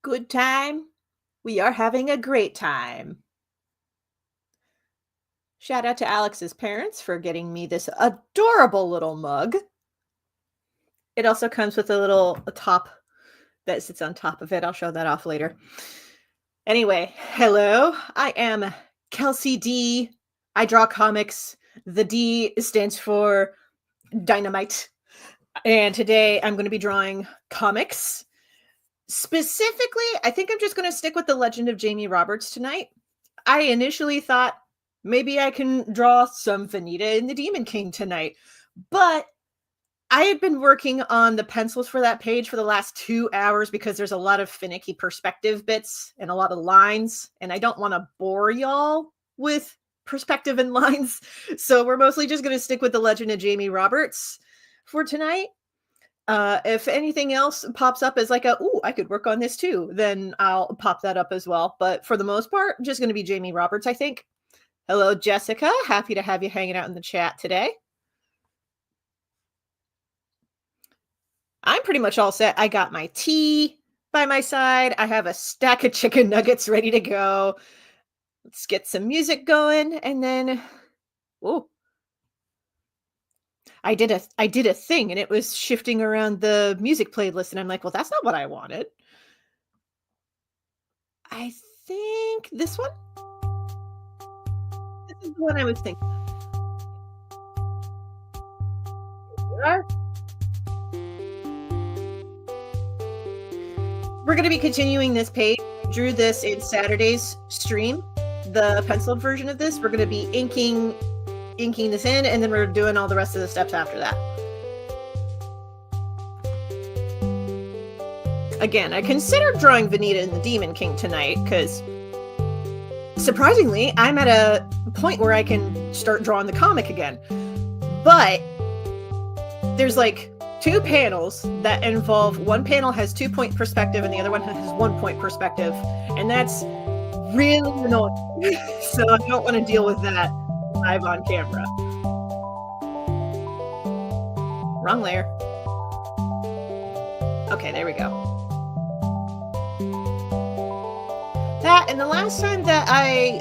Good time. We are having a great time. Shout out to Alex's parents for getting me this adorable little mug. It also comes with a top that sits on top of it. I'll show that off later. Anyway, hello. I am Kelsey D. I draw comics. The D stands for dynamite. And today I'm going to be drawing comics. Specifically, I think I'm just going to stick with the Legend of Jamie Roberts tonight. I initially thought maybe I can draw some Vanita and the Demon King tonight, but I had been working on the pencils for that page for the last 2 hours because there's a lot of finicky perspective bits and a lot of lines, and I don't want to bore y'all with perspective and lines. So we're mostly just going to stick with the Legend of Jamie Roberts for tonight. If anything else pops up as like ooh, I could work on this too, then I'll pop that up as well. But for the most part, just going to be Jamie Roberts, I think. Hello, Jessica. Happy to have you hanging out in the chat today. I'm pretty much all set. I got my tea by my side. I have a stack of chicken nuggets ready to go. Let's get some music going, and then, oh, I did a thing, and it was shifting around the music playlist, and I'm like, well, that's not what I wanted. I think this one. This is the one I was thinking. Here we are. We're going to be continuing this page. I drew this in Saturday's stream, the penciled version of this. We're going to be inking this in, and then we're doing all the rest of the steps after that. Again, I considered drawing Vanita and the Demon King tonight because, surprisingly, I'm at a point where I can start drawing the comic again. But there's like 2 panels that involve, one panel has 2-point perspective and the other one has 1-point perspective, and that's really annoying. So I don't want to deal with that live on camera. Wrong layer. Okay, there we go. That, and the last time that I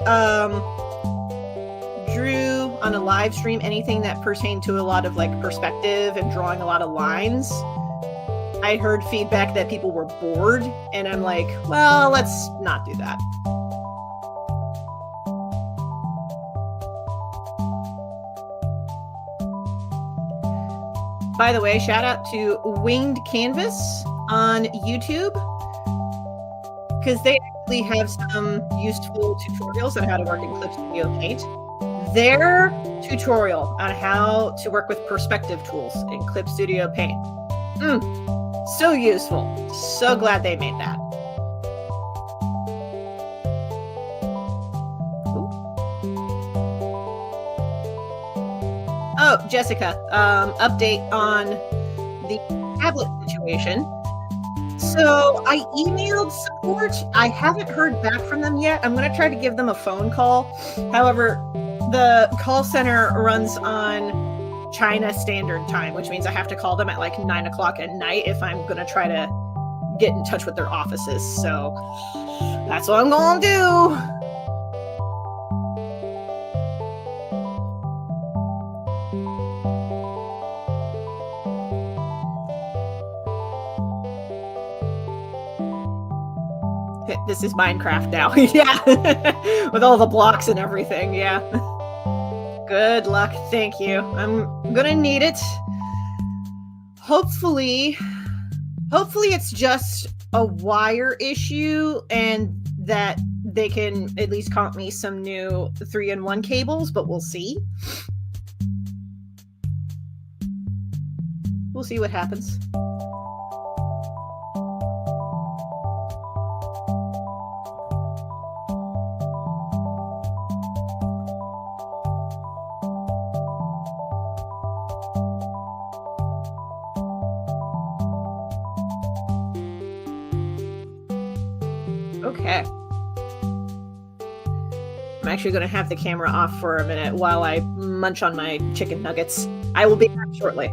drew on a live stream anything that pertained to a lot of like perspective and drawing a lot of lines, I heard feedback that people were bored, and I'm like, well, let's not do that. By the way, shout out to Winged Canvas on YouTube, because they actually have some useful tutorials on how to work in Clip Studio Paint. Their tutorial on how to work with perspective tools in Clip Studio Paint. So useful. So glad they made that. Ooh. Oh, Jessica, update on the tablet situation. So I emailed support. I haven't heard back from them yet. I'm going to try to give them a phone call. However, the call center runs on China Standard Time, which means I have to call them at like 9 o'clock at night if I'm going to try to get in touch with their offices. So that's what I'm going to do. This is Minecraft now. Yeah. With all the blocks and everything. Yeah. Good luck. Thank you. I'm gonna need it. Hopefully it's just a wire issue and that they can at least comp me some new 3-in-1 cables, but we'll see. We'll see what happens. Okay. I'm actually going to have the camera off for a minute while I munch on my chicken nuggets. I will be back shortly.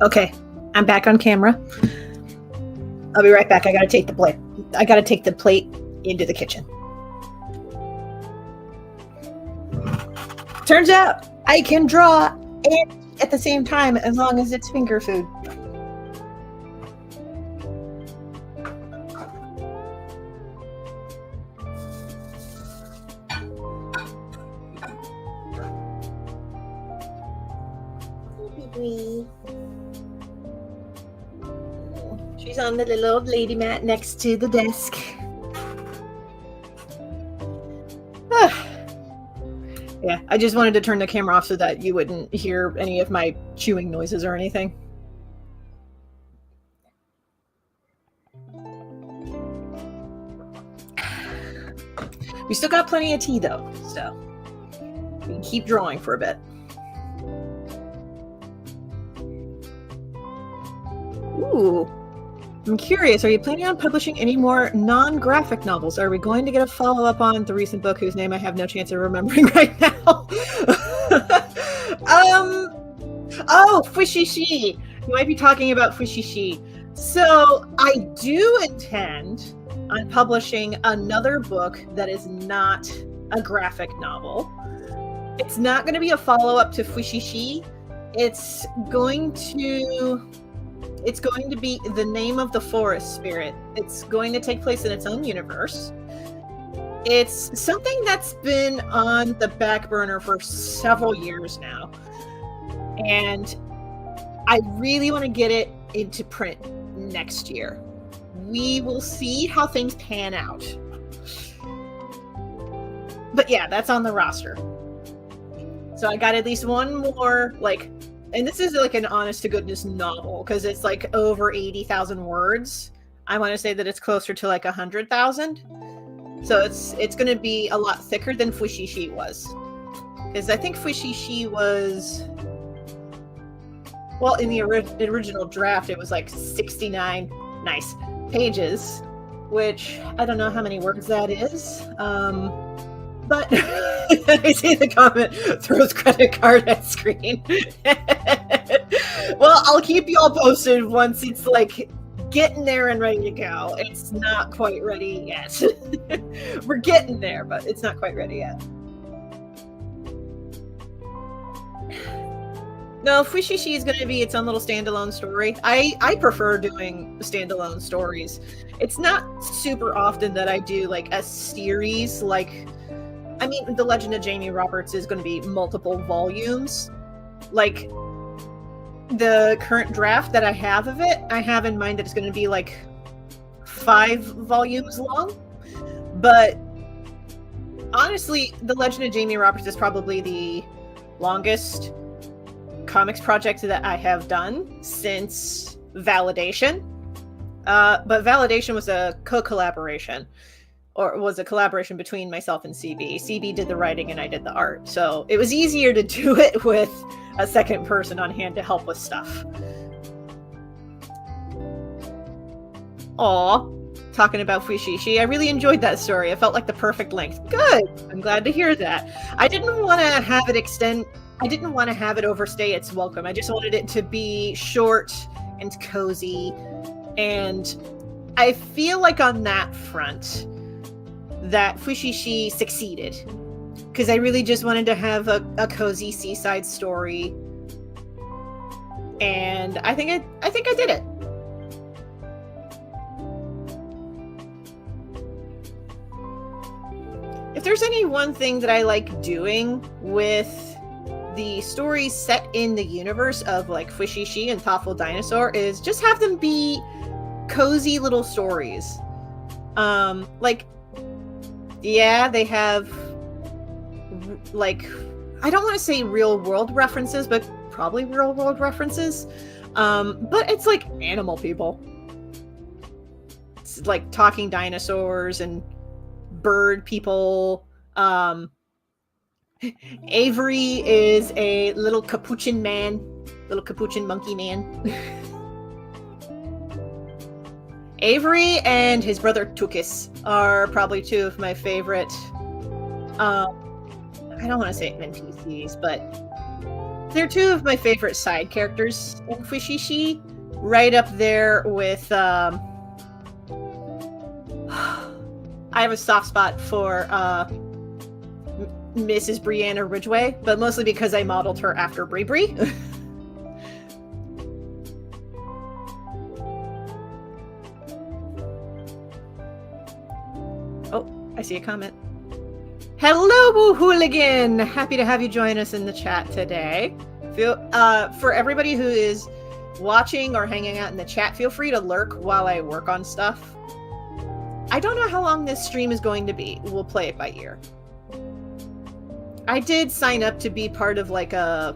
Okay, I'm back on camera. I'll be right back. I gotta take the plate. I gotta take the plate into the kitchen. Turns out I can draw and at the same time as long as it's finger food. She's on the little old lady mat next to the desk. Yeah, I just wanted to turn the camera off so that you wouldn't hear any of my chewing noises or anything. We still got plenty of tea though, so we can keep drawing for a bit. Ooh. I'm curious, are you planning on publishing any more non-graphic novels? Are we going to get a follow-up on the recent book whose name I have no chance of remembering right now? Oh, Fushishi. You might be talking about Fushishi. So I do intend on publishing another book that is not a graphic novel. It's not going to be a follow-up to Fushishi. It's going to be The Name of the Forest Spirit. It's going to take place in its own universe. It's something that's been on the back burner for several years now. And I really want to get it into print next year. We will see how things pan out. But yeah, that's on the roster. So I got at least one more, and this is like an honest to goodness novel because it's like over 80,000 words. I want to say that it's closer to like 100,000. So it's going to be a lot thicker than Fushishi was. Because I think Fushishi was, well, in the original draft, it was like 69 nice pages, which I don't know how many words that is. But I see the comment, throws credit card at screen. Well, I'll keep you all posted once it's like getting there and ready to go. It's not quite ready yet. We're getting there, but it's not quite ready yet. No, Fushishi is going to be its own little standalone story. I prefer doing standalone stories. It's not super often that I do like a series like... I mean, The Legend of Jamie Roberts is going to be multiple volumes. Like, the current draft that I have of it, I have in mind that it's going to be like 5 volumes long. But honestly, The Legend of Jamie Roberts is probably the longest comics project that I have done since Validation. But Validation was a co-collaboration. Or was a collaboration between myself and CB. CB did the writing and I did the art. So it was easier to do it with a second person on hand to help with stuff. Aw, talking about Fushishi, I really enjoyed that story. It felt like the perfect length. Good, I'm glad to hear that. I didn't want to have it extend. I didn't want to have it overstay its welcome. I just wanted it to be short and cozy. And I feel like on that front, that Fushishi succeeded because I really just wanted to have a cozy seaside story, and I think I did it. If there's any one thing that I like doing with the stories set in the universe of like Fushishi and Thoughtful Dinosaur is just have them be cozy little stories. Yeah, they have, like, I don't want to say real world references, but probably real world references. But it's like animal people. It's like talking dinosaurs and bird people. Avery is a little capuchin monkey man. Avery and his brother Tukis are probably 2 of my favorite, I don't want to say NPCs, but They're two of my favorite side characters in Fushishi, right up there with I have a soft spot for Mrs. Brianna Ridgway, but mostly because I modeled her after Bri Bri. Oh, I see a comment. Hello, Boo Hooligan! Happy to have you join us in the chat today. For everybody who is watching or hanging out in the chat, feel free to lurk while I work on stuff. I don't know how long this stream is going to be. We'll play it by ear. I did sign up to be part of like a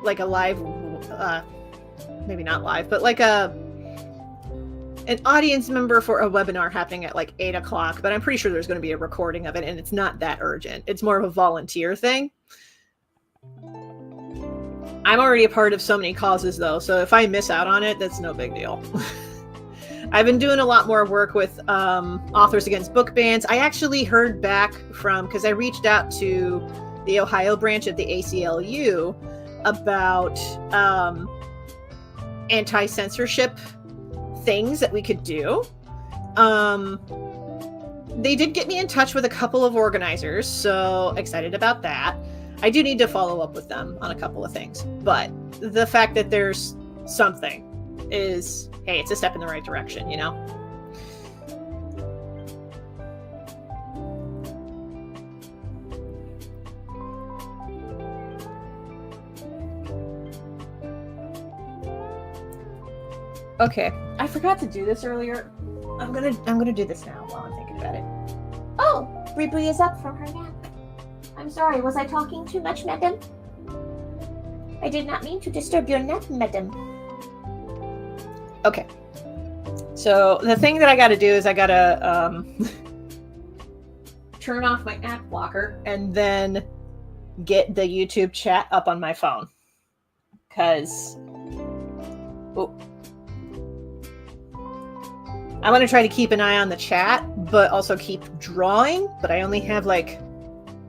live, maybe not live, but like an audience member for a webinar happening at like 8 o'clock, but I'm pretty sure there's going to be a recording of it, and it's not that urgent. It's more of a volunteer thing. I'm already a part of so many causes though, so if I miss out on it, that's no big deal. I've been doing a lot more work with Authors Against Book Bans. I actually heard back from, because I reached out to the Ohio branch of the ACLU about anti-censorship things that we could do. They did get me in touch with a couple of organizers, so excited about that. I do need to follow up with them on a couple of things, but the fact that there's something is, hey, it's a step in the right direction, you know? Okay, I forgot to do this earlier. I'm gonna do this now while I'm thinking about it. Oh, Bri Bri is up from her nap. I'm sorry, was I talking too much, madam? I did not mean to disturb your nap, madam. Okay. So the thing that I gotta do is I gotta turn off my app blocker and then get the YouTube chat up on my phone. Cause I want to try to keep an eye on the chat, but also keep drawing, but I only have like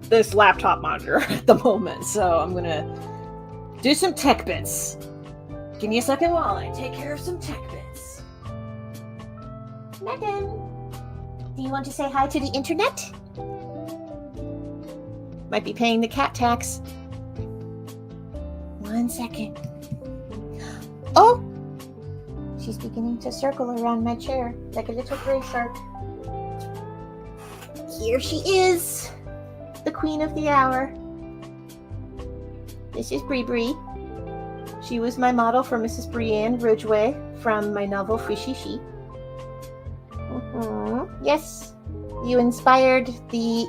this laptop monitor at the moment, so I'm gonna do some tech bits. Give me a second while I take care of some tech bits. Madam, do you want to say hi to the internet? Might be paying the cat tax. 1 second. Oh! She's beginning to circle around my chair like a little gray shark. Here she is, the queen of the hour. This is Bri Bri. She was my model for Mrs. Brianne Ridgway from my novel Fushishi. Yes, you inspired the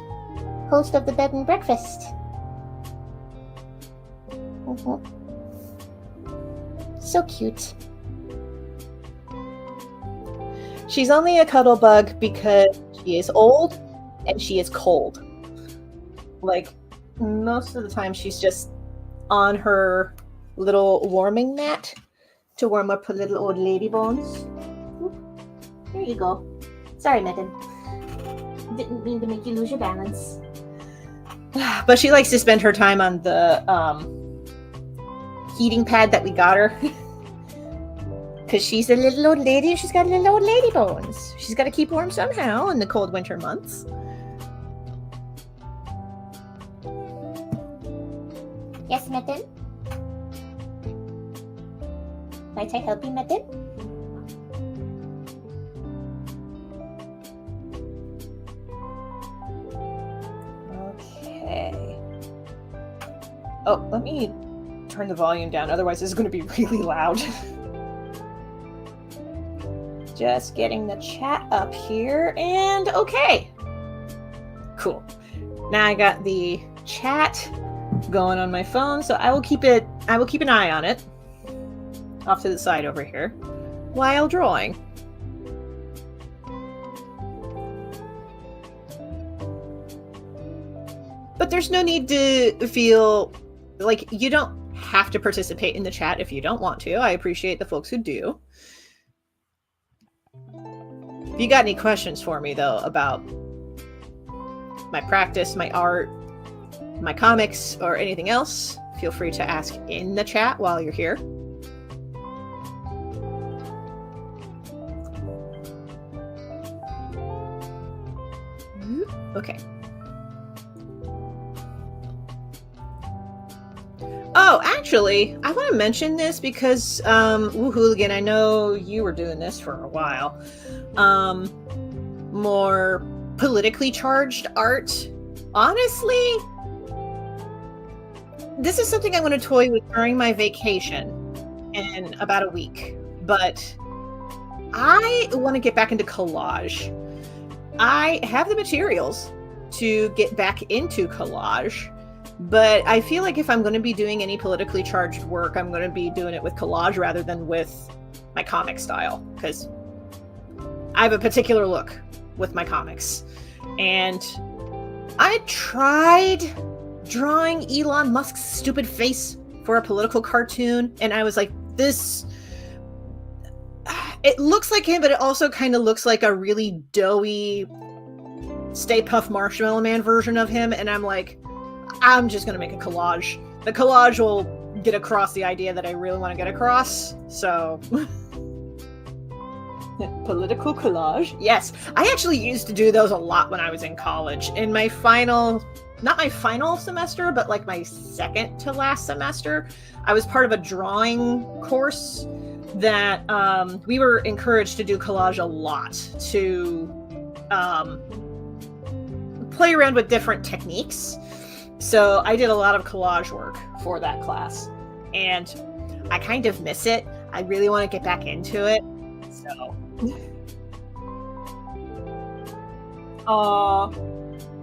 host of the bed and breakfast. So cute. She's only a cuddle bug because she is old and she is cold. Like, most of the time she's just on her little warming mat to warm up her little old lady bones. There you go. Sorry, Megan. Didn't mean to make you lose your balance. But she likes to spend her time on the heating pad that we got her. Because she's a little old lady and she's got little old lady bones. She's got to keep warm somehow in the cold winter months. Yes, Megan? Might I help you, Megan? Okay. Oh, let me turn the volume down. Otherwise, this is going to be really loud. Just getting the chat up here, and okay. Cool. Now I got the chat going on my phone, so I will keep an eye on it off to the side over here while drawing. But there's no need to feel like you don't have to participate in the chat if you don't want to. I appreciate the folks who do. If you got any questions for me, though, about my practice, my art, my comics, or anything else, feel free to ask in the chat while you're here. Okay. Oh, actually, I want to mention this because, Woo Hooligan, I know you were doing this for a while. More politically charged art. Honestly, this is something I'm going to toy with during my vacation in about a week. But I want to get back into collage. I have the materials to get back into collage, but I feel like if I'm going to be doing any politically charged work, I'm going to be doing it with collage rather than with my comic style, because I have a particular look with my comics. And I tried drawing Elon Musk's stupid face for a political cartoon, and I was like, this... It looks like him, but it also kind of looks like a really doughy Stay Puft Marshmallow Man version of him. And I'm like, I'm just going to make a collage. The collage will get across the idea that I really want to get across. So, political collage. Yes, I actually used to do those a lot when I was in college. In my final, not my final semester, but like my second to last semester, I was part of a drawing course that we were encouraged to do collage a lot, to play around with different techniques. So I did a lot of collage work for that class, and I kind of miss it. I really want to get back into it. So,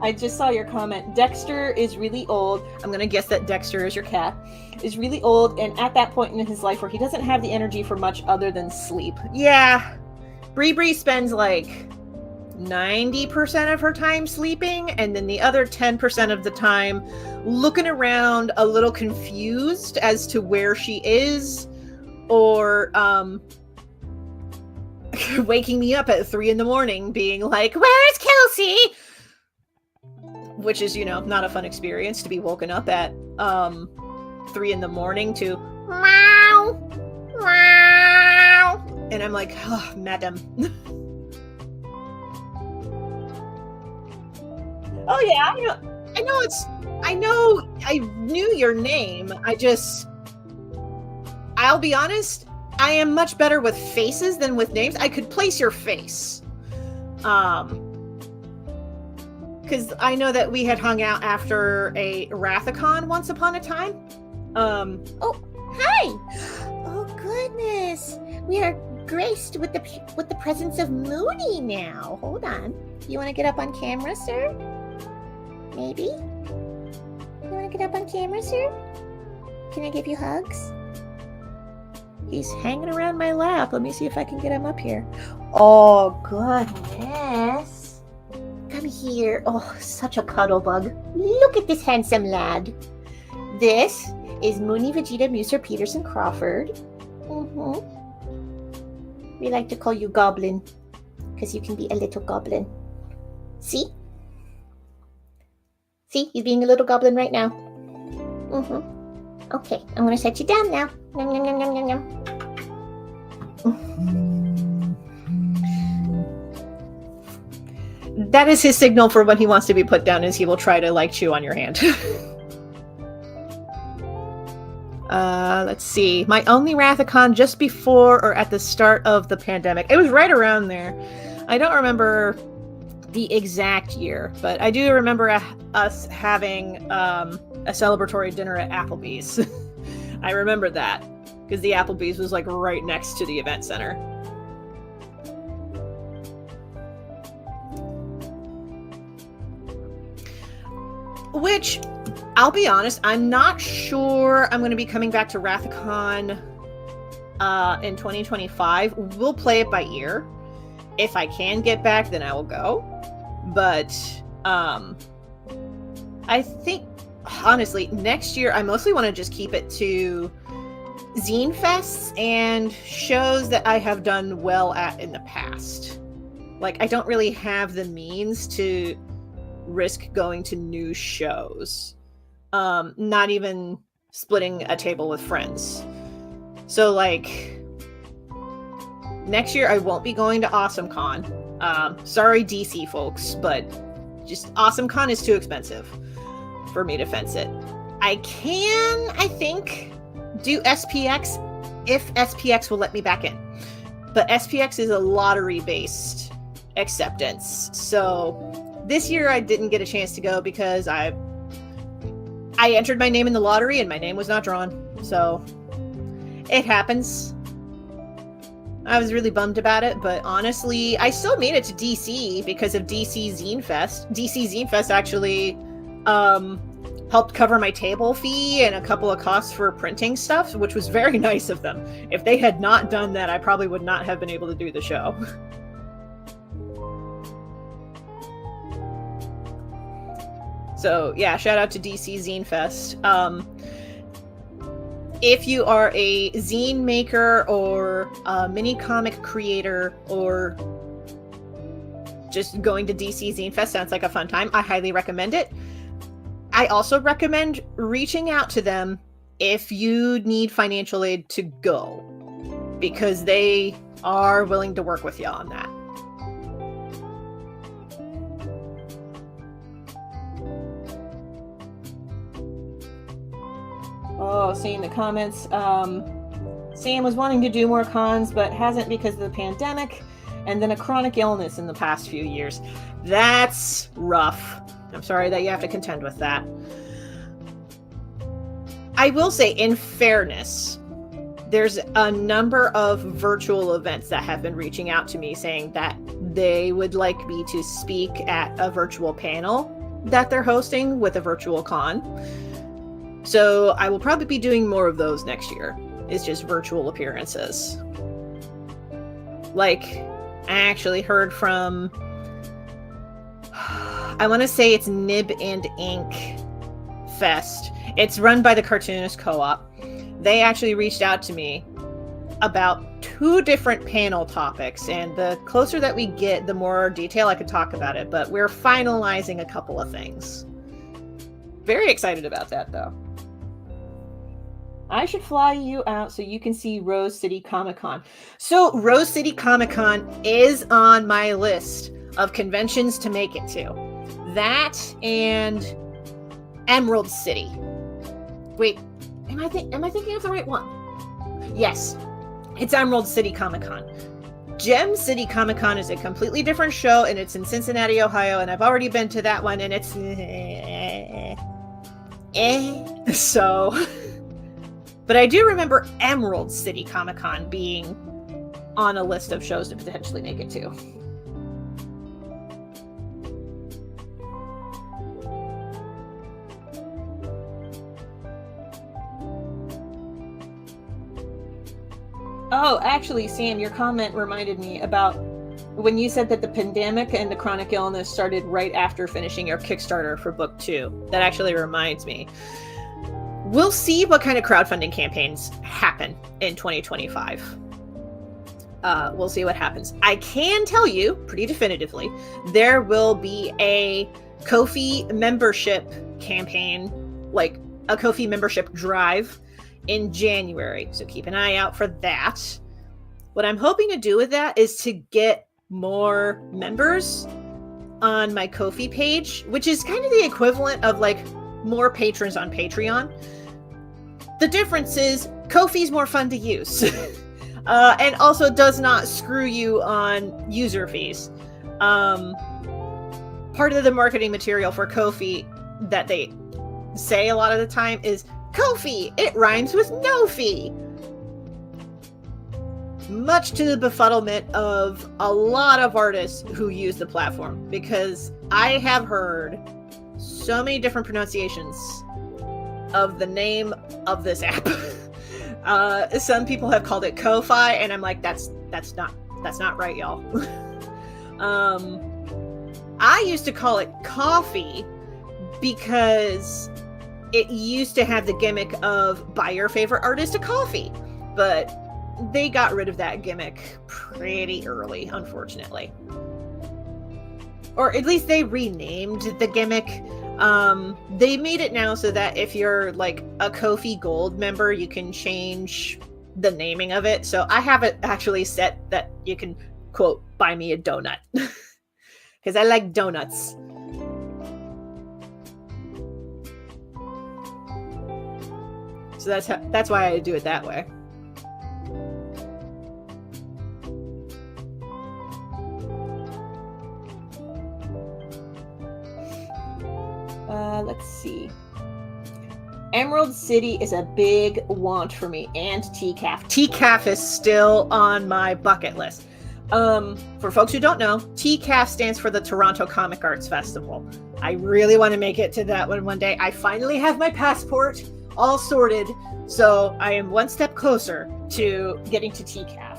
I just saw your comment. Dexter is really old. I'm gonna guess that Dexter is your cat. Is really old and at that point in his life where he doesn't have the energy for much other than sleep. Yeah, Bree spends like 90% of her time sleeping, and then the other 10% of the time looking around a little confused as to where she is, or waking me up at 3 a.m. being like, "Where's Kelsey?" Which is, you know, not a fun experience to be woken up at 3 a.m. to meow, meow. And I'm like, oh, madam. Oh yeah, I knew your name. I'll be honest, I am much better with faces than with names. I could place your face. Because I know that we had hung out after a Rathacon once upon a time. Oh, hi! Oh goodness, we are graced with the presence of Mooney now. Hold on, you want to get up on camera, sir? Maybe. You want to get up on camera, sir? Can I give you hugs? He's hanging around my lap. Let me see if I can get him up here. Oh goodness. Come here. Oh, such a cuddle bug. Look at this handsome lad. This is Mooney Vegeta Muser Peterson Crawford. We like to call you Goblin, because you can be a little goblin. See? See, he's being a little goblin right now. Okay, I'm going to set you down now. Nom, nom, nom, nom, nom, nom. That is his signal for when he wants to be put down, is he will try to like chew on your hand. Let's see. My only Rathacon just before or at the start of the pandemic. It was right around there. I don't remember the exact year, but I do remember us having a celebratory dinner at Applebee's. I remember that because the Applebee's was like right next to the event center. Which, I'll be honest, I'm not sure I'm going to be coming back to Rathacon in 2025. We'll play it by ear. If I can get back, then I will go. But I think, honestly, next year I mostly want to just keep it to zine fests and shows that I have done well at in the past. Like, I don't really have the means to risk going to new shows. Not even splitting a table with friends. So like next year I won't be going to AwesomeCon. Sorry DC folks, but just AwesomeCon is too expensive for me to fence it. I can, I think, do SPX if SPX will let me back in. But SPX is a lottery-based acceptance. So this year I didn't get a chance to go because I entered my name in the lottery and my name was not drawn. So it happens. I was really bummed about it, but honestly, I still made it to DC because of DC Zine Fest. DC Zine Fest actually helped cover my table fee and a couple of costs for printing stuff, which was very nice of them. If they had not done that, I probably would not have been able to do the show. So yeah, shout out to DC Zine Fest. If you are a zine maker or a mini comic creator or just going to DC Zine Fest sounds like a fun time, I highly recommend it. I also recommend reaching out to them if you need financial aid to go, because they are willing to work with you on that. Oh, seeing the comments. Sam was wanting to do more cons, but hasn't because of the pandemic and then a chronic illness in the past few years. That's rough. I'm sorry that you have to contend with that. I will say, in fairness, there's a number of virtual events that have been reaching out to me saying that they would like me to speak at a virtual panel that they're hosting with a virtual con. So I will probably be doing more of those next year. It's just virtual appearances. Like, I actually heard from, I want to say it's Nib and Ink Fest. It's run by the Cartoonist Co-op. They actually reached out to me about 2 different panel topics, and the closer that we get, the more detail I could talk about it, but we're finalizing a couple of things. Very excited about that, though. I should fly you out so you can see Rose City Comic Con. So Rose City Comic Con is on my list of conventions to make it to. That and Emerald City. Wait, am I thinking of the right one? Yes, it's Emerald City Comic Con. Gem City Comic Con is a completely different show, and it's in Cincinnati, Ohio, and I've already been to that one, and it's so. But I do remember Emerald City Comic Con being on a list of shows to potentially make it to. Oh, actually, Sam, your comment reminded me about when you said that the pandemic and the chronic illness started right after finishing your Kickstarter for book 2. That actually reminds me. We'll see what kind of crowdfunding campaigns happen in 2025. We'll see what happens. I can tell you pretty definitively, there will be a Ko-fi membership campaign, like a Ko-fi membership drive in January. So keep an eye out for that. What I'm hoping to do with that is to get more members on my Ko-fi page, which is kind of the equivalent of like more patrons on Patreon. The difference is Ko-fi is more fun to use and also does not screw you on user fees. Part of the marketing material for Ko-fi that they say a lot of the time is Ko-fi, it rhymes with no fee. Much to the befuddlement of a lot of artists who use the platform, because I have heard so many different pronunciations of the name of this app. Some people have called it Ko-fi, and I'm like, that's not right, y'all. I used to call it coffee because it used to have the gimmick of buy your favorite artist a coffee, but they got rid of that gimmick pretty early, unfortunately. Or at least they renamed the gimmick. They made it now so that if you're like a Ko-fi Gold member, you can change the naming of it. So I have it actually set that you can, quote, buy me a donut. Because I like donuts. So that's why I do it that way. Let's see. Emerald City is a big want for me, and TCAF. TCAF is still on my bucket list. For folks who don't know, TCAF stands for the Toronto Comic Arts Festival. I really want to make it to that one day. I finally have my passport all sorted, so I am one step closer to getting to TCAF.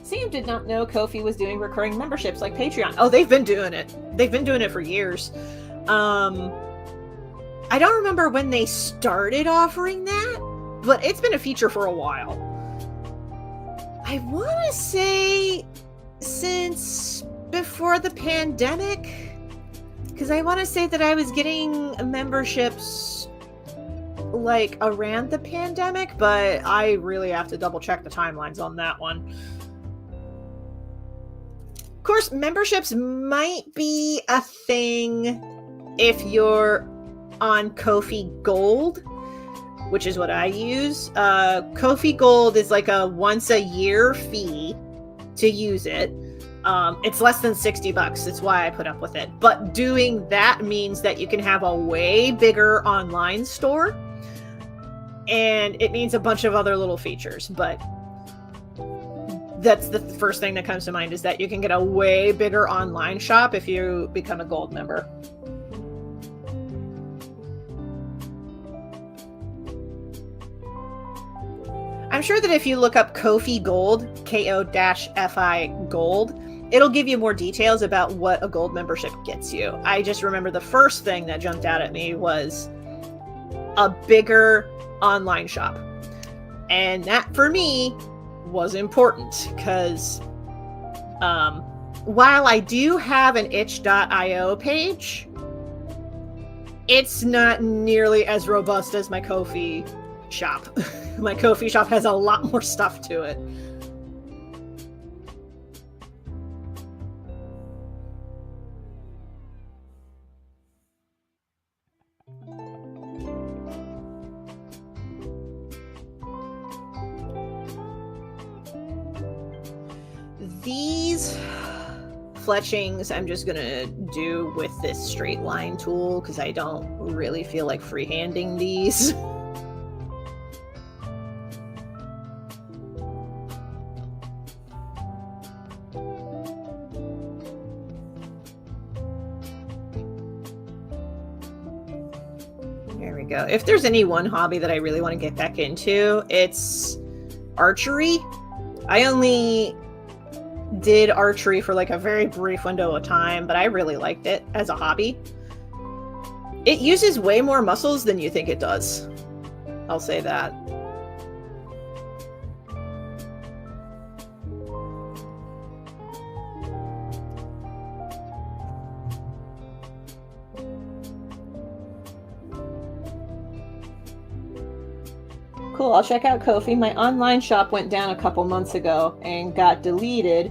Sam did not know Ko-fi was doing recurring memberships like Patreon. Oh, they've been doing it. They've been doing it for years. I don't remember when they started offering that, but it's been a feature for a while. I want to say since before the pandemic, because I want to say that I was getting memberships like around the pandemic, but I really have to double check the timelines on that one. Of course, memberships might be a thing if you're on Ko-fi Gold, which is what I use. Ko-fi Gold is like a once a year fee to use it. It's less than $60. That's why I put up with it. But doing that means that you can have a way bigger online store. And it means a bunch of other little features. But that's the first thing that comes to mind, is that you can get a way bigger online shop if you become a Gold member. I'm sure that if you look up Ko-fi Gold, Ko-Fi Gold, it'll give you more details about what a Gold membership gets you. I just remember the first thing that jumped out at me was a bigger online shop. And that, for me, was important, because while I do have an itch.io page, it's not nearly as robust as my Ko-fi shop. My Ko-fi shop has a lot more stuff to it. These fletchings I'm just gonna do with this straight line tool, because I don't really feel like freehanding these. Go. If there's any one hobby that I really want to get back into, it's archery. I only did archery for like a very brief window of time, but I really liked it as a hobby. It uses way more muscles than you think it does. I'll say that. Cool, I'll check out Ko-fi. My online shop went down a couple months ago and got deleted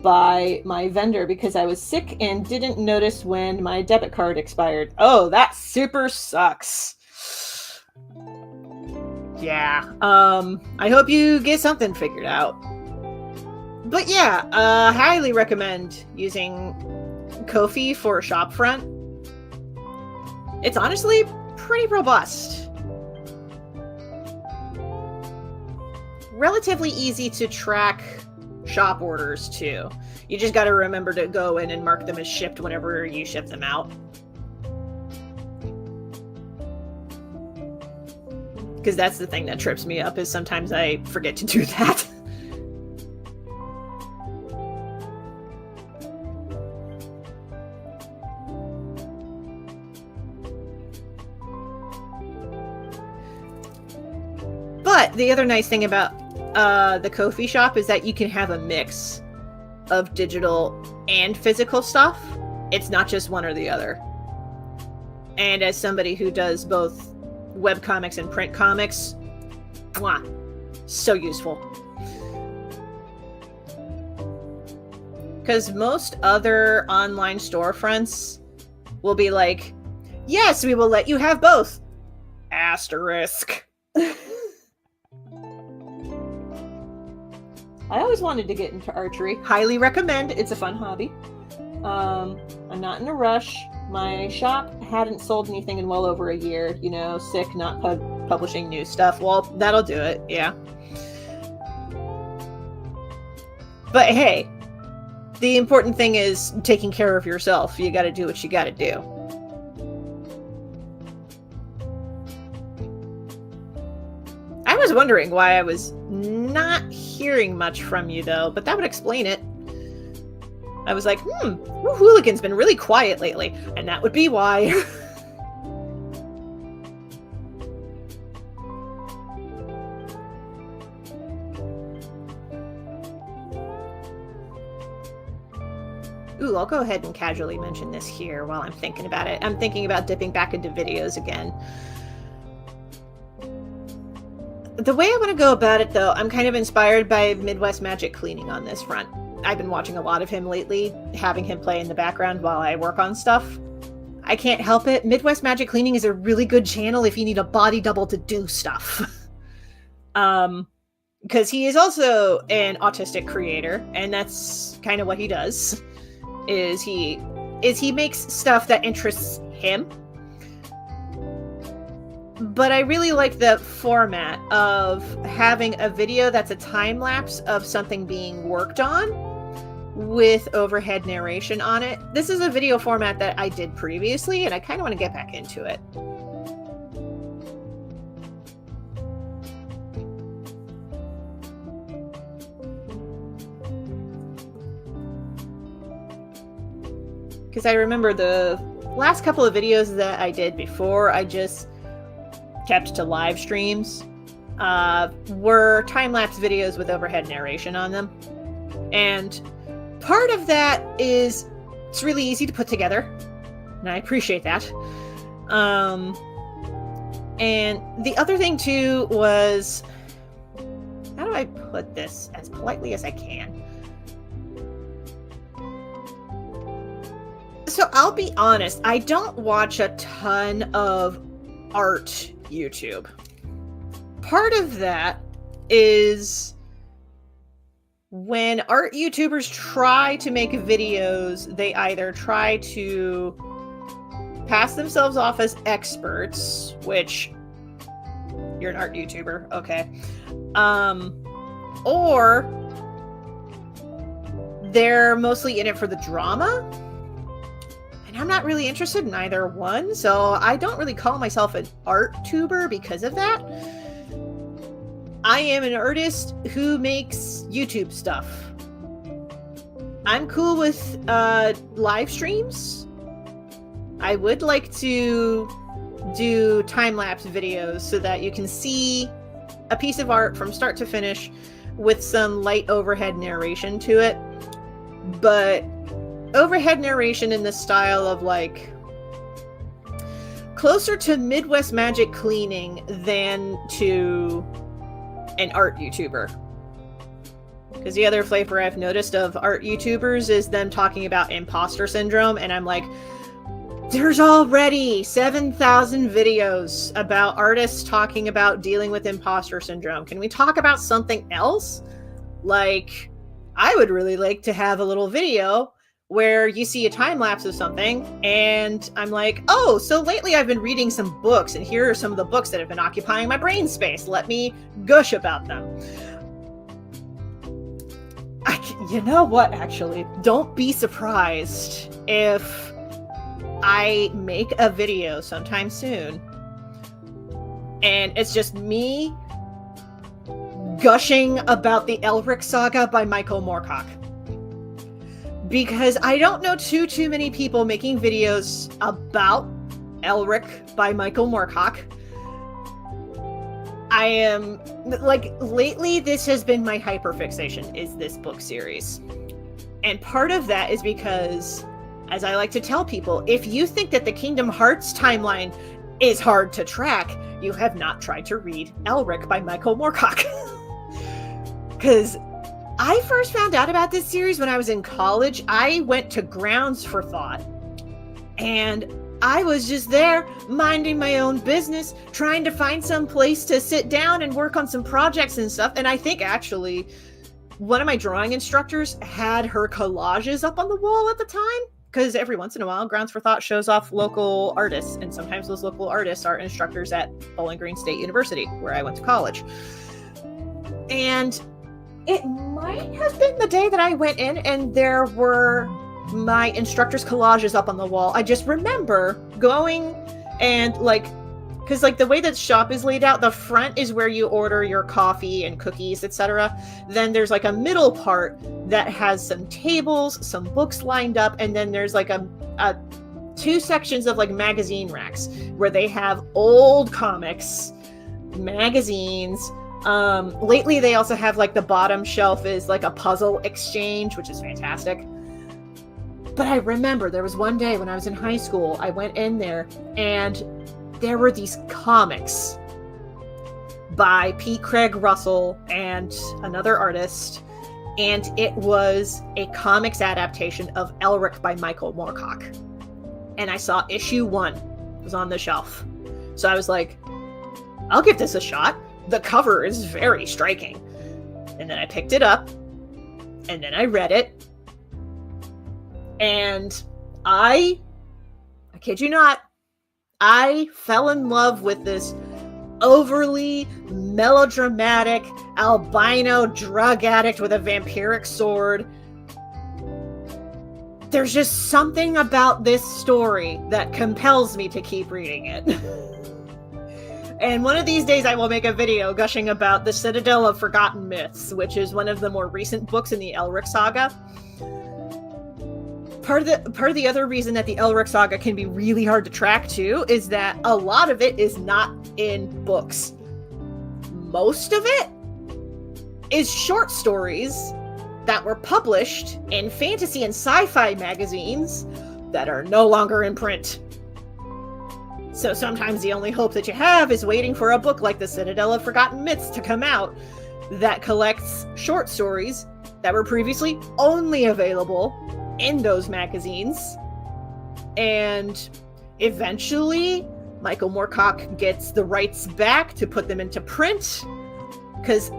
by my vendor because I was sick and didn't notice when my debit card expired. Oh, that super sucks. Yeah, I hope you get something figured out. But yeah, highly recommend using Ko-fi for a shop front. It's honestly pretty robust. Relatively easy to track shop orders too. You just got to remember to go in and mark them as shipped whenever you ship them out. Because that's the thing that trips me up, is sometimes I forget to do that. But the other nice thing about the Ko-fi shop is that you can have a mix of digital and physical stuff. It's not just one or the other. And as somebody who does both webcomics and print comics, mwah, so useful. Because most other online storefronts will be like, yes, we will let you have both. Asterisk. I always wanted to get into archery. Highly recommend. It's a fun hobby. I'm not in a rush. My shop hadn't sold anything in well over a year. You know, sick, not publishing new stuff. Well, that'll do it. Yeah. But hey, the important thing is taking care of yourself. You got to do what you got to do. I was wondering why I was not hearing much from you, though, but that would explain it. I was like, Hooligan's been really quiet lately, and that would be why. Ooh, I'll go ahead and casually mention this here while I'm thinking about it. I'm thinking about dipping back into videos again. The way I want to go about it, though, I'm kind of inspired by Midwest Magic Cleaning on this front. I've been watching a lot of him lately, having him play in the background while I work on stuff. I can't help it. Midwest Magic Cleaning is a really good channel if you need a body double to do stuff. Because he is also an autistic creator, and that's kind of what he does. Is he makes stuff that interests him. But I really like the format of having a video that's a time lapse of something being worked on with overhead narration on it. This is a video format that I did previously, and I kind of want to get back into it. Because I remember the last couple of videos that I did before I just kept to live streams were time-lapse videos with overhead narration on them. And part of that is it's really easy to put together, and I appreciate that. And the other thing too was, how do I put this as politely as I can? So I'll be honest, I don't watch a ton of art YouTube. Part of that is when art YouTubers try to make videos, they either try to pass themselves off as experts, which you're an art YouTuber, okay. Or they're mostly in it for the drama. And I'm not really interested in either one, so I don't really call myself an art tuber because of that. I am an artist who makes YouTube stuff. I'm cool with live streams. I would like to do time-lapse videos so that you can see a piece of art from start to finish with some light overhead narration to it. But overhead narration in the style of like closer to Midwest Magic Cleaning than to an art YouTuber. Because the other flavor I've noticed of art YouTubers is them talking about imposter syndrome, and I'm like, there's already 7,000 videos about artists talking about dealing with imposter syndrome. Can we talk about something else? Like, I would really like to have a little video where you see a time lapse of something, and I'm like, oh, so lately I've been reading some books, and here are some of the books that have been occupying my brain space. Let me gush about them. You know what, actually? Don't be surprised if I make a video sometime soon, and it's just me gushing about the Elric saga by Michael Moorcock. Because I don't know too many people making videos about Elric by Michael Moorcock. I am, like, lately this has been my hyperfixation, is this book series. And part of that is because as I like to tell people, if you think that the Kingdom Hearts timeline is hard to track, you have not tried to read Elric by Michael Moorcock. Because I first found out about this series when I was in college. I went to Grounds for Thought, and I was just there minding my own business, trying to find some place to sit down and work on some projects and stuff. And I think actually one of my drawing instructors had her collages up on the wall at the time, because every once in a while Grounds for Thought shows off local artists, and sometimes those local artists are instructors at Bowling Green State University, where I went to college. And it might have been the day that I went in and there were my instructor's collages up on the wall. I just remember going and because the way that shop is laid out, the front is where you order your coffee and cookies, etc. Then there's a middle part that has some tables, some books lined up, and then there's a two sections of magazine racks where they have old comics, magazines. Lately they also have the bottom shelf is a puzzle exchange, which is fantastic. But I remember there was one day when I was in high school, I went in there and there were these comics by P. Craig Russell and another artist, and it was a comics adaptation of Elric by Michael Moorcock. And I saw issue 1 was on the shelf. So I was like, I'll give this a shot. The cover is very striking. And then I picked it up, and then I read it, and I kid you not, I fell in love with this overly melodramatic albino drug addict with a vampiric sword. There's just something about this story that compels me to keep reading it. And one of these days I will make a video gushing about the Citadel of Forgotten Myths, which is one of the more recent books in the Elric saga. Part of the other reason that the Elric saga can be really hard to track too is that a lot of it is not in books. Most of it is short stories that were published in fantasy and sci-fi magazines that are no longer in print. So sometimes the only hope that you have is waiting for a book like the Citadel of Forgotten Myths to come out that collects short stories that were previously only available in those magazines. And eventually Michael Moorcock gets the rights back to put them into print, because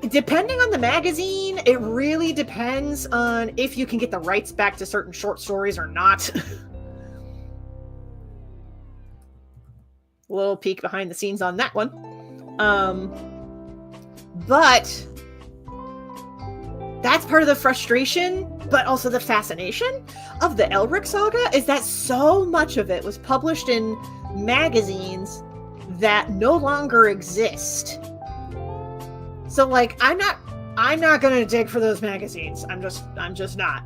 depending on the magazine, it really depends on if you can get the rights back to certain short stories or not. A little peek behind the scenes on that one. But that's part of the frustration, but also the fascination of the Elric saga, is that so much of it was published in magazines that no longer exist. So I'm not gonna dig for those magazines. I'm just not.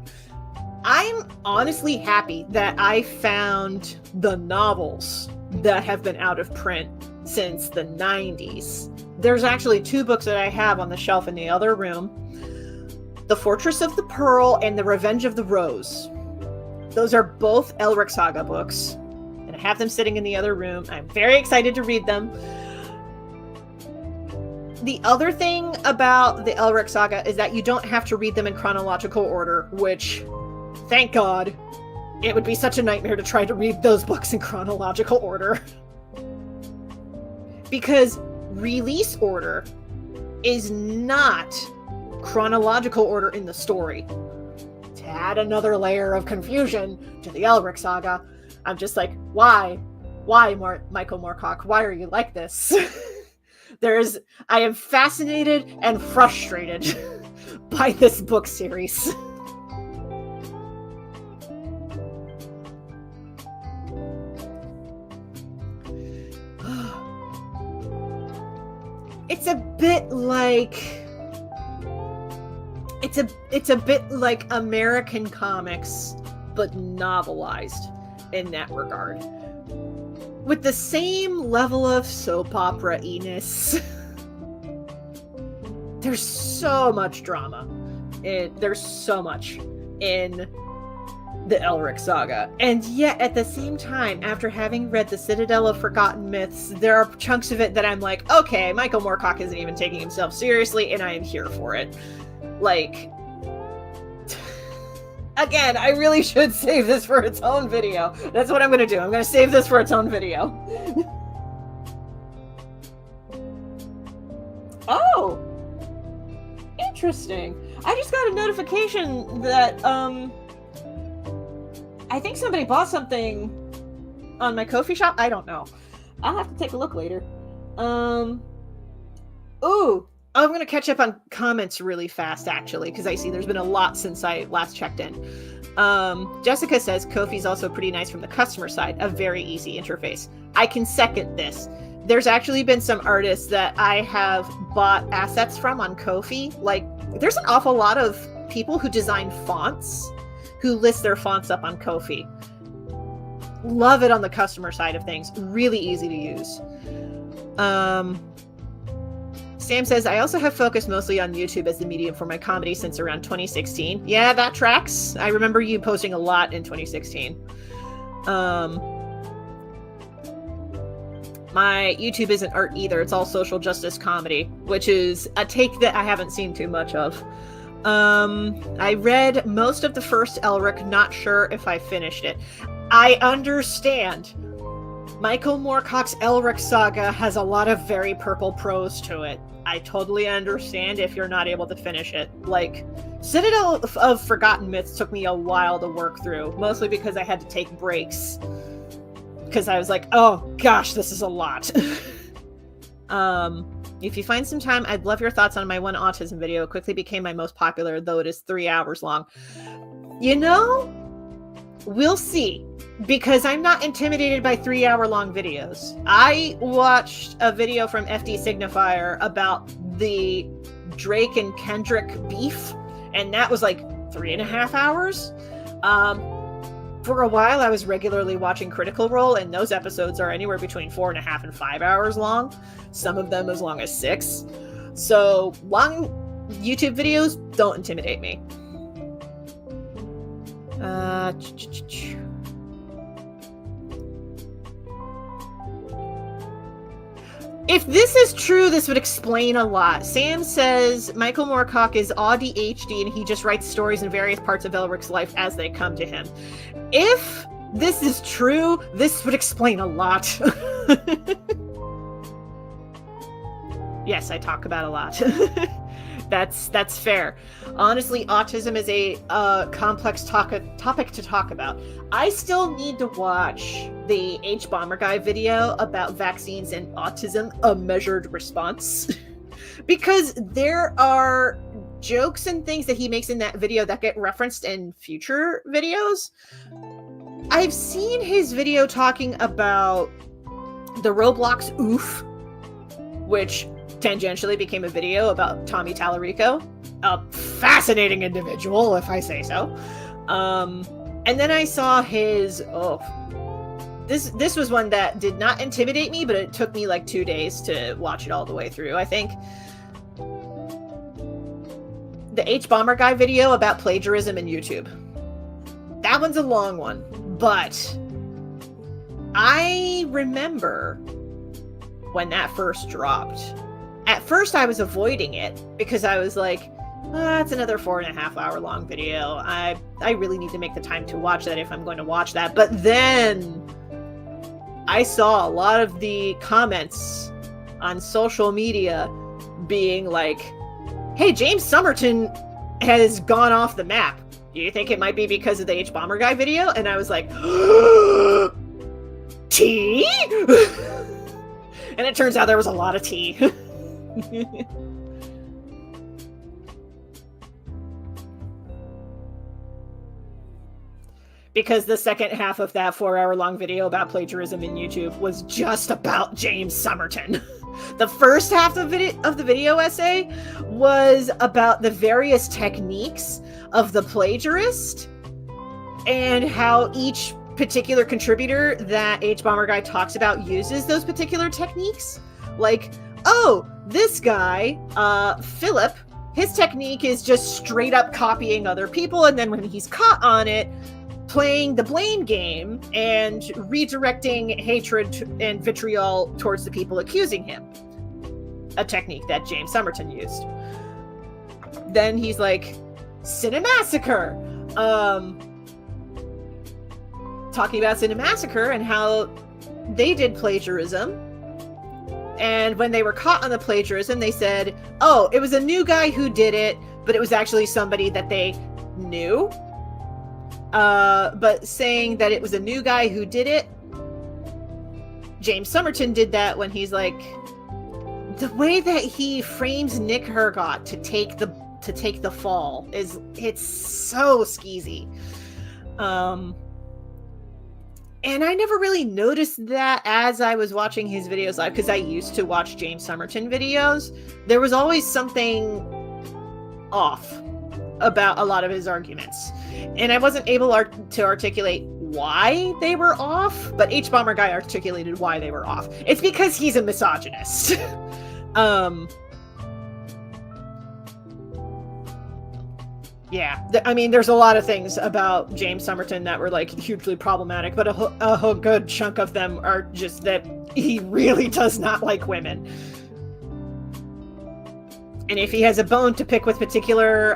I'm honestly happy that I found the novels that have been out of print since the 90s. There's actually 2 books that I have on the shelf in the other room: The Fortress of the Pearl and The Revenge of the Rose. Those are both Elric saga books, and I have them sitting in the other room. I'm very excited to read them. The other thing about the Elric saga is that you don't have to read them in chronological order, which, thank God, it would be such a nightmare to try to read those books in chronological order. Because release order is not chronological order in the story. To add another layer of confusion to the Elric saga, I'm just like, why? Why, Michael Moorcock? Why are you like this? I am fascinated and frustrated by this book series. It's a bit like American comics, but novelized in that regard, with the same level of soap opera-iness. There's so much drama. There's so much in the Elric saga. And yet, at the same time, after having read The Citadel of Forgotten Myths, there are chunks of it that I'm like, okay, Michael Moorcock isn't even taking himself seriously, and I am here for it. Like, again, I really should save this for its own video. That's what I'm going to do. I'm going to save this for its own video. Oh! Interesting. I just got a notification that, I think somebody bought something on my Ko-fi shop. I don't know. I'll have to take a look later. Ooh, I'm going to catch up on comments really fast, actually, because I see there's been a lot since I last checked in. Jessica says, Ko-fi's also pretty nice from the customer side. A very easy interface. I can second this. There's actually been some artists that I have bought assets from on Ko-fi. Like, there's an awful lot of people who design fonts who list their fonts up on Ko-fi. Love it on the customer side of things. Really easy to use. Sam says, I also have focused mostly on YouTube as the medium for my comedy since around 2016. Yeah, that tracks. I remember you posting a lot in 2016. My YouTube isn't art either. It's all social justice comedy, which is a take that I haven't seen too much of. I read most of the first Elric, not sure if I finished it. I understand. Michael Moorcock's Elric saga has a lot of very purple prose to it. I totally understand if you're not able to finish it. Like, Citadel of Forgotten Myths took me a while to work through, mostly because I had to take breaks. Because I was like, oh gosh, this is a lot. If you find some time, I'd love your thoughts on my one autism video. It quickly became my most popular, though it is 3 hours long. You know, we'll see. Because I'm not intimidated by 3-hour-long videos. I watched a video from FD Signifier about the Drake and Kendrick beef, and that was like 3.5 hours. For a while, I was regularly watching Critical Role, and those episodes are anywhere between 4.5 and 5 hours long. Some of them as long as 6. So long YouTube videos don't intimidate me. If this is true, this would explain a lot. Sam says Michael Moorcock is ADHD and he just writes stories in various parts of Elric's life as they come to him. If this is true, this would explain a lot. Yes, I talk about a lot. That's fair. Honestly, autism is a complex topic to talk about. I still need to watch the H Bomber Guy video about vaccines and autism, a measured response. Because there are jokes and things that he makes in that video that get referenced in future videos. I've seen his video talking about the Roblox oof, which tangentially became a video about Tommy Tallarico, a fascinating individual, if I say so. And then I saw his, this was one that did not intimidate me, but it took me like 2 days to watch it all the way through, I think. The H Bomber Guy video about plagiarism in YouTube. That one's a long one, but I remember when that first dropped. At first, I was avoiding it because I was like, it's another 4.5 hour long video. I really need to make the time to watch that if I'm going to watch that. But then I saw a lot of the comments on social media being like, hey, James Somerton has gone off the map. Do you think it might be because of the H Bomber Guy video? And I was like, tea? And it turns out there was a lot of tea. Because the second half of that 4-hour long video about plagiarism in YouTube was just about James Somerton. The first half of the video essay was about the various techniques of the plagiarist and how each particular contributor that H Bomber Guy talks about uses those particular techniques. Like, oh, this guy, Philip, his technique is just straight up copying other people, and then when he's caught on it, playing the blame game and redirecting hatred and vitriol towards the people accusing him. A technique that James Somerton used. Then he's like, Cinemassacre! Talking about Cinemassacre and how they did plagiarism. And when they were caught on the plagiarism, they said, oh, it was a new guy who did it, but it was actually somebody that they knew. But saying that it was a new guy who did it, James Somerton did that when he's like, the way that he frames Nick Hergott to take the fall it's so skeezy. And I never really noticed that as I was watching his videos live, because I used to watch James Somerton videos. There was always something off about a lot of his arguments. And I wasn't able to articulate why they were off, but H-Bomber Guy articulated why they were off. It's because he's a misogynist. Yeah, I mean, there's a lot of things about James Somerton that were, like, hugely problematic, but a good chunk of them are just that he really does not like women. And if he has a bone to pick with particular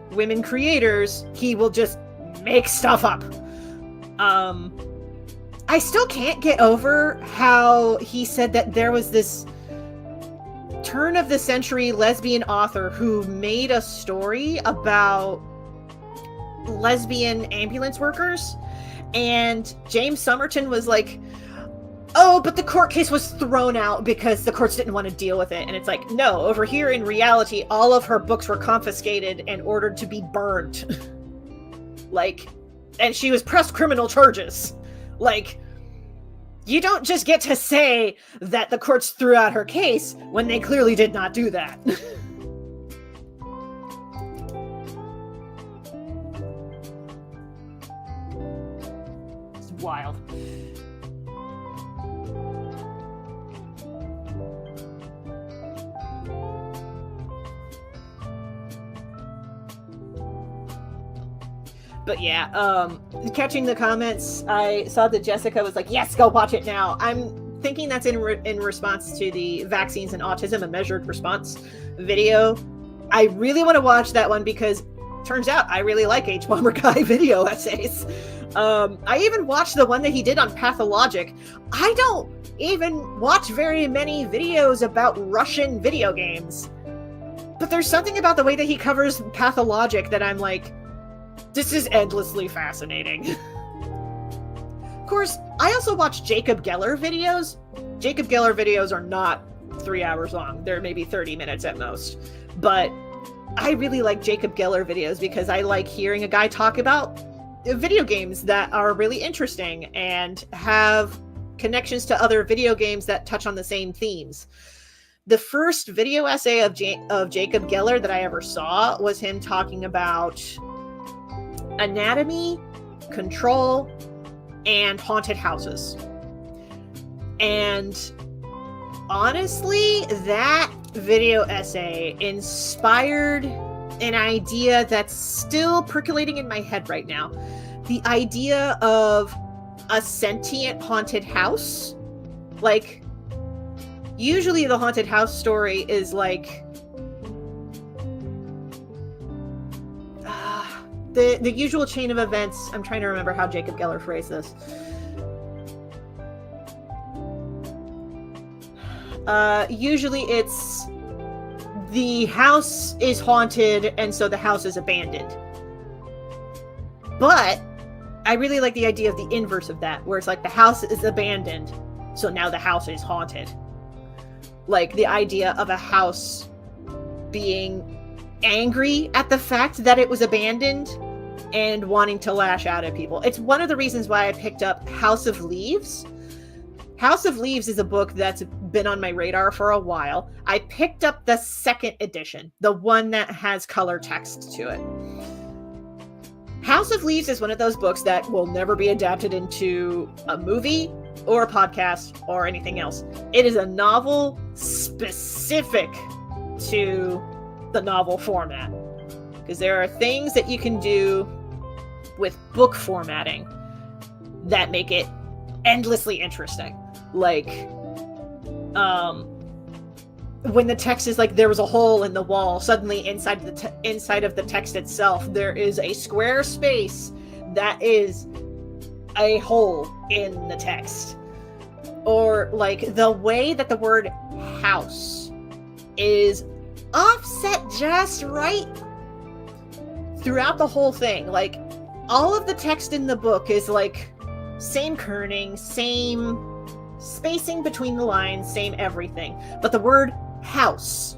women creators, he will just make stuff up. I still can't get over how he said that there was this turn-of-the-century lesbian author who made a story about lesbian ambulance workers, and James Somerton was like, oh, but the court case was thrown out because the courts didn't want to deal with it. And it's like, no, over here in reality, all of her books were confiscated and ordered to be burned. Like, and she was pressed criminal charges. Like, you don't just get to say that the courts threw out her case when they clearly did not do that. It's wild. But yeah, catching the comments, I saw that Jessica was like, yes, go watch it now. I'm thinking that's in response to the vaccines and autism, a measured response video. I really want to watch that one because turns out I really like H-Bomber Guy video essays. I even watched the one that he did on Pathologic. I don't even watch very many videos about Russian video games. But there's something about the way that he covers Pathologic that I'm like, this is endlessly fascinating. Of course, I also watch Jacob Geller videos. Jacob Geller videos are not 3 hours long. They're maybe 30 minutes at most. But I really like Jacob Geller videos because I like hearing a guy talk about video games that are really interesting and have connections to other video games that touch on the same themes. The first video essay of Jacob Geller that I ever saw was him talking about anatomy, control, and haunted houses. And honestly, that video essay inspired an idea that's still percolating in my head right now. The idea of a sentient haunted house. Like, usually the haunted house story is like the usual chain of events. I'm trying to remember how Jacob Geller phrased this. Usually it's the house is haunted and so the house is abandoned. But I really like the idea of the inverse of that, where it's like the house is abandoned, so now the house is haunted. Like the idea of a house being angry at the fact that it was abandoned and wanting to lash out at people. It's one of the reasons why I picked up House of Leaves. House of Leaves is a book that's been on my radar for a while. I picked up the second edition, the one that has color text to it. House of Leaves is one of those books that will never be adapted into a movie or a podcast or anything else. It is a novel specific to the novel format, because there are things that you can do with book formatting that make it endlessly interesting. Like, when the text is like, there was a hole in the wall, suddenly inside of the text itself, there is a square space that is a hole in the text. Or like the way that the word house is offset just right throughout the whole thing. Like, all of the text in the book is like same kerning, same spacing between the lines, same everything. But the word house,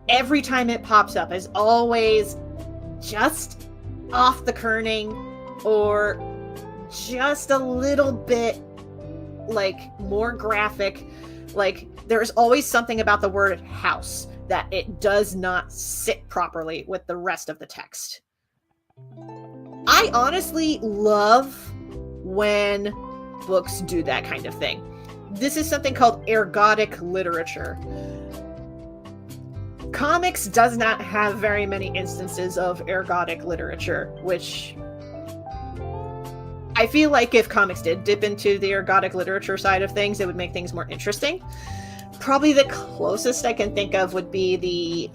every time it pops up, is always just off the kerning or just a little bit like more graphic. Like, there's always something about the word house that it does not sit properly with the rest of the text. I honestly love when books do that kind of thing. This is something called ergodic literature. Comics does not have very many instances of ergodic literature, which I feel like if comics did dip into the ergodic literature side of things, it would make things more interesting. Probably the closest I can think of would be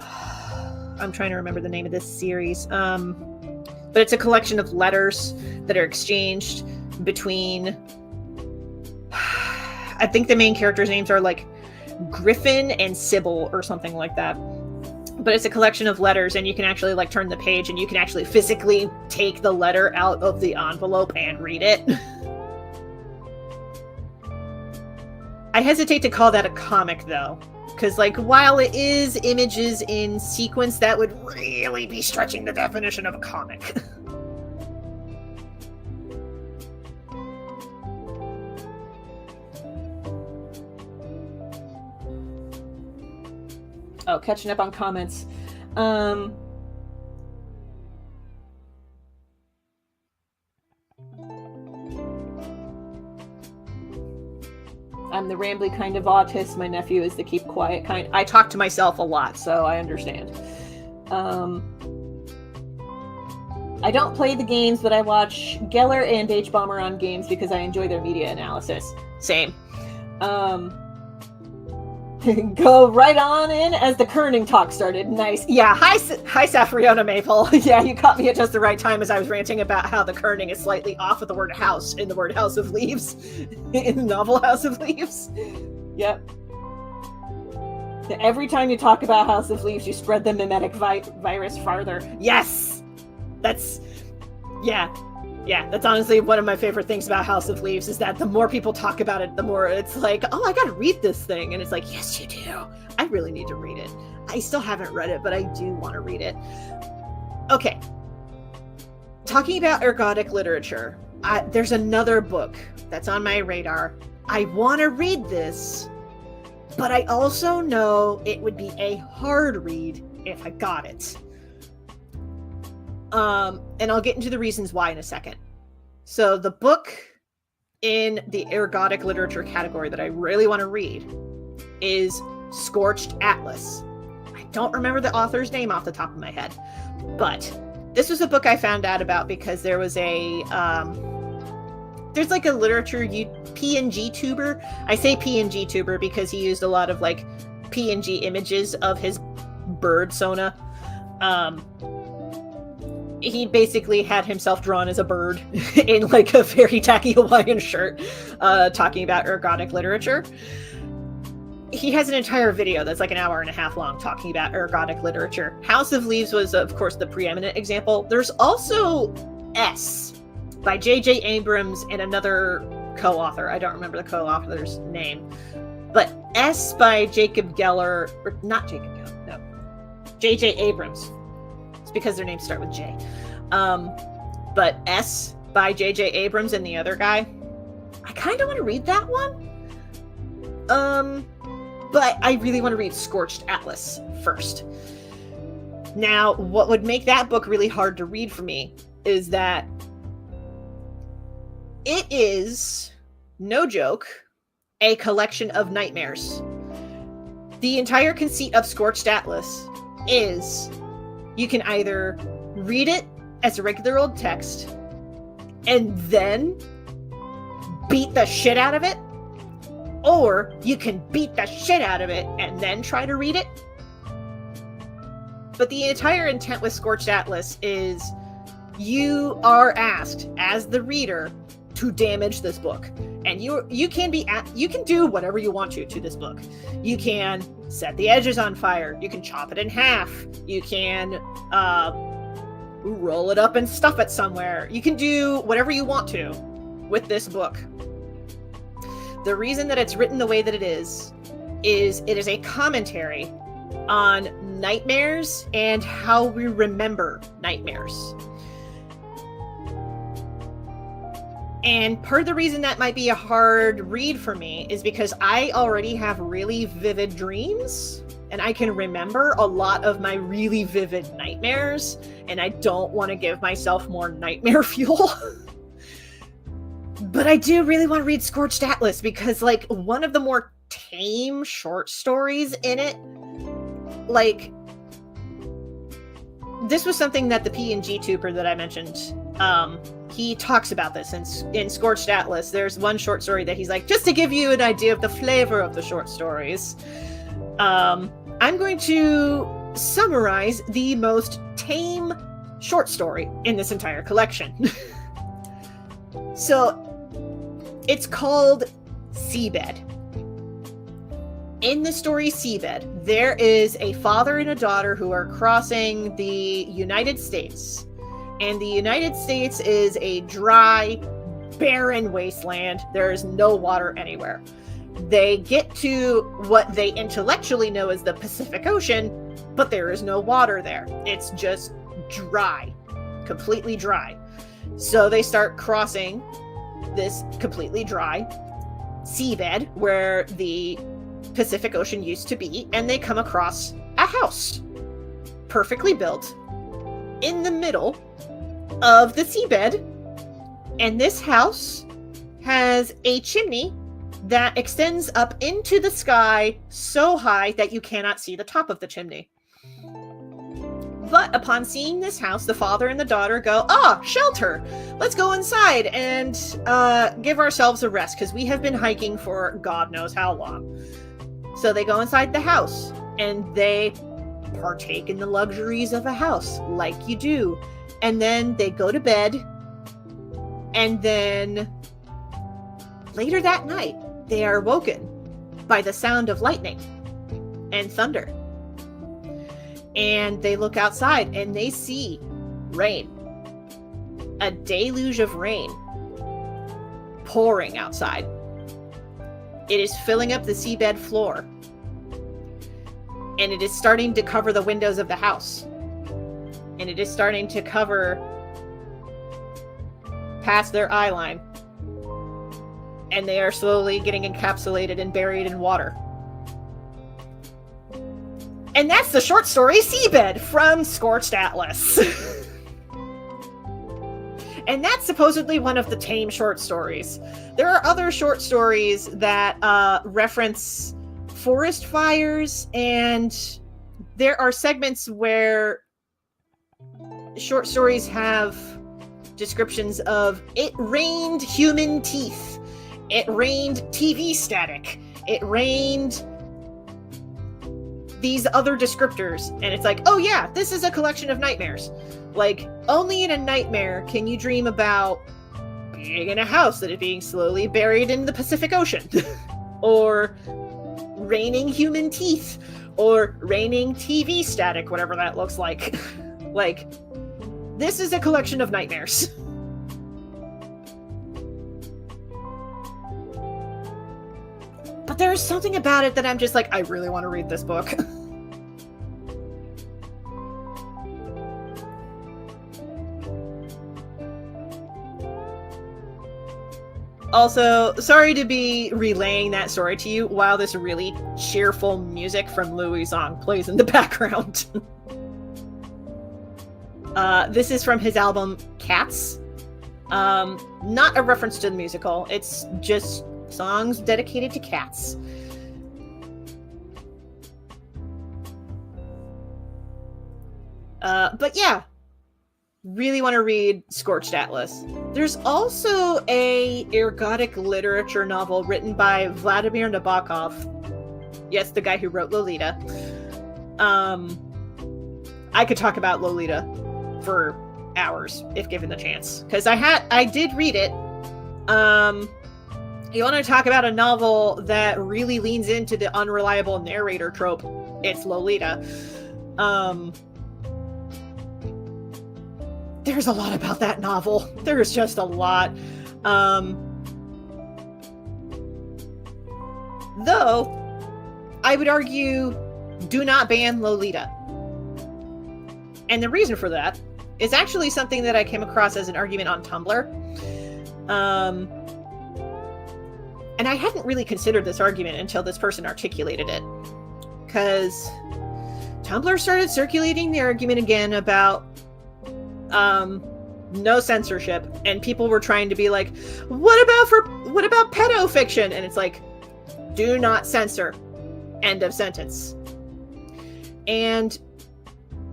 I'm trying to remember the name of this series. But it's a collection of letters that are exchanged between, I think the main characters' names are like Griffin and Sybil or something like that. But it's a collection of letters, and you can actually like turn the page and you can actually physically take the letter out of the envelope and read it. I hesitate to call that a comic though, because like while it is images in sequence, that would really be stretching the definition of a comic. Oh, catching up on comments. I'm the rambly kind of autist. My nephew is the keep quiet kind. I talk to myself a lot, so I understand. I don't play the games, but I watch Geller and H-Bomber on games because I enjoy their media analysis. Same. Go right on in as the kerning talk started. Nice. Yeah, hi Saphronia Maple. Yeah, you caught me at just the right time as I was ranting about how the kerning is slightly off of the word house in the word House of Leaves, in the novel House of Leaves. Yep. Every time you talk about House of Leaves, you spread the mimetic virus farther. Yes! That's... Yeah. Yeah, that's honestly one of my favorite things about House of Leaves, is that the more people talk about it, the more it's like, oh, I gotta read this thing. And it's like, yes, you do. I really need to read it. I still haven't read it, but I do want to read it. Okay. Talking about ergodic literature, there's another book that's on my radar. I want to read this, but I also know it would be a hard read if I got it. And I'll get into the reasons why in a second. So the book in the ergodic literature category that I really want to read is Scorched Atlas. I don't remember the author's name off the top of my head, but this was a book I found out about because there was a, there's like a literature PNG tuber. I say PNG tuber because he used a lot of like PNG images of his bird Sona. He basically had himself drawn as a bird in like a very tacky Hawaiian shirt, talking about ergodic literature. He has an entire video that's like an hour and a half long talking about ergodic literature. House of Leaves was, of course, the preeminent example. There's also S by J.J. Abrams and another co-author. I don't remember the co-author's name. But S by Jacob Geller, or not Jacob Geller, no. J.J. Abrams. Because their names start with J. But S by J.J. Abrams and the other guy. I kind of want to read that one. But I really want to read Scorched Atlas first. Now, what would make that book really hard to read for me is that it is, no joke, a collection of nightmares. The entire conceit of Scorched Atlas is... you can either read it as a regular old text, and then beat the shit out of it, or you can beat the shit out of it and then try to read it. But the entire intent with Scorched Atlas is you are asked as the reader to damage this book, and you can do whatever you want to this book. You can set the edges on fire, you can chop it in half, you can roll it up and stuff it somewhere. You can do whatever you want to with this book. The reason that it's written the way that it is it is a commentary on nightmares and how we remember nightmares. And part of the reason that might be a hard read for me is because I already have really vivid dreams, and I can remember a lot of my really vivid nightmares, and I don't want to give myself more nightmare fuel. But I do really want to read Scorched Atlas because, like, one of the more tame short stories in it, like, this was something that the P&G tuber that I mentioned, he talks about this in Scorched Atlas. There's one short story that he's like, just to give you an idea of the flavor of the short stories, I'm going to summarize the most tame short story in this entire collection. So, it's called Seabed. In the story Seabed, there is a father and a daughter who are crossing the United States. And the United States is a dry, barren wasteland. There is no water anywhere. They get to what they intellectually know as the Pacific Ocean, but there is no water there. It's just dry, completely dry. So they start crossing this completely dry seabed where the Pacific Ocean used to be, and they come across a house, perfectly built, in the middle of the seabed. And this house has a chimney that extends up into the sky so high that you cannot see the top of the chimney. But upon seeing this house, the father and the daughter go, shelter! Let's go inside and give ourselves a rest, because we have been hiking for God knows how long. So they go inside the house, and they partake in the luxuries of a house, like you do. And then they go to bed, and then later that night, they are woken by the sound of lightning and thunder. And they look outside and they see rain. A deluge of rain pouring outside. It is filling up the seabed floor. And it is starting to cover the windows of the house. And it is starting to cover past their eye line. And they are slowly getting encapsulated and buried in water. And that's the short story Seabed from Scorched Atlas. And that's supposedly one of the tame short stories. There are other short stories that reference forest fires, and there are segments where short stories have descriptions of it rained human teeth, it rained TV static, it rained these other descriptors, and it's like, oh yeah, this is a collection of nightmares. Like, only in a nightmare can you dream about being in a house that is being slowly buried in the Pacific Ocean, or raining human teeth, or raining TV static, whatever that looks like. Like, this is a collection of nightmares. But there's something about it that I'm just like, I really want to read this book. Also, sorry to be relaying that story to you while this really cheerful music from Louis Zong plays in the background. This is from his album Cats. Not a reference to the musical. It's just songs dedicated to cats. But yeah, really want to read Scorched Atlas. There's also a ergodic literature novel written by Vladimir Nabokov. Yes, the guy who wrote Lolita. I could talk about Lolita for hours if given the chance, because I did read it. You want to talk about a novel that really leans into the unreliable narrator trope? It's Lolita. There's a lot about that novel. There's just a lot. Though, I would argue, do not ban Lolita. And the reason for that is actually something that I came across as an argument on Tumblr. And I hadn't really considered this argument until this person articulated it. Because Tumblr started circulating the argument again about no censorship, and people were trying to be like, what about pedo fiction? And it's like, do not censor. End of sentence. And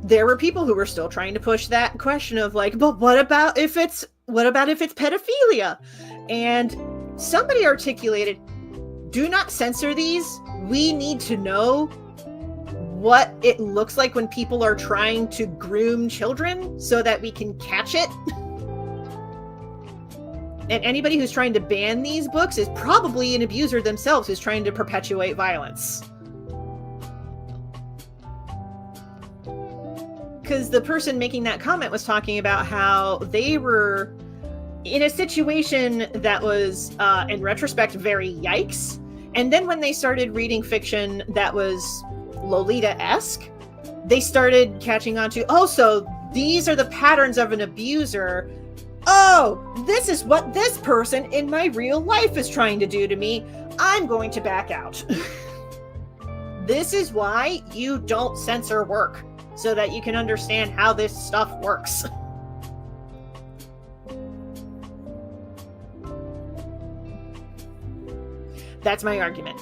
there were people who were still trying to push that question of like, but what about if it's pedophilia? And somebody articulated, do not censor these. We need to know what it looks like when people are trying to groom children so that we can catch it. And anybody who's trying to ban these books is probably an abuser themselves who's trying to perpetuate violence. Because the person making that comment was talking about how they were in a situation that was, in retrospect, very yikes. And then when they started reading fiction that was Lolita-esque, they started catching on to, oh, so these are the patterns of an abuser. Oh, this is what this person in my real life is trying to do to me. I'm going to back out. This is why you don't censor work, so that you can understand how this stuff works. That's my argument.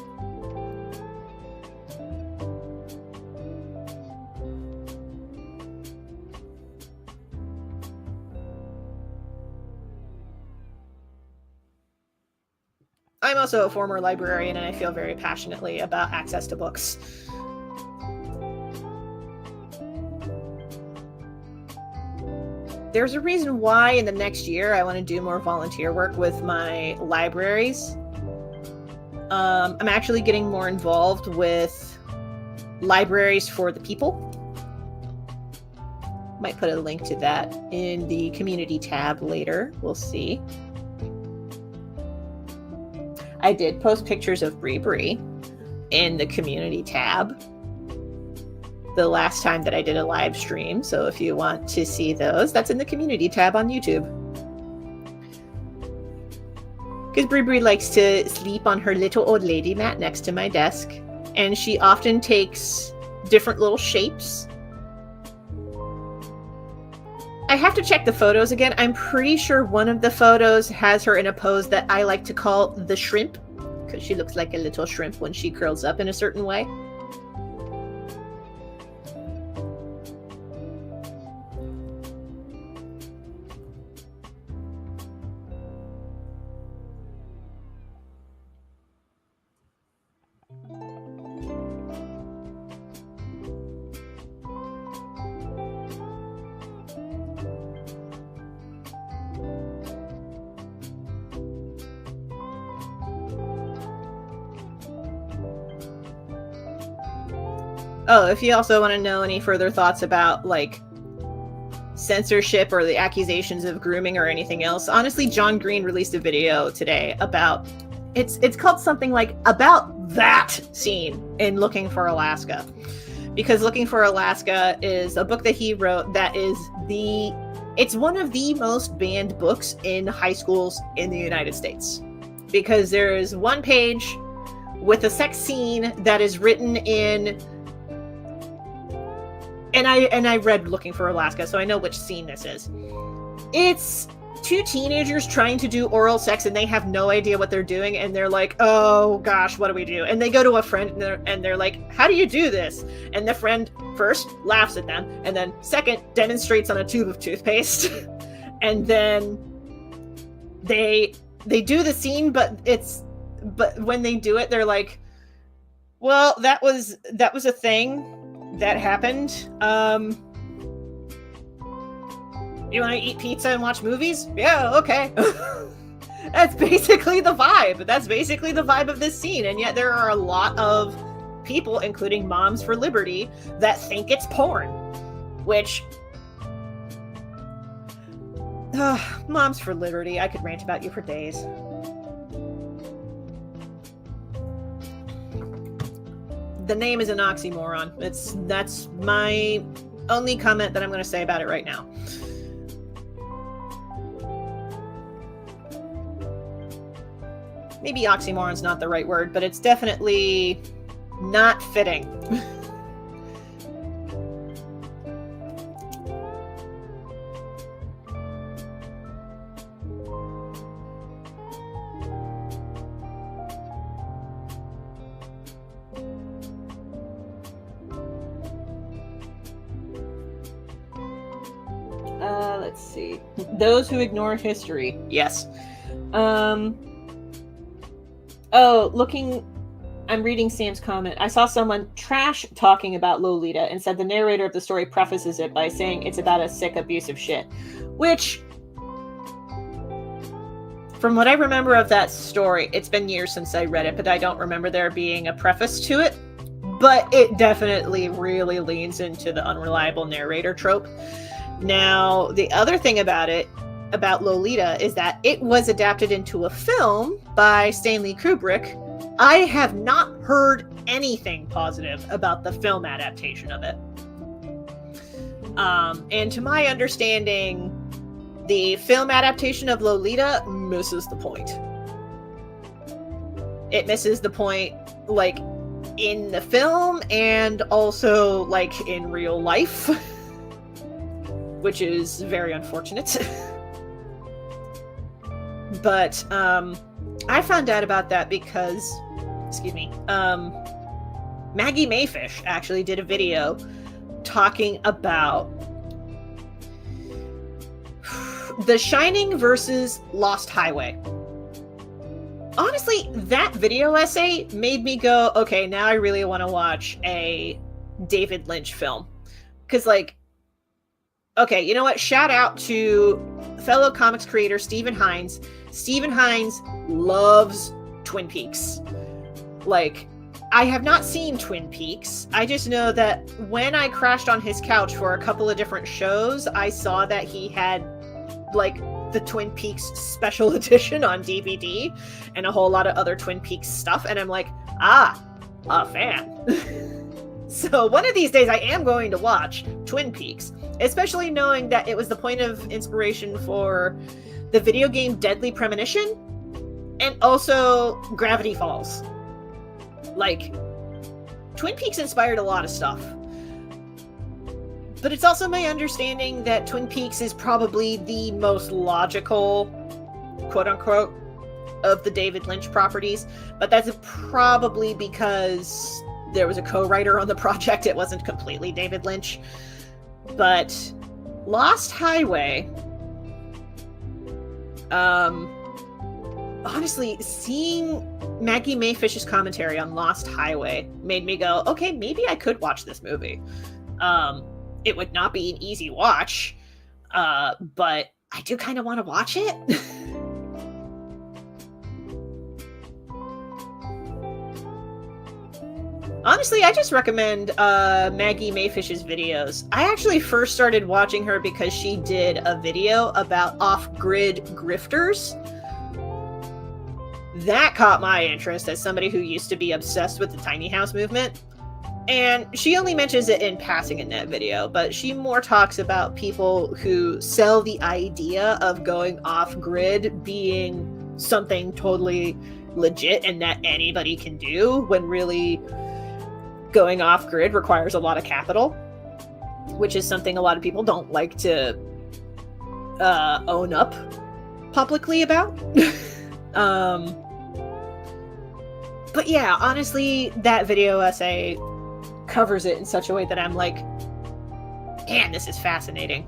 I'm also a former librarian, and I feel very passionately about access to books. There's a reason why in the next year I want to do more volunteer work with my libraries. I'm actually getting more involved with libraries for the people. Might put a link to that in the community tab later. We'll see. I did post pictures of Bree in the community tab the last time that I did a live stream. So if you want to see those, that's in the community tab on YouTube. Because Bree likes to sleep on her little old lady mat next to my desk. And she often takes different little shapes. I have to check the photos again. I'm pretty sure one of the photos has her in a pose that I like to call the shrimp, because she looks like a little shrimp when she curls up in a certain way. Oh, if you also want to know any further thoughts about, like, censorship or the accusations of grooming or anything else, honestly, John Green released a video today about, it's called something like, about that scene in Looking for Alaska. Because Looking for Alaska is a book that he wrote that is it's one of the most banned books in high schools in the United States. Because there is one page with a sex scene that is written in... And I read Looking for Alaska, so I know which scene this is. It's two teenagers trying to do oral sex and they have no idea what they're doing, and they're like, oh gosh, what do we do? And they go to a friend and they're like, how do you do this? And the friend first laughs at them, and then second demonstrates on a tube of toothpaste. And then they do the scene, but when they do it, they're like, well, that was a thing that happened. You want to eat pizza and watch movies? Yeah, okay. That's basically the vibe. That's basically the vibe of this scene. And yet there are a lot of people, including Moms for Liberty, that think it's porn. Which... Moms for Liberty, I could rant about you for days. The name is an oxymoron. That's my only comment that I'm going to say about it right now. Maybe oxymoron's not the right word, but it's definitely not fitting. Let's see. Those who ignore history. Yes. I'm reading Sam's comment. I saw someone trash talking about Lolita and said the narrator of the story prefaces it by saying it's about a sick, abusive shit. Which, from what I remember of that story, it's been years since I read it, but I don't remember there being a preface to it. But it definitely really leans into the unreliable narrator trope. Now, the other thing about Lolita is that it was adapted into a film by Stanley Kubrick. I have not heard anything positive about the film adaptation of it. And to my understanding, the film adaptation of Lolita misses the point. It misses the point, like, in the film and also, like, in real life. Which is very unfortunate. But I found out about that because, Maggie Mayfish actually did a video talking about The Shining versus Lost Highway. Honestly, that video essay made me go, okay, now I really want to watch a David Lynch film. Because, like, okay, you know what? Shout out to fellow comics creator Stephen Hines. Stephen Hines loves Twin Peaks. Like, I have not seen Twin Peaks. I just know that when I crashed on his couch for a couple of different shows, I saw that he had, like, the Twin Peaks special edition on DVD and a whole lot of other Twin Peaks stuff. And I'm like, a fan. So one of these days I am going to watch Twin Peaks, especially knowing that it was the point of inspiration for the video game Deadly Premonition and also Gravity Falls. Like, Twin Peaks inspired a lot of stuff. But it's also my understanding that Twin Peaks is probably the most logical, quote-unquote, of the David Lynch properties. But that's probably because there was a co-writer on the project. It wasn't completely David Lynch. But Lost Highway, honestly, seeing Maggie Mayfish's commentary on Lost Highway made me go, okay, maybe I could watch this movie. It would not be an easy watch, but I do kind of want to watch it. Honestly, I just recommend Maggie Mayfish's videos. I actually first started watching her because she did a video about off-grid grifters. That caught my interest as somebody who used to be obsessed with the tiny house movement. And she only mentions it in passing in that video, but she more talks about people who sell the idea of going off-grid being something totally legit and that anybody can do, when really going off-grid requires a lot of capital, which is something a lot of people don't like to own up publicly about. But yeah, honestly, that video essay covers it in such a way that I'm like, man, this is fascinating.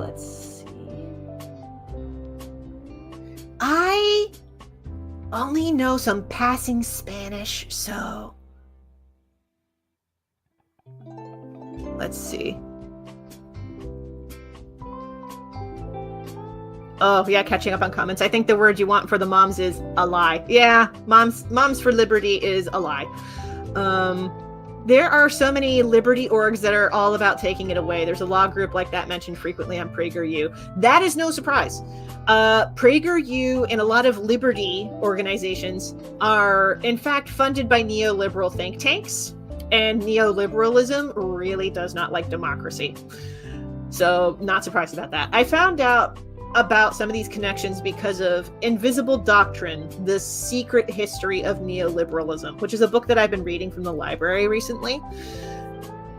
Let's see. I only know some passing Spanish, so let's see. Oh, yeah, catching up on comments. I think the word you want for the moms is a lie. Yeah, moms for liberty is a lie. There are so many liberty orgs that are all about taking it away. There's a law group like that mentioned frequently on PragerU. That is no surprise. PragerU and a lot of liberty organizations are, in fact, funded by neoliberal think tanks. And neoliberalism really does not like democracy. So, not surprised about that. I found out about some of these connections because of Invisible Doctrine, The Secret History of Neoliberalism, which is a book that I've been reading from the library recently.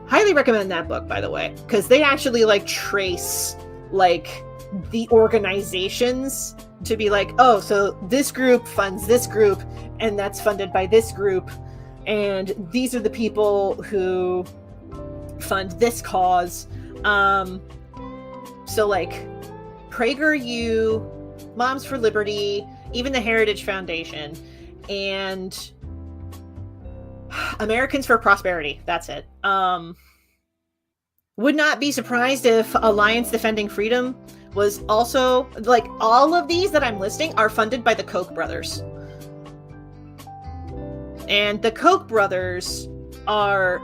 Highly recommend that book, by the way, because they actually like trace like the organizations to be like, oh, so this group funds this group and that's funded by this group. And these are the people who fund this cause. So like PragerU, Moms for Liberty, even the Heritage Foundation, and Americans for Prosperity. That's it. Would not be surprised if Alliance Defending Freedom was also, like, all of these that I'm listing are funded by the Koch brothers. And the Koch brothers are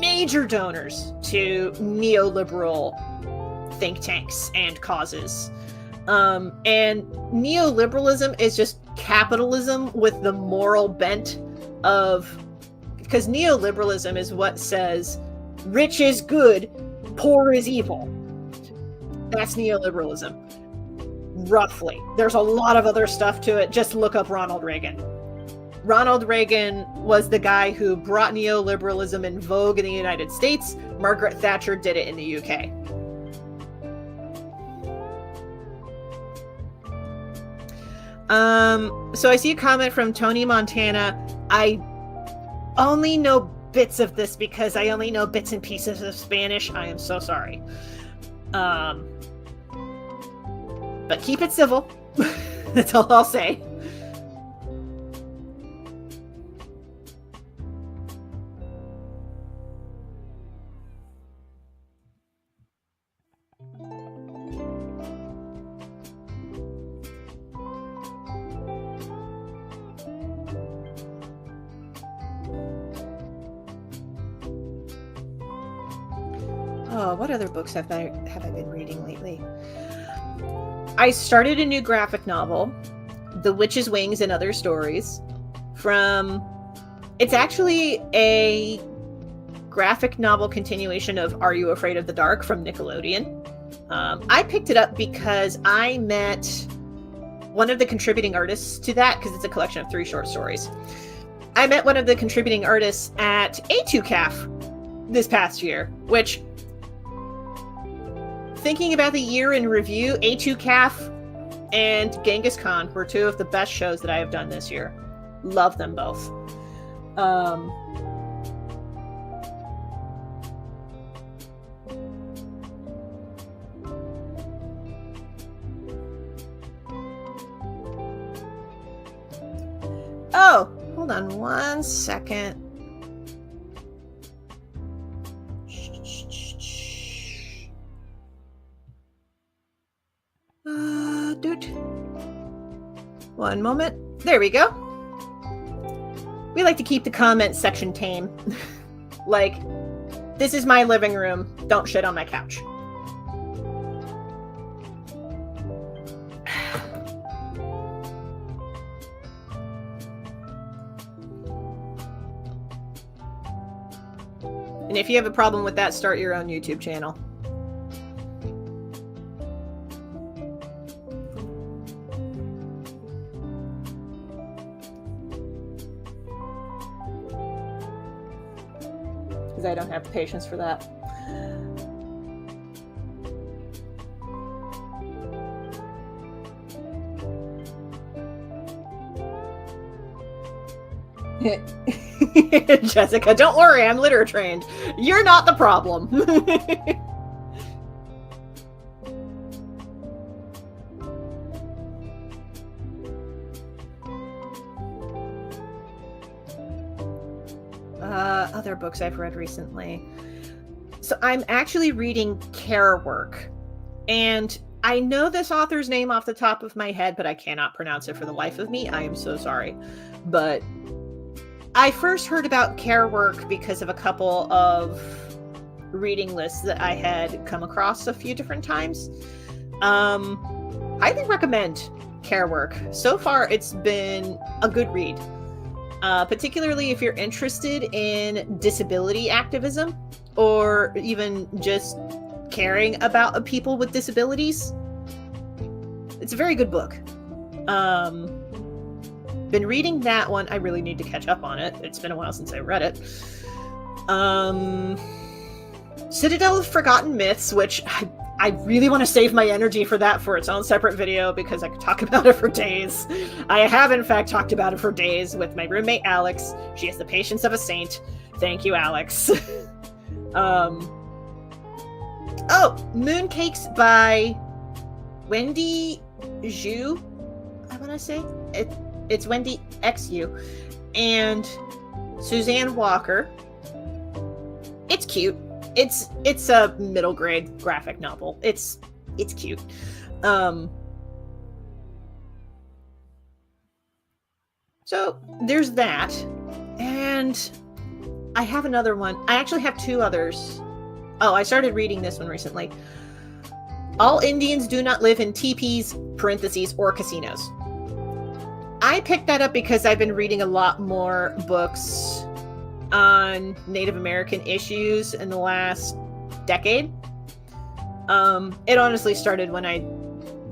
major donors to neoliberal think tanks and causes. And neoliberalism is just capitalism with the moral bent of, because neoliberalism is what says rich is good, poor is evil. That's neoliberalism. Roughly. There's a lot of other stuff to it. Just look up Ronald Reagan. Ronald Reagan was the guy who brought neoliberalism in vogue in the United States. Margaret Thatcher did it in the UK. So I see a comment from Tony Montana. I only know bits of this because I only know bits and pieces of Spanish. I am so sorry. But keep it civil. That's all I'll say. Oh, what other books have I been reading lately? I started a new graphic novel, The Witch's Wings and Other Stories, it's actually a graphic novel continuation of Are You Afraid of the Dark from Nickelodeon. I picked it up because I met one of the contributing artists to that, because it's a collection of 3 short stories. I met one of the contributing artists at A2CAF this past year, which, thinking about the year in review, A2CAF and Genghis Khan were 2 of the best shows that I have done this year. Love them both. Oh, hold on one second. Dude. One moment. There we go. We like to keep the comment section tame. Like, this is my living room. Don't shit on my couch. And if you have a problem with that, start your own YouTube channel. because I don't have patience for that. Jessica, don't worry, I'm litter trained. You're not the problem. Other books I've read recently. So I'm actually reading Care Work. And I know this author's name off the top of my head, but I cannot pronounce it for the life of me. I am so sorry. But I first heard about Care Work because of a couple of reading lists that I had come across a few different times. Highly recommend Care Work. So far, it's been a good read. Particularly if you're interested in disability activism or even just caring about people with disabilities. It's a very good book. Been reading that one. I really need to catch up on it. It's been a while since I read it. Citadel of Forgotten Myths, which I really want to save my energy for that for its own separate video because I could talk about it for days. I have, in fact, talked about it for days with my roommate, Alex. She has the patience of a saint. Thank you, Alex. Mooncakes by Wendy Zhu, I want to say. It's Wendy XU. And Suzanne Walker. It's cute. It's a middle grade graphic novel. It's cute. So there's that. And I have another one. I actually have two others. Oh, I started reading this one recently. All Indians Do Not Live in Teepees, parentheses, or Casinos. I picked that up because I've been reading a lot more books on Native American issues in the last decade. It honestly started when I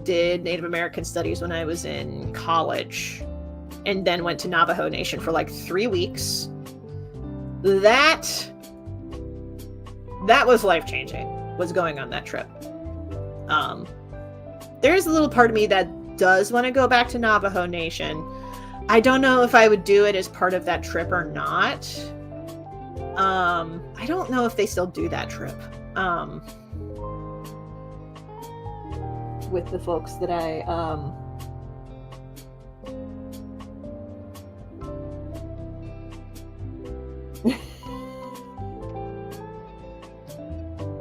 did Native American studies when I was in college, and then went to Navajo Nation for like 3 weeks. That was life-changing, was going on that trip. There's a little part of me that does want to go back to Navajo Nation. I don't know if I would do it as part of that trip or not. I don't know if they still do that trip. With the folks that I,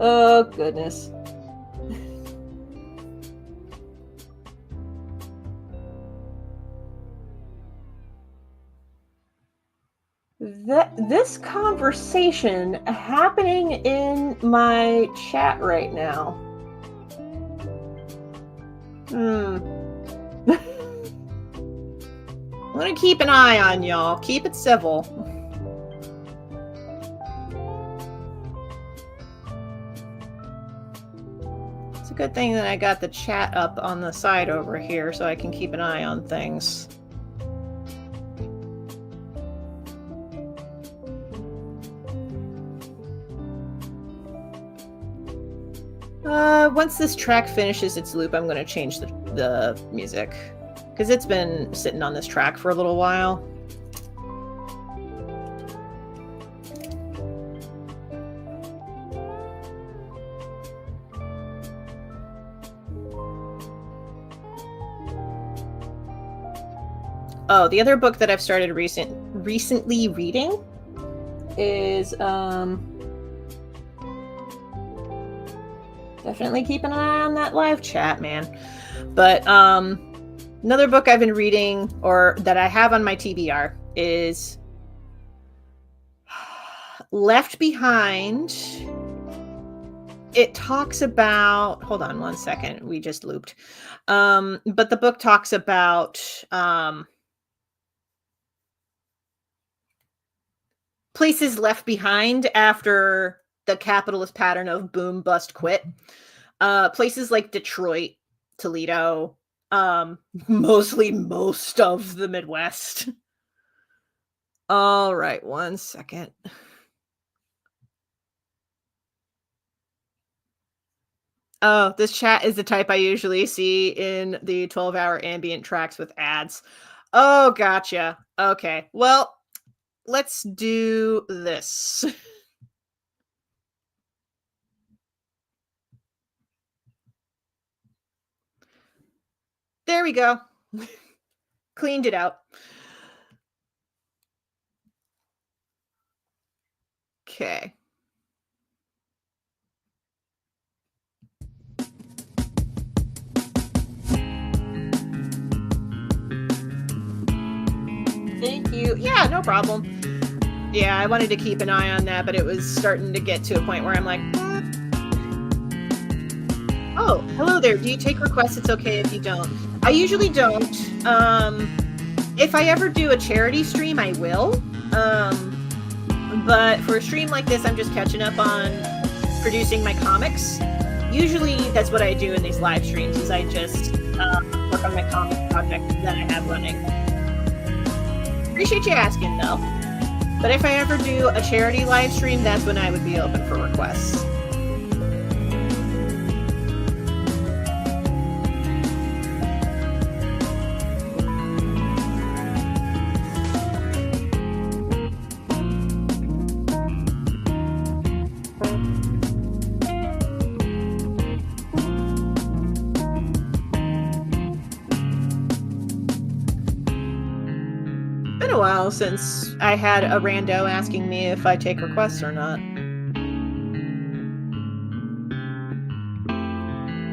oh, goodness. This conversation happening in my chat right now. I'm gonna keep an eye on y'all. Keep it civil. It's a good thing that I got the chat up on the side over here so I can keep an eye on things. Once this track finishes its loop, I'm going to change the music, because it's been sitting on this track for a little while. Oh, the other book that I've started recently reading is definitely keep an eye on that live chat, man. But another book I've been reading, or that I have on my TBR, is Left Behind. It talks about, hold on one second, we just looped. But the book talks about places left behind after the capitalist pattern of boom, bust, quit. Places like Detroit, Toledo, mostly most of the Midwest. All right, one second. Oh, this chat is the type I usually see in the 12-hour ambient tracks with ads. Oh, gotcha. Okay. Well, let's do this. There we go. Cleaned it out. Okay. Thank you. Yeah, no problem. Yeah, I wanted to keep an eye on that, but it was starting to get to a point where I'm like, oh, hello there. Do you take requests? It's okay if you don't. I usually don't. If I ever do a charity stream, I will. But for a stream like this, I'm just catching up on producing my comics. Usually that's what I do in these live streams, is I just work on my comic project that I have running. Appreciate you asking, though. But if I ever do a charity live stream, that's when I would be open for requests. While since I had a rando asking me if I take requests or not.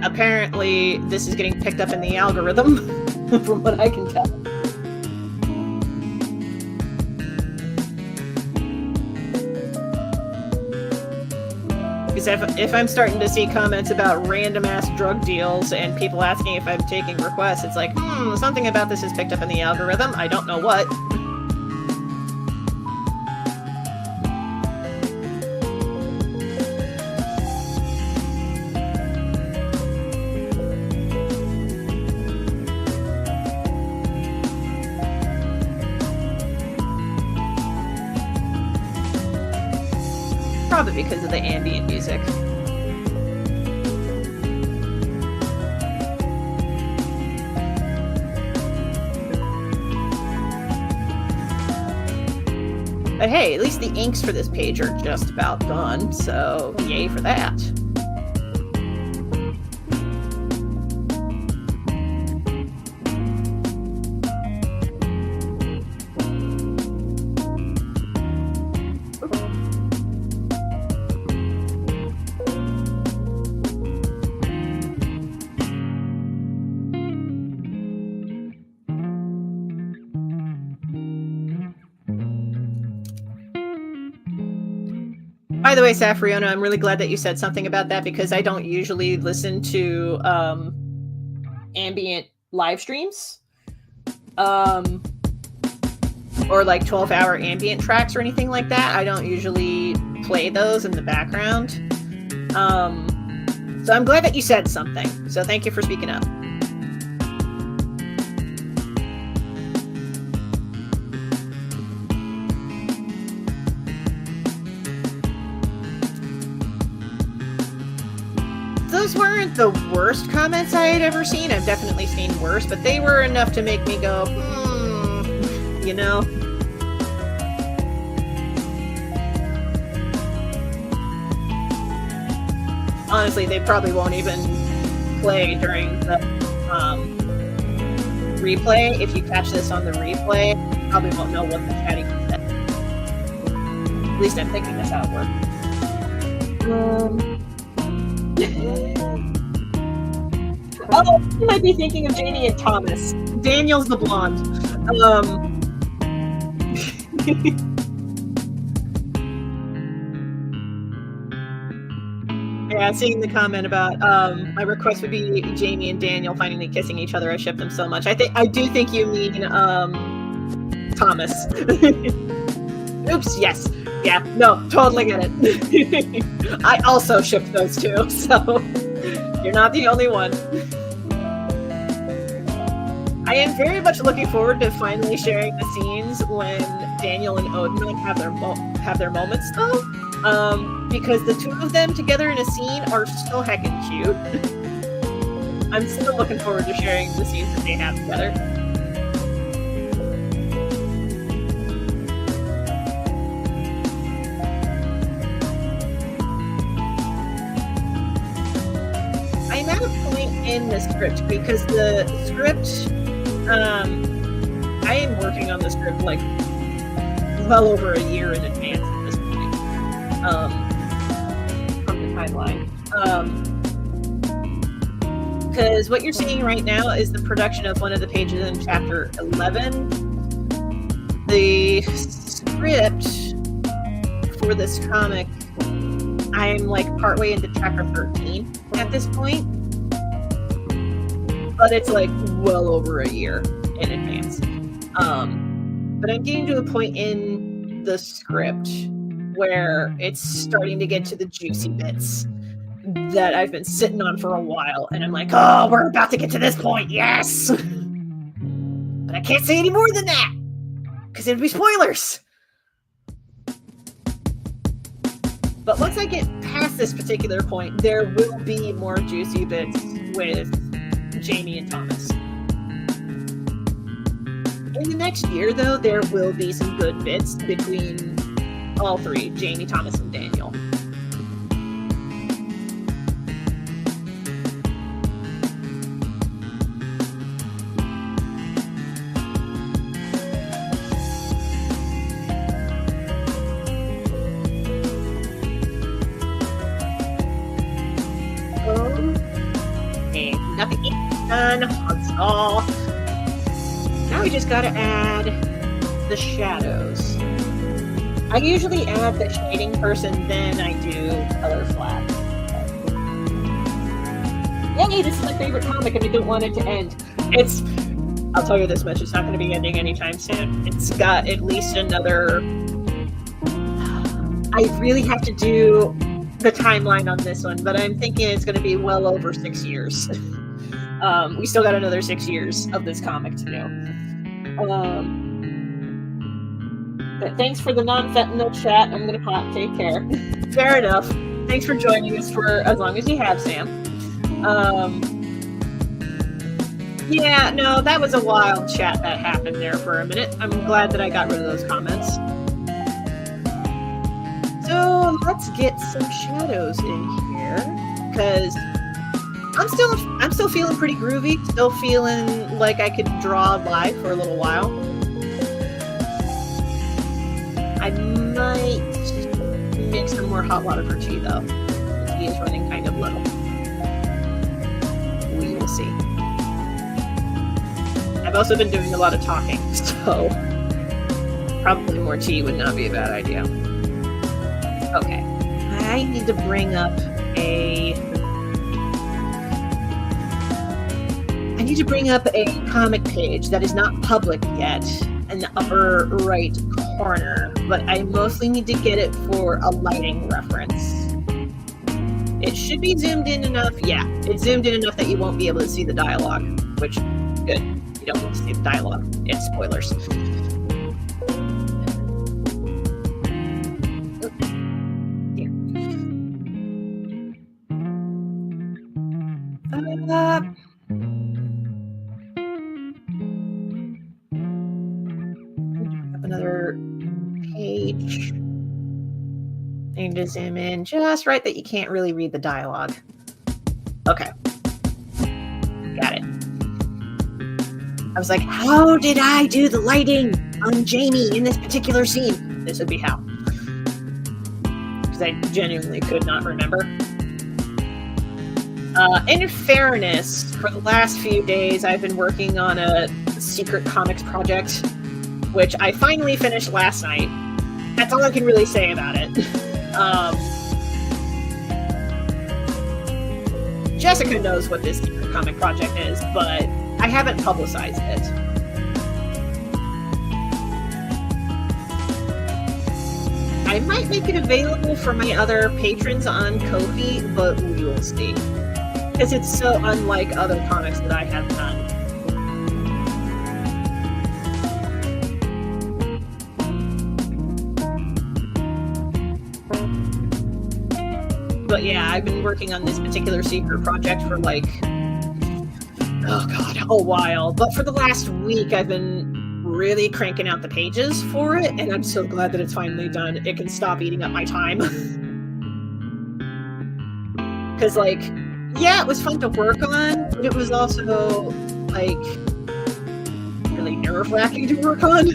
Apparently, this is getting picked up in the algorithm, from what I can tell. Because if I'm starting to see comments about random-ass drug deals and people asking if I'm taking requests, it's like, something about this is picked up in the algorithm. I don't know what. Probably because of the ambient music. But hey, at least the inks for this page are just about done, so yay for that. By the way, Saphronia, I'm really glad that you said something about that, because I don't usually listen to ambient live streams or like 12-hour ambient tracks or anything like that. I don't usually play those in the background. So I'm glad that you said something. So thank you for speaking up. Those weren't the worst comments I had ever seen. I've definitely seen worse, but they were enough to make me go, you know? Honestly, they probably won't even play during the replay. If you catch this on the replay, you probably won't know what the chatting said. At least I'm thinking that's how it works. Oh, you might be thinking of Janie and Thomas. Daniel's the blonde. Yeah, seeing the comment about my request would be Jamie and Daniel finally kissing each other. I ship them so much. I do think you mean Thomas. Oops, yes. Yeah, no, totally get it. I also shipped those two, so you're not the only one. I am very much looking forward to finally sharing the scenes when Daniel and Odin have have their moments though, because the two of them together in a scene are so heckin' cute. I'm still looking forward to sharing the scenes that they have together. I'm at a point in the script because the script, I am working on the script like well over a year in advance at this point, from the timeline. Because what you're seeing right now is the production of one of the pages in chapter 11. The script for this comic, I'm like partway into chapter 13 at this point, but it's like well over a year in advance. But I'm getting to a point in the script where it's starting to get to the juicy bits that I've been sitting on for a while, and I'm like, oh, we're about to get to this point, yes! But I can't say any more than that, because it'd be spoilers! But once I get past this particular point, there will be more juicy bits with Jamie and Thomas. In the next year, though, there will be some good bits between all three, Jamie, Thomas, and Daniel. Nothing done. That's all. Now we just gotta add the shadows. I usually add the shading person, then I do color flat. Yay, this is my favorite comic and I don't want it to end. I'll tell you this much, it's not going to be ending anytime soon. It's got at least another... I really have to do the timeline on this one, but I'm thinking it's going to be well over 6 years. We still got another 6 years of this comic to do. But thanks for the non-fentanyl chat. I'm going to pop. Take care. Fair enough. Thanks for joining us for as long as you have, Sam. Yeah, no, that was a wild chat that happened there for a minute. I'm glad that I got rid of those comments. So let's get some shadows in here, because I'm still feeling pretty groovy. Still feeling like I could draw live for a little while. I might make some more hot water for tea though. The tea is running kind of low. We will see. I've also been doing a lot of talking, so probably more tea would not be a bad idea. Okay, I need to bring up a comic page that is not public yet in the upper right corner, but I mostly need to get it for a lighting reference. It should be zoomed in enough. Yeah, it's zoomed in enough that you won't be able to see the dialogue, which, good. You don't want to see the dialogue. It's spoilers. Another page. I need to zoom in just right that you can't really read the dialogue. Okay. Got it. I was like, how did I do the lighting on Jamie in this particular scene? This would be how. Because I genuinely could not remember. In fairness, for the last few days, I've been working on a secret comics project, which I finally finished last night. That's all I can really say about it. Jessica knows what this secret comic project is, but I haven't publicized it. I might make it available for my other patrons on Ko-fi, but we will see. Because it's so unlike other comics that I have done. But yeah, I've been working on this particular secret project for like, oh god, a while. But for the last week, I've been really cranking out the pages for it, and I'm so glad that it's finally done. It can stop eating up my time. Because, like, yeah, it was fun to work on, but it was also, like, really nerve-wracking to work on.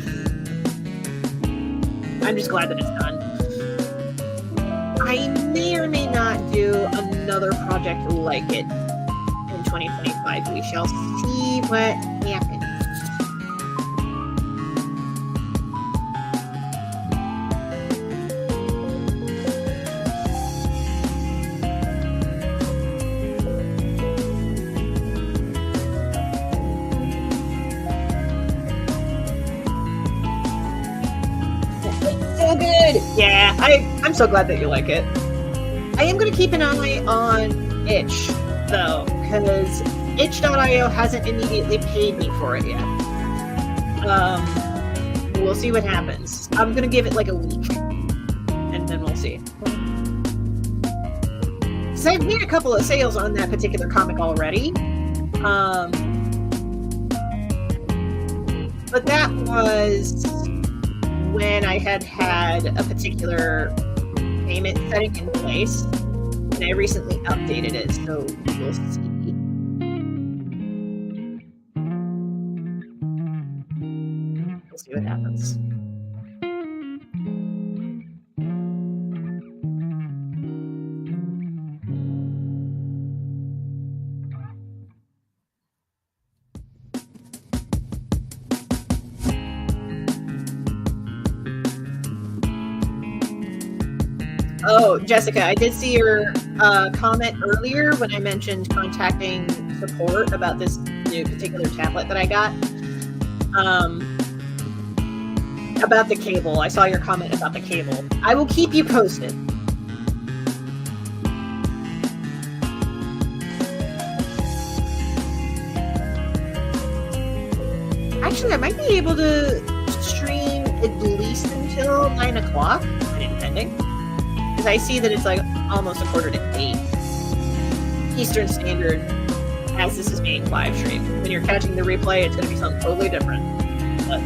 I'm just glad that it's done. I may or may not do another project like it in 2025. We shall see what happens. So good! Yeah, I'm so glad that you like it. I am going to keep an eye on Itch, though, because itch.io hasn't immediately paid me for it yet. We'll see what happens. I'm going to give it like a week, and then we'll see. So I've made a couple of sales on that particular comic already. But that was when I had a particular payment setting in place, and I recently updated it, so we'll see. We'll see what happens. Oh, Jessica, I did see your comment earlier when I mentioned contacting support about this new particular tablet that I got. About the cable. I saw your comment about the cable. I will keep you posted. Actually, I might be able to stream at least until 9 o'clock, pending. Because I see that it's like almost 7:45 Eastern Standard as this is being live streamed. When you're catching the replay, it's going to be something totally different. But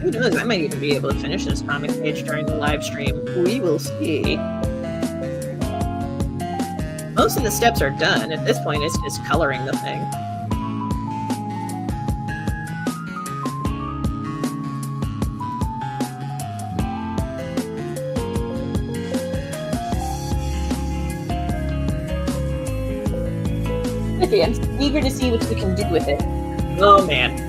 who knows? I might even be able to finish this comic page during the live stream. We will see. Most of the steps are done. At this point, it's just coloring the thing. I'm eager to see what we can do with it. Oh man.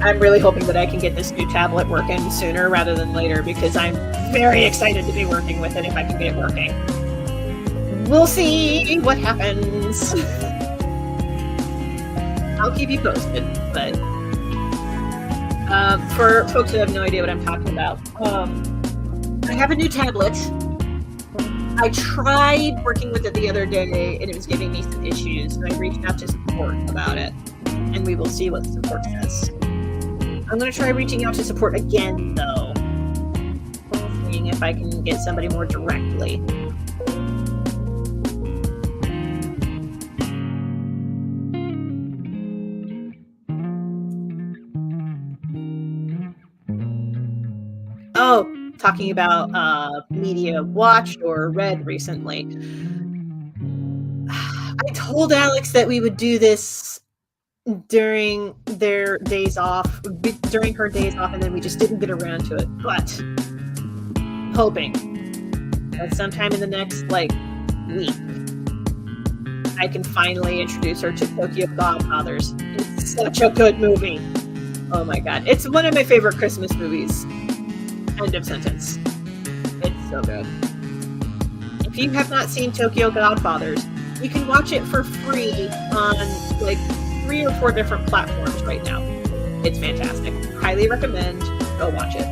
I'm really hoping that I can get this new tablet working sooner rather than later, because I'm very excited to be working with it if I can get it working. We'll see what happens. I'll keep you posted, but for folks who have no idea what I'm talking about, I have a new tablet. I tried working with it the other day, and it was giving me some issues, so I reached out to support about it, and we will see what support says. I'm going to try reaching out to support again, though. Seeing if I can get somebody more directly. Oh, talking about media watched or read recently. I told Alex that we would do this during their days off, during her days off, and then we just didn't get around to it. But hoping that sometime in the next week I can finally introduce her to Tokyo Godfathers. It's such a good movie. Oh my god, it's one of my favorite Christmas movies. End of sentence. It's so good. If you have not seen Tokyo Godfathers, you can watch it for free on like 3 or 4 different platforms right now. It's fantastic. Highly recommend. Go watch it.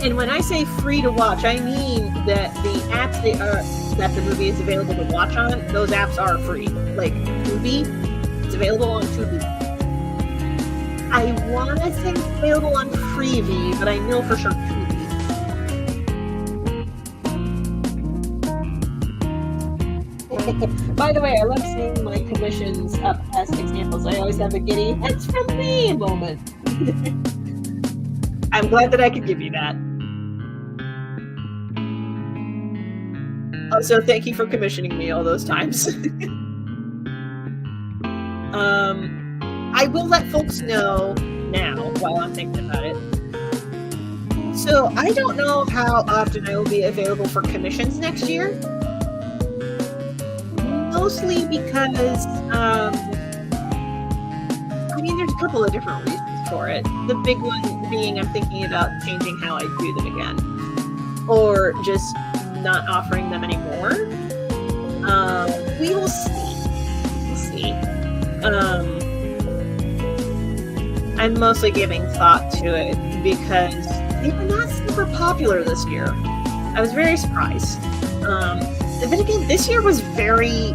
And when I say free to watch, I mean that the apps that the movie is available to watch on, those apps are free. Like Tubi, it's available on Tubi. I want to say it's available on Freevee, but I know for sure Tubi. By the way, I love seeing my commissions up as examples. I always have a giddy, that's from me moment. I'm glad that I could give you that. Also, thank you for commissioning me all those times. I will let folks know now while I'm thinking about it. So I don't know how often I will be available for commissions next year. Mostly because, I mean, there's a couple of different reasons for it. The big one being I'm thinking about changing how I do them again. Or just not offering them anymore. We will see. We'll see. I'm mostly giving thought to it because they were not super popular this year. I was very surprised. And then again, this year was very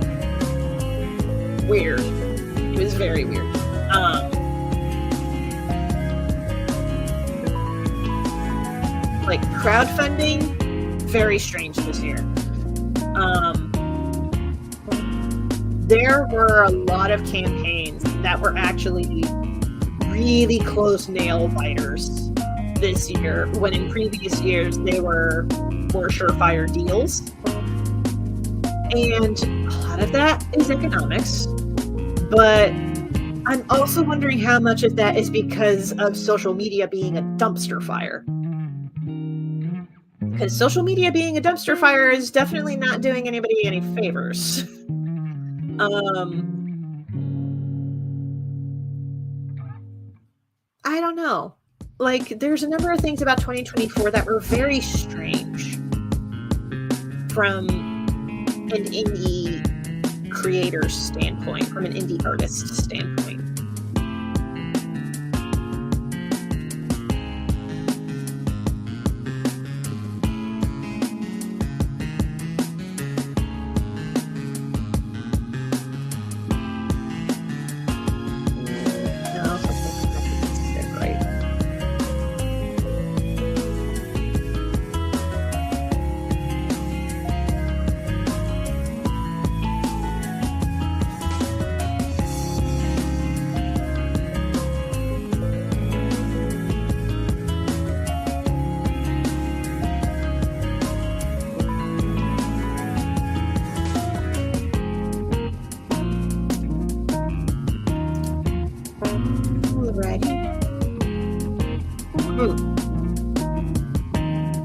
weird. It was very weird. Like crowdfunding, very strange this year. There were a lot of campaigns that were actually really close nail biters this year, when in previous years they were more surefire deals. And a lot of that is economics, but I'm also wondering how much of that is because of social media being a dumpster fire. Because social media being a dumpster fire is definitely not doing anybody any favors. I don't know. Like, there's a number of things about 2024 that were very strange from an indie creator's standpoint, from an indie artist standpoint.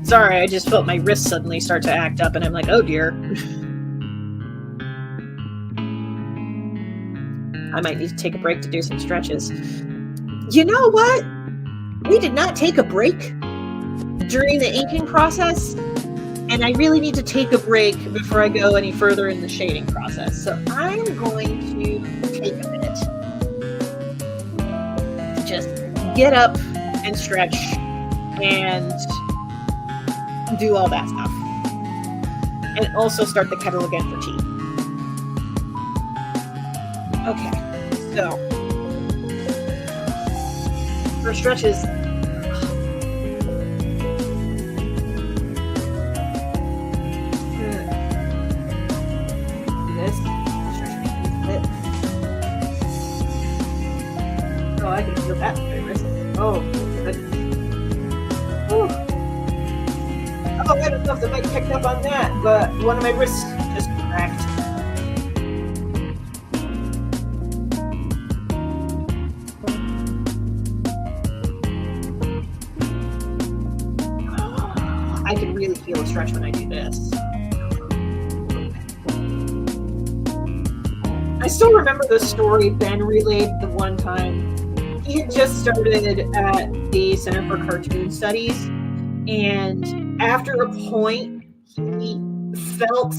Sorry, I just felt my wrist suddenly start to act up, and I'm like, oh dear. I might need to take a break to do some stretches. You know what? We did not take a break during the inking process, and I really need to take a break before I go any further in the shading process. So I'm going to take a minute to just get up and stretch and do all that stuff. And also start the kettle again for tea. Okay, so for stretches, I can feel that in my wrist. Oh, goodness. Whew. Oh, I don't know if the mic picked up on that, but one of my wrists just cracked. I can really feel a stretch when I do this. I still remember the story Ben relayed the one time. he had just started at the Center for Cartoon Studies, and after a point, he felt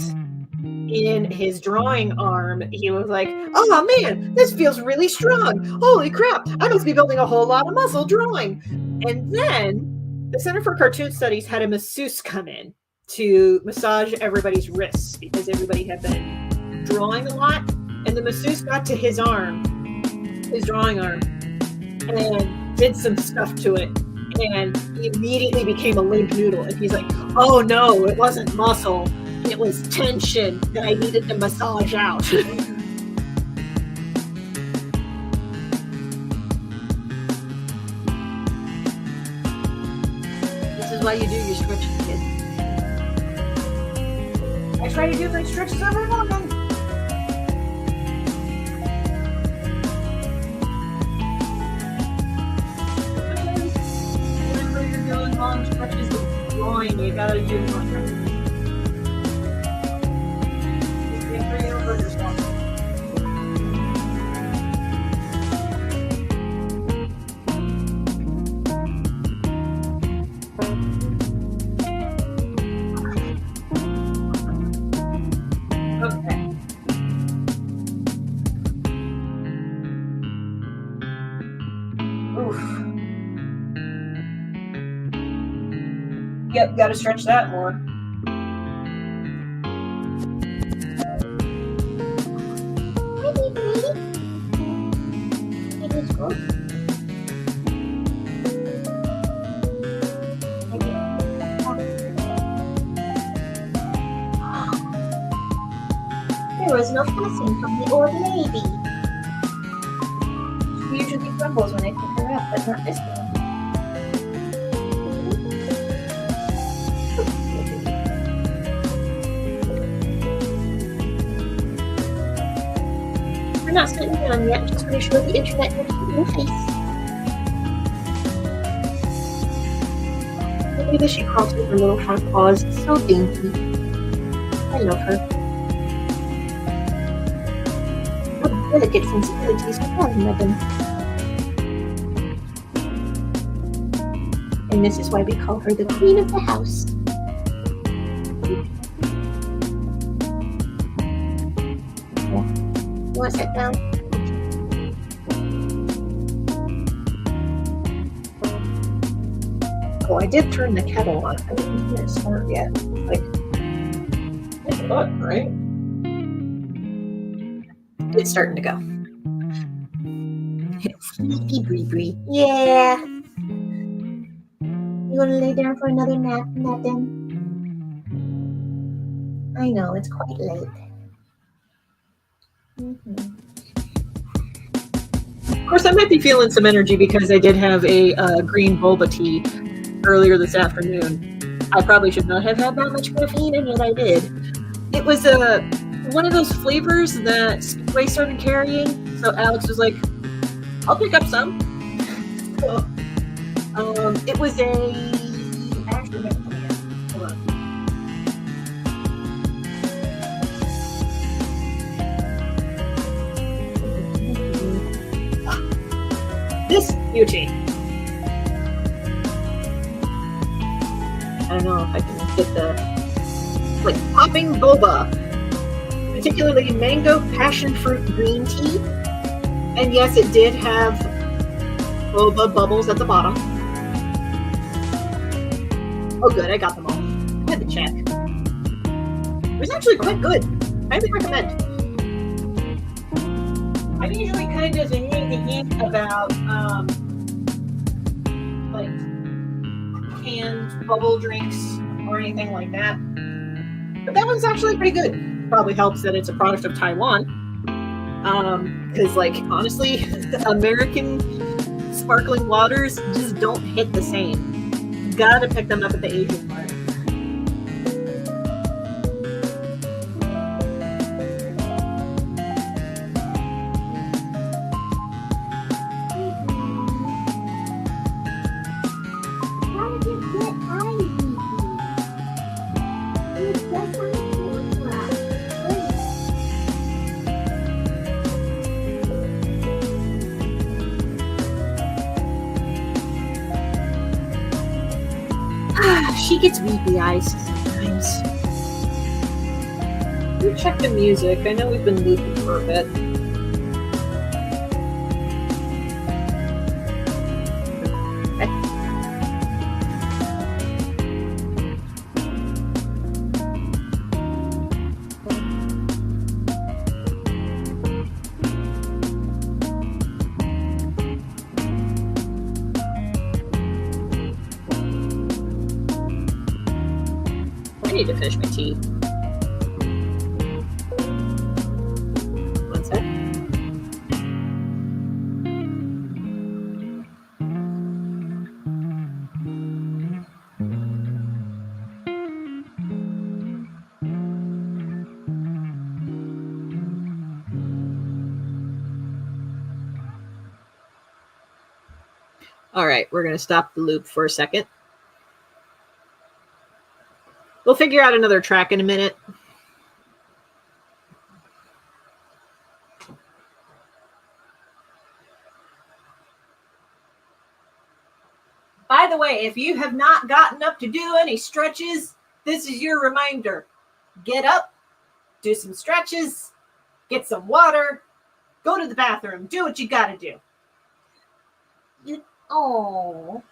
in his drawing arm, he was like, oh man, this feels really strong. Holy crap, I must be building a whole lot of muscle drawing. And then the Center for Cartoon Studies had a masseuse come in to massage everybody's wrists because everybody had been drawing a lot. And the masseuse got to his arm, his drawing arm, and did some stuff to it. And he immediately became a limp noodle. And he's like, oh no, it wasn't muscle. It was tension that I needed to massage out. This is why you do your stretches, kid. I try to do my stretches every morning. Whenever you're doing long stretches with drawing, you gotta do long stretches. Yep, gotta stretch that more. There was no fussing from the old lady. She usually grumbles when I pick her up, but not this one. We're not sitting down yet. Just going to show the internet your face. Look at this, she crawls with her little front paws. So dainty. I love her. What delicate sensibilities we have, Megan. And this is why we call her the queen of the house. You want to sit down? Oh, I did turn the kettle on. I didn't hear it start yet. Like, it's on, right? It's starting to go. Sleepy Bree. Yeah. You want to lay down for another nap, Megan? I know, it's quite late. Of course, I might be feeling some energy because I did have a green boba tea earlier this afternoon. I probably should not have had that much caffeine, and yet I did. It was one of those flavors that Speedway started carrying, so Alex was like, I'll pick up some. So, it was a... Actually, hold on. This beauty. I don't know if I can get the popping boba, particularly mango passion fruit green tea. And yes, it did have boba bubbles at the bottom. Oh, good, I got them all. I had to check. It was actually quite good. Highly recommend. I'm usually kind of thinking about like canned bubble drinks or anything like that. But that one's actually pretty good. Probably helps that it's a product of Taiwan. Because like honestly, American sparkling waters just don't hit the same. You gotta pick them up at the Asian market. She gets weepy eyes sometimes. We'll check the music. I know we've been looping for a bit. I need to finish my tea. One sec. All right, we're going to stop the loop for a second. We'll figure out another track in a minute. By the way, if you have not gotten up to do any stretches, this is your reminder. Get up, do some stretches, get some water, go to the bathroom, do what you gotta do. Oh,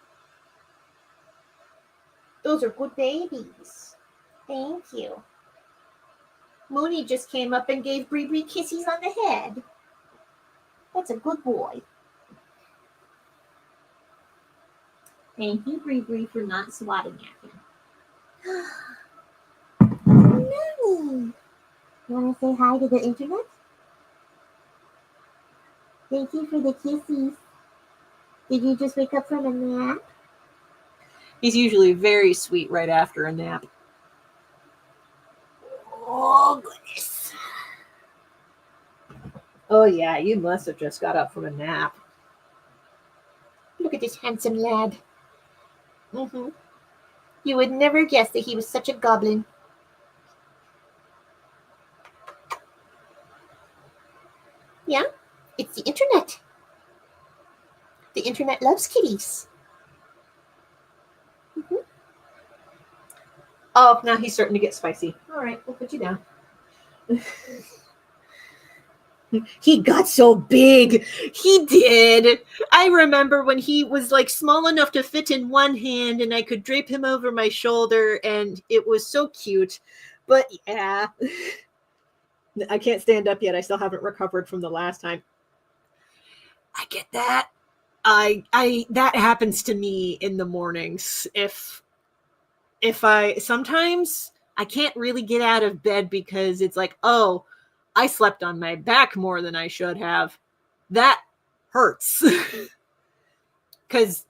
those are good babies. Thank you. Mooney just came up and gave Bree Bree kisses on the head. That's a good boy. Thank you, Bree Bree, for not swatting at him. Mooney, you want to say hi to the internet? Thank you for the kisses. Did you just wake up from a nap? He's usually very sweet right after a nap. Oh, goodness. Oh, yeah, you must have just got up from a nap. Look at this handsome lad. You would never guess that he was such a goblin. Yeah, it's the internet. The internet loves kitties. Oh, now he's starting to get spicy. All right, we'll put you down. He got so big. He did. I remember when he was like small enough to fit in one hand and I could drape him over my shoulder and it was so cute. But yeah, I can't stand up yet. I still haven't recovered from the last time. I get that. That happens to me in the mornings. If sometimes I can't really get out of bed because it's like, oh, I slept on my back more than I should have. That hurts. Because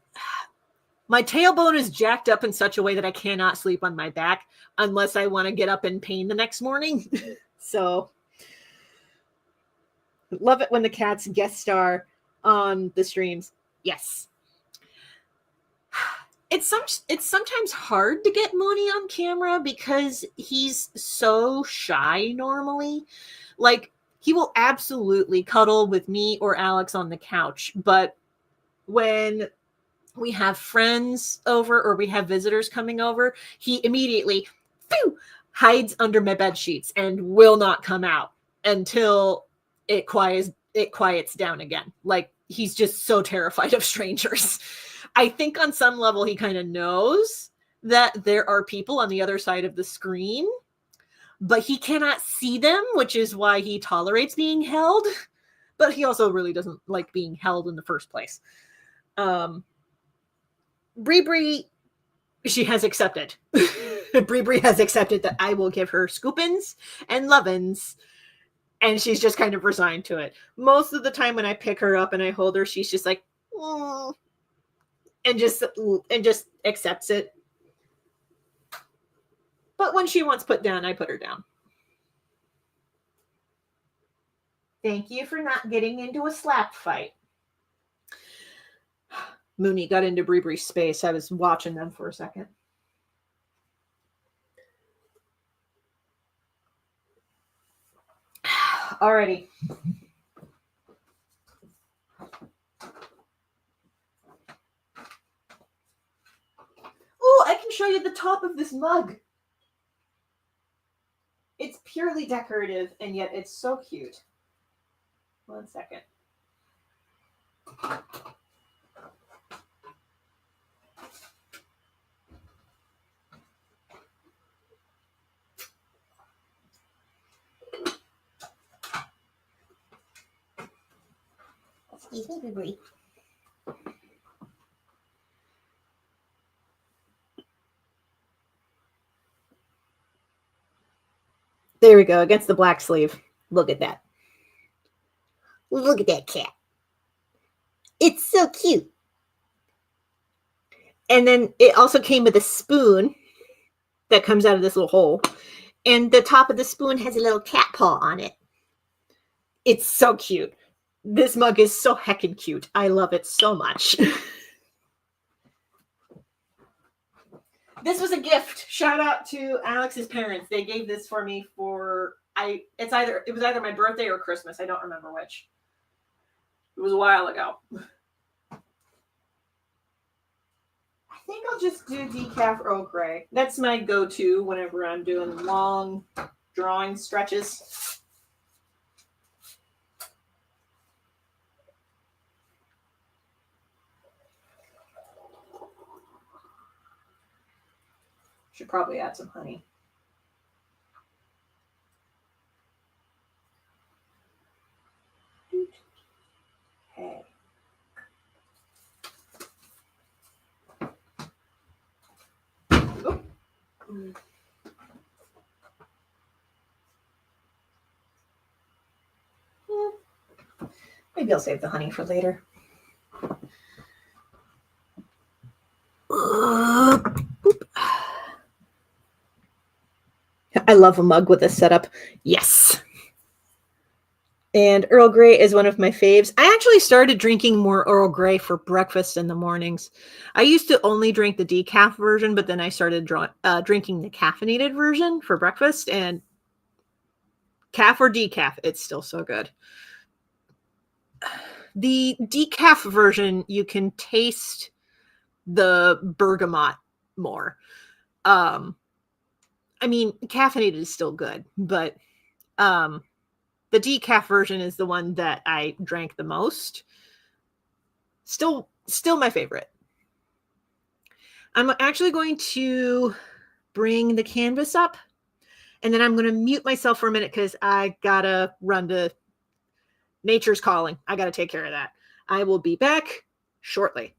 my tailbone is jacked up in such a way that I cannot sleep on my back unless I want to get up in pain the next morning. So, love it when the cats guest star on the streams. Yes. It's sometimes hard to get Mooney on camera because he's so shy normally. Like, he will absolutely cuddle with me or Alex on the couch. But when we have friends over or we have visitors coming over, he immediately hides under my bed sheets and will not come out until it quiets down again. Like, he's just so terrified of strangers. I think on some level he kind of knows that there are people on the other side of the screen, but he cannot see them, which is why he tolerates being held. But he also really doesn't like being held in the first place. Bree Bree, she has accepted. Bree Bree has accepted that I will give her scoopins and lovin's, and she's just kind of resigned to it. Most of the time when I pick her up and I hold her, she's just like, and just accepts it. But when she wants put down, I put her down. Thank you for not getting into a slap fight. Mooney got into Bree Bree's space. I was watching them for a second. Alrighty. Oh, I can show you the top of this mug. It's purely decorative, and yet it's so cute. 1 second. Excuse me, baby. There we go, against the black sleeve. Look at that. Look at that cat. It's so cute. And then it also came with a spoon that comes out of this little hole. And the top of the spoon has a little cat paw on it. It's so cute. This mug is so heckin' cute. I love it so much. This was a gift. Shout out to Alex's parents. They gave this for me for it was either my birthday or Christmas. I don't remember which. It was a while ago. I think I'll just do decaf Earl Grey. That's my go-to whenever I'm doing long drawing stretches. Should probably add some honey. Okay. Oh. Maybe I'll save the honey for later. I love a mug with this setup. Yes. And Earl Grey is one of my faves. I actually started drinking more Earl Grey for breakfast in the mornings. I used to only drink the decaf version, but then I started drinking the caffeinated version for breakfast. And calf or decaf, it's still so good. The decaf version, you can taste the bergamot more. I mean, caffeinated is still good, but the decaf version is the one that I drank the most. Still my favorite. I'm actually going to bring the canvas up, and then I'm going to mute myself for a minute because I gotta run to nature's calling. I gotta take care of that. I will be back shortly.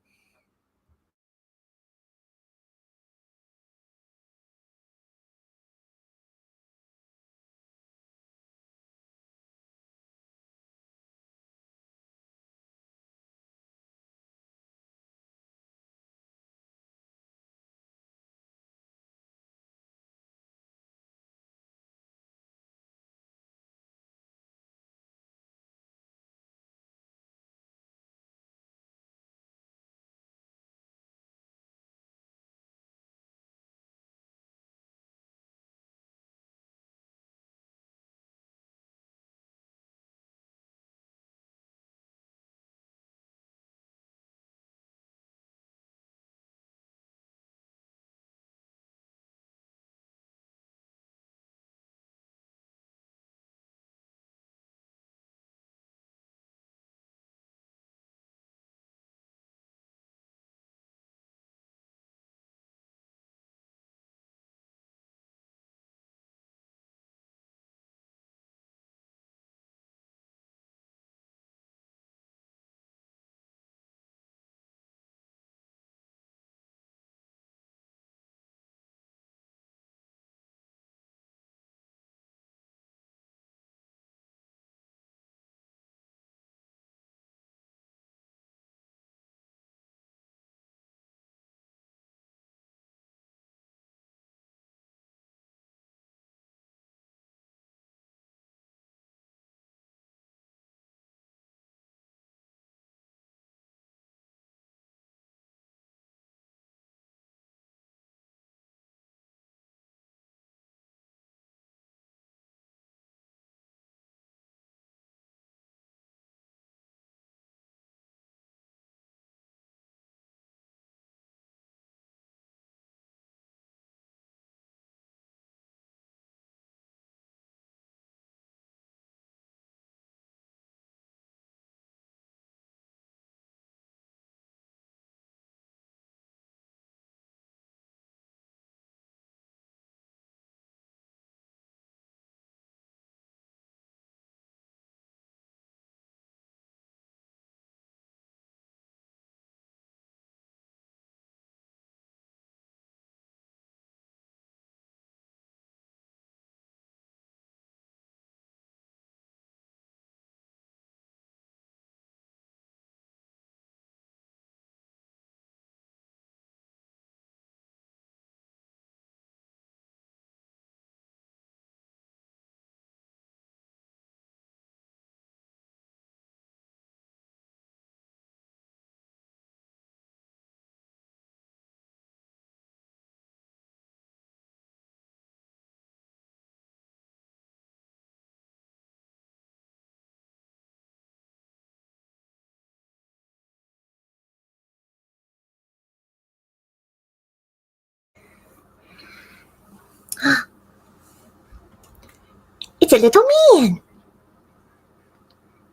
It's a little man.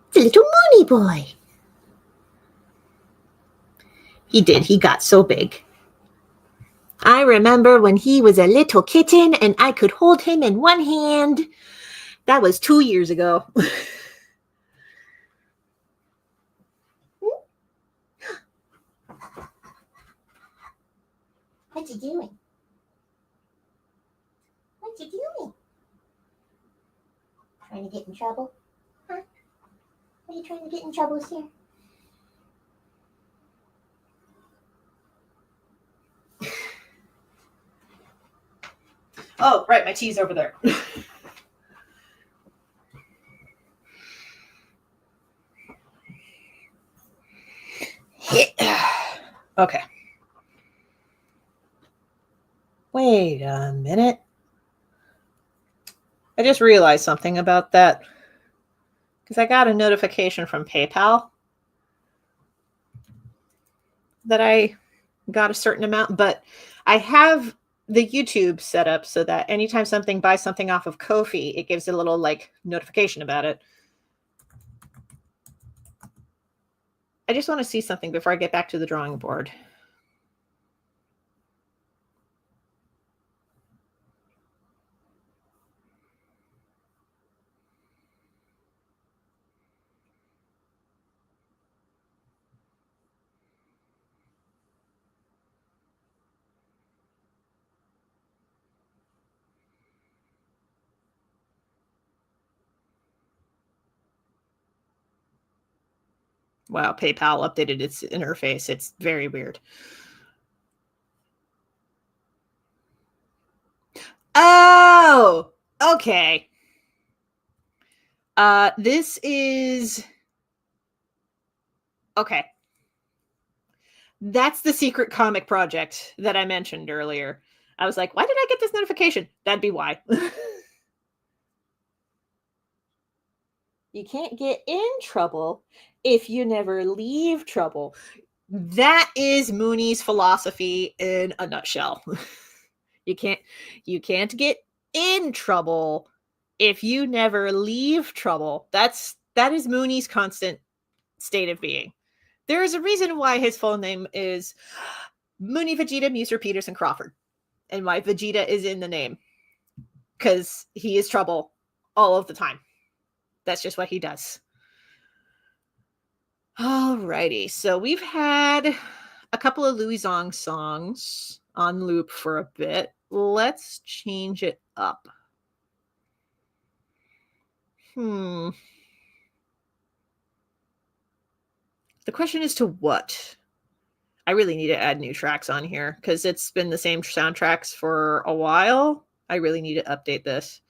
It's a little Mooney boy. He did. He got so big. I remember when he was a little kitten and I could hold him in one hand. That was 2 years ago. What you doing? What you doing? Trying to get in trouble? Huh? Are you trying to get in trouble, sir? Oh, right, my tea's over there. Okay. Wait a minute. I just realized something about that. Because I got a notification from PayPal that I got a certain amount, but I have the YouTube set up so that anytime something buys something off of Ko-fi, it gives a little like notification about it. I just want to see something before I get back to the drawing board. Wow, PayPal updated its interface. It's very weird. Oh, okay. This is... Okay. That's the secret comic project that I mentioned earlier. I was like, why did I get this notification? That'd be why. You can't get in trouble if you never leave trouble. That is Mooney's philosophy in a nutshell. You can't get in trouble if you never leave trouble. That is Mooney's constant state of being. There is a reason why his full name is Mooney Vegeta Muser Peterson Crawford, and why Vegeta is in the name, because he is trouble all of the time. That's just what he does. Alrighty, so we've had a couple of Louis Zong songs on loop for a bit. Let's change it up. The question is to what? I really need to add new tracks on here because it's been the same soundtracks for a while. I really need to update this.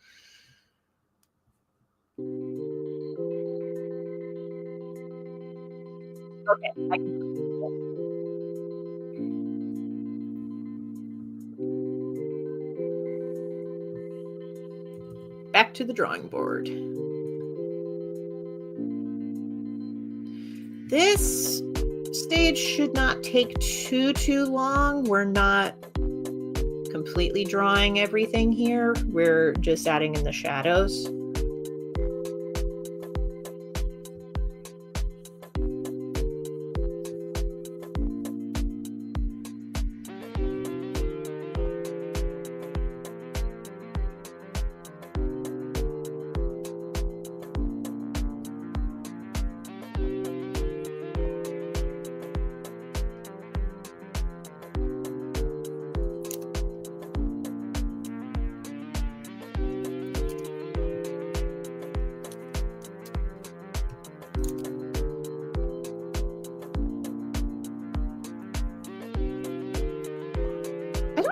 Okay. Back to the drawing board. This stage should not take too long. We're not completely drawing everything here. We're just adding in the shadows.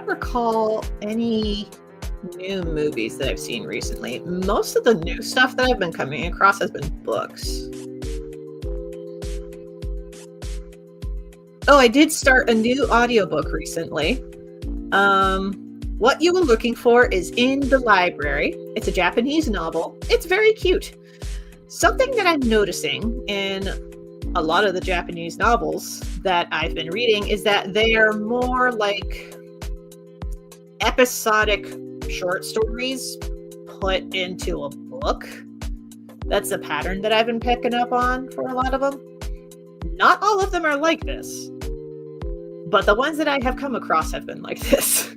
Recall any new movies that I've seen recently. Most of the new stuff that I've been coming across has been books. Oh, I did start a new audiobook recently. What You Were Looking For is in the library. It's a Japanese novel. It's very cute. Something that I'm noticing in a lot of the Japanese novels that I've been reading is that they are more like episodic short stories put into a book. book. That's a pattern that I've been picking up on for a lot of them. Not all of them are like this, but the ones that I have come across have been like this.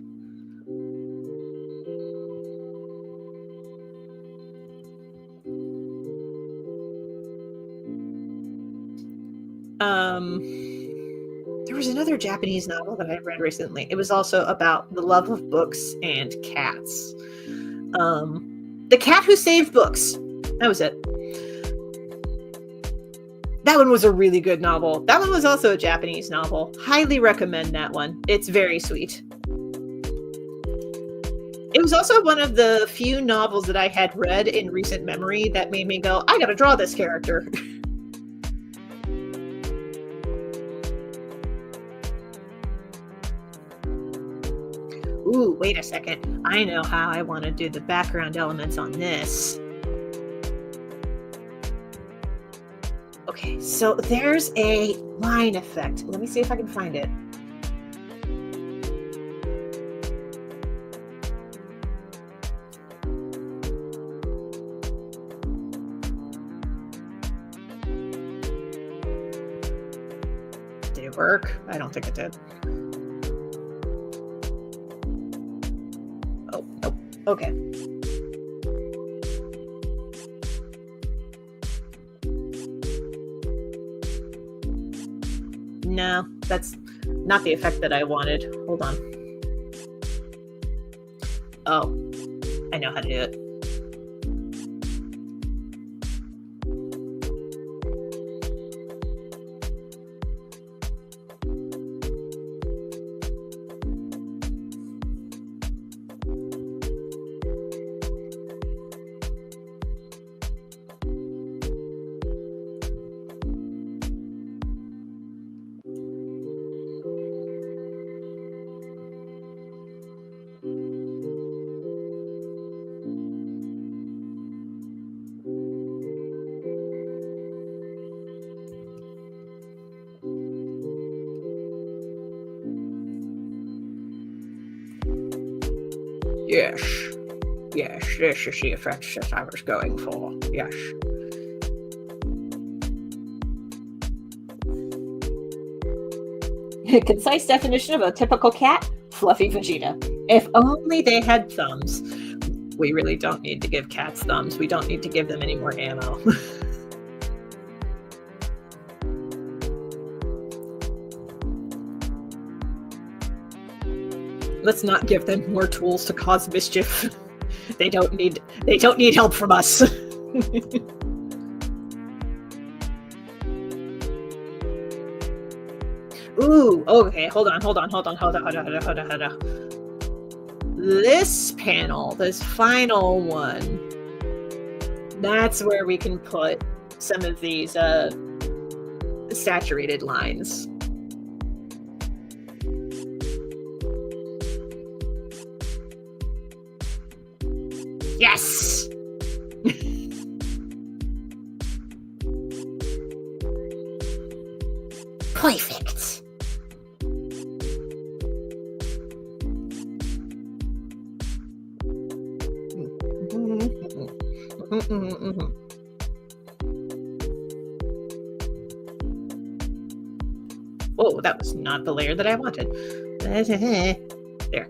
There was another Japanese novel that I read recently. It was also about the love of books and cats. The Cat Who Saved Books. That was it. That one was a really good novel. That one was also a Japanese novel. Highly recommend that one. It's very sweet. It was also one of the few novels that I had read in recent memory that made me go, I gotta draw this character. Ooh, wait a second. I know how I want to do the background elements on this. Okay, so there's a line effect. Let me see if I can find it. Did it work? I don't think it did. Oh, nope. Okay. No, that's not the effect that I wanted. Hold on. Oh, I know how to do it. Yes. Yes, this is the effect that I was going for. Yes. Concise definition of a typical cat, fluffy Vegeta. If only they had thumbs. We really don't need to give cats thumbs. We don't need to give them any more ammo. Let's not give them more tools to cause mischief. They don't need help from us. Ooh, okay, hold on. This panel, this final one, that's where we can put some of these saturated lines. Yes! Perfect. Oh, that was not the layer that I wanted. There.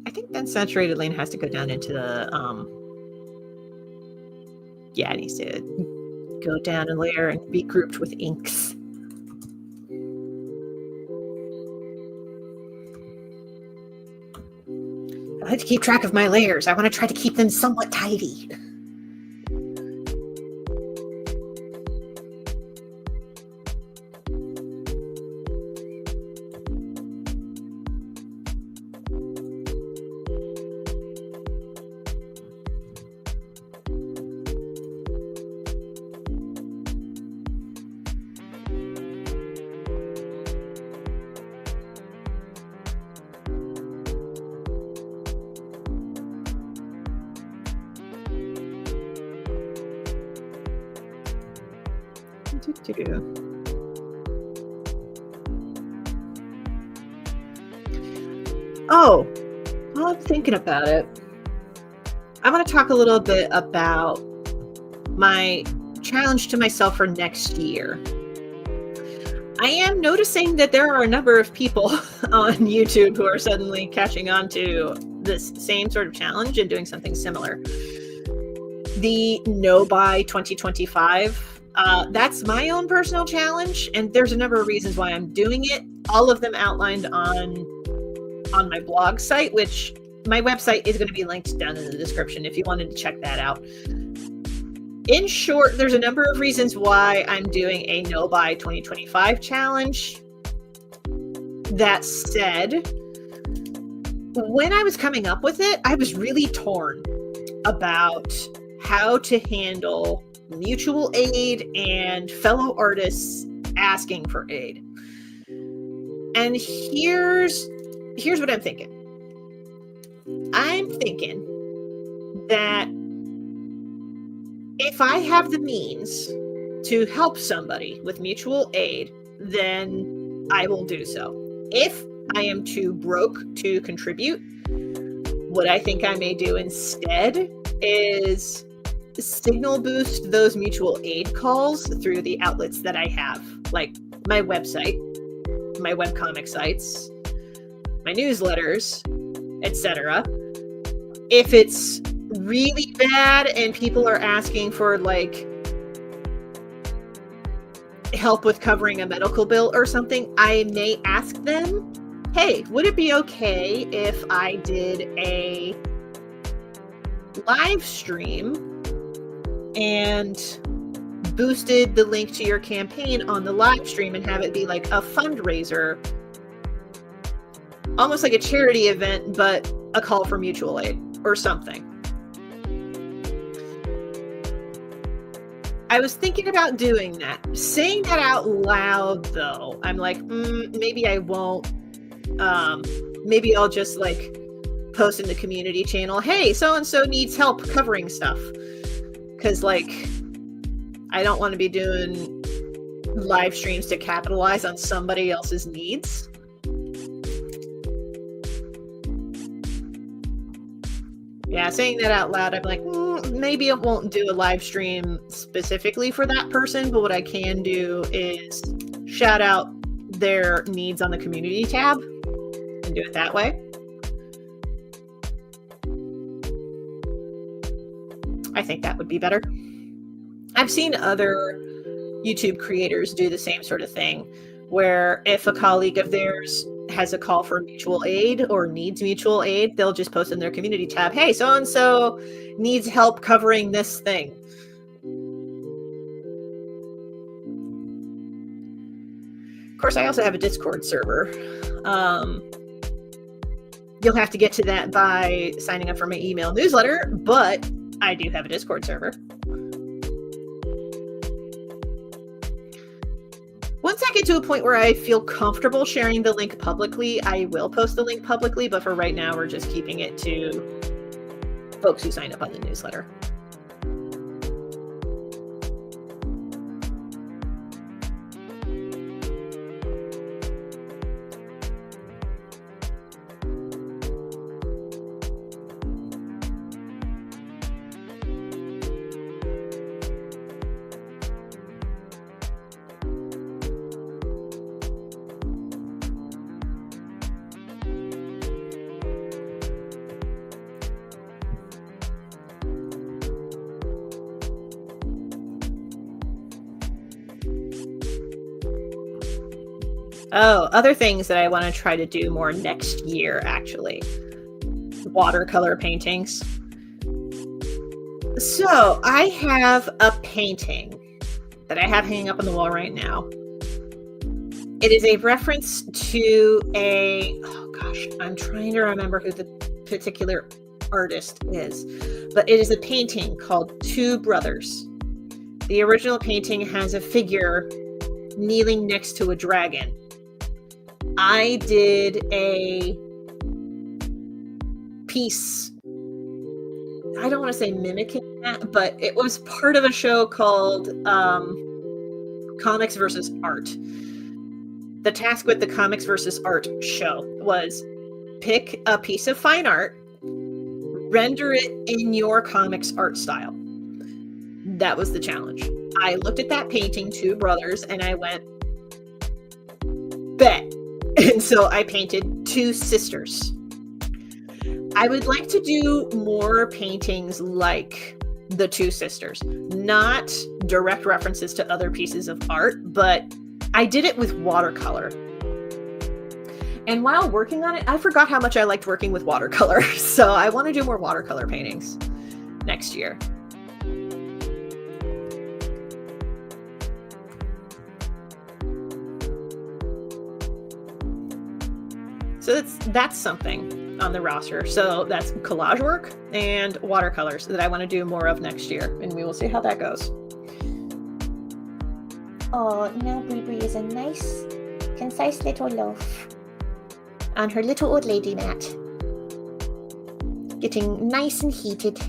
I think that saturated lane has to go down into the yeah, it needs to go down a layer and be grouped with inks. I like to keep track of my layers. I want to try to keep them somewhat tidy. Oh, while I'm thinking about it, I want to talk a little bit about my challenge to myself for next year. I am noticing that there are a number of people on YouTube who are suddenly catching on to this same sort of challenge and doing something similar. The No by 2025, that's my own personal challenge, and there's a number of reasons why I'm doing it. All of them outlined on my blog site, which my website is going to be linked down in the description if you wanted to check that out. In short, there's a number of reasons why I'm doing a No by 2025 challenge. That said, when I was coming up with it, I was really torn about how to handle mutual aid and fellow artists asking for aid. And here's what I'm thinking. I'm thinking that if I have the means to help somebody with mutual aid, then I will do so. If I am too broke to contribute, what I think I may do instead is signal boost those mutual aid calls through the outlets that I have, like my website, my webcomic sites, my newsletters, etc. If it's really bad and people are asking for like help with covering a medical bill or something, I may ask them, hey, would it be okay if I did a live stream and boosted the link to your campaign on the live stream and have it be like a fundraiser, almost like a charity event, but a call for mutual aid or something. I was thinking about doing that. Saying that out loud, though, I'm like, maybe I won't. Maybe I'll just like post in the community channel, hey, so-and-so needs help covering stuff. Because like, I don't want to be doing live streams to capitalize on somebody else's needs. Yeah, saying that out loud, I'm like, maybe I won't do a live stream specifically for that person, but what I can do is shout out their needs on the community tab and do it that way. I think that would be better. I've seen other YouTube creators do the same sort of thing, where if a colleague of theirs has a call for mutual aid or needs mutual aid, they'll just post in their community tab, hey, so-and-so needs help covering this thing. Of course, I also have a Discord server. You'll have to get to that by signing up for my email newsletter, but I do have a Discord server. Once I get to a point where I feel comfortable sharing the link publicly, I will post the link publicly, but for right now, we're just keeping it to folks who sign up on the newsletter. Oh, other things that I want to try to do more next year, actually. Watercolor paintings. So I have a painting that I have hanging up on the wall right now. It is a reference to I'm trying to remember who the particular artist is, but it is a painting called Two Brothers. The original painting has a figure kneeling next to a dragon. I did a piece, I don't want to say mimicking that, but it was part of a show called Comics versus Art. The task with the Comics versus Art show was pick a piece of fine art, render it in your comics art style. That was the challenge. I looked at that painting, Two Brothers, and I went, bet. And so I painted Two Sisters. I would like to do more paintings like the Two Sisters, not direct references to other pieces of art, but I did it with watercolor. And while working on it, I forgot how much I liked working with watercolor. So I want to do more watercolor paintings next year. So that's something on the roster. So that's collage work and watercolors that I want to do more of next year, and we will see how that goes. Oh, now Bree Bree is a nice, concise little loaf on her little old lady mat, getting nice and heated.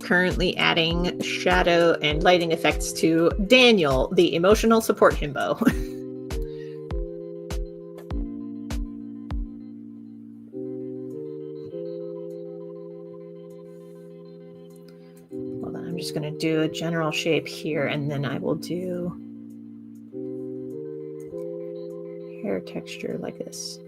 Currently adding shadow and lighting effects to Daniel, the emotional support himbo. Hold on, I'm just going to do a general shape here, and then I will do hair texture like this.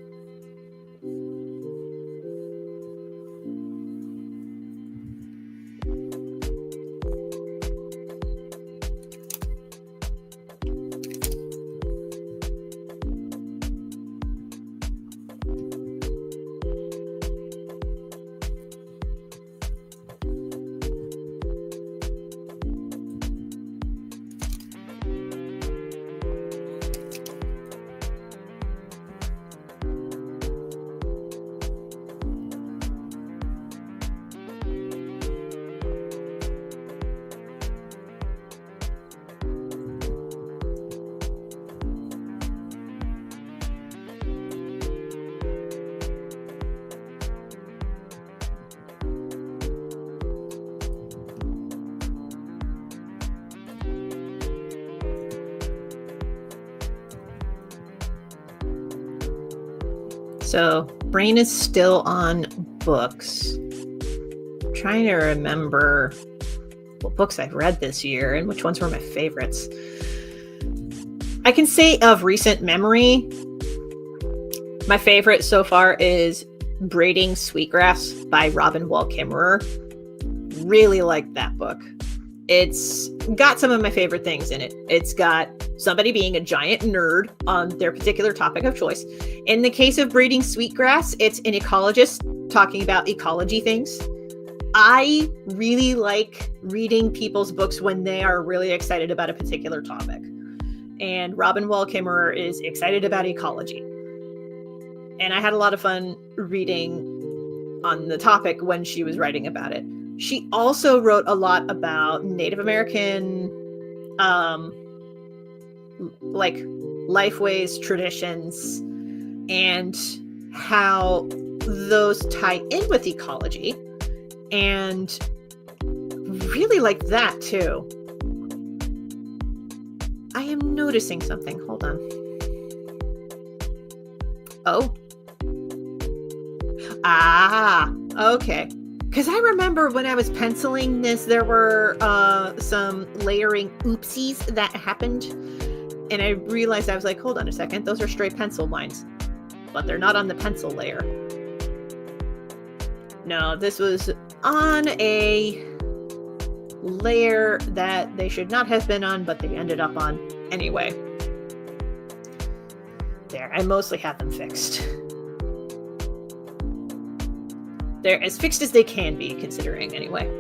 So brain is still on books. I'm trying to remember what books I've read this year and which ones were my favorites. I can say of recent memory, my favorite so far is Braiding Sweetgrass by Robin Wall Kimmerer. Really like that book. It's got some of my favorite things in it. It's got somebody being a giant nerd on their particular topic of choice. In the case of Braiding Sweetgrass, it's an ecologist talking about ecology things. I really like reading people's books when they are really excited about a particular topic. And Robin Wall Kimmerer is excited about ecology. And I had a lot of fun reading on the topic when she was writing about it. She also wrote a lot about Native American, like lifeways, traditions, and how those tie in with ecology. And really like that too. I am noticing something. Hold on. Oh. Ah, okay. Because I remember when I was penciling this, there were some layering oopsies that happened. And I realized, I was like, hold on a second. Those are straight pencil lines. But they're not on the pencil layer. No, this was on a layer that they should not have been on, but they ended up on anyway. There, I mostly have them fixed. They're as fixed as they can be, considering, anyway.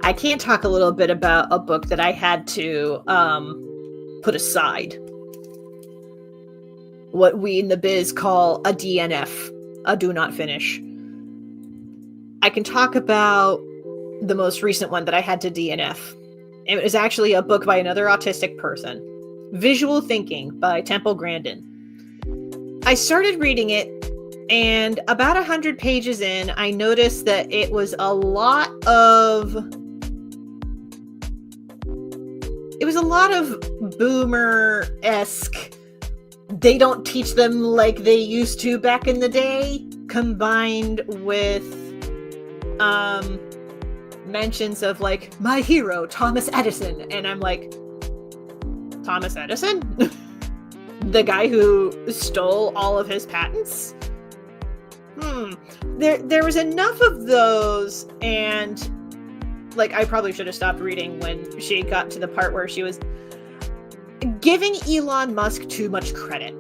I can talk a little bit about a book that I had to put aside. What we in the biz call a DNF, a do not finish. I can talk about the most recent one that I had to DNF. It was actually a book by another autistic person. Visual Thinking by Temple Grandin. I started reading it, and about 100 pages in, I noticed that it was a lot of boomer-esque, they don't teach them like they used to back in the day, combined with mentions of like my hero Thomas Edison, and I'm like, Thomas Edison? The guy who stole all of his patents? There was enough of those, and like I probably should have stopped reading when she got to the part where she was giving Elon Musk too much credit.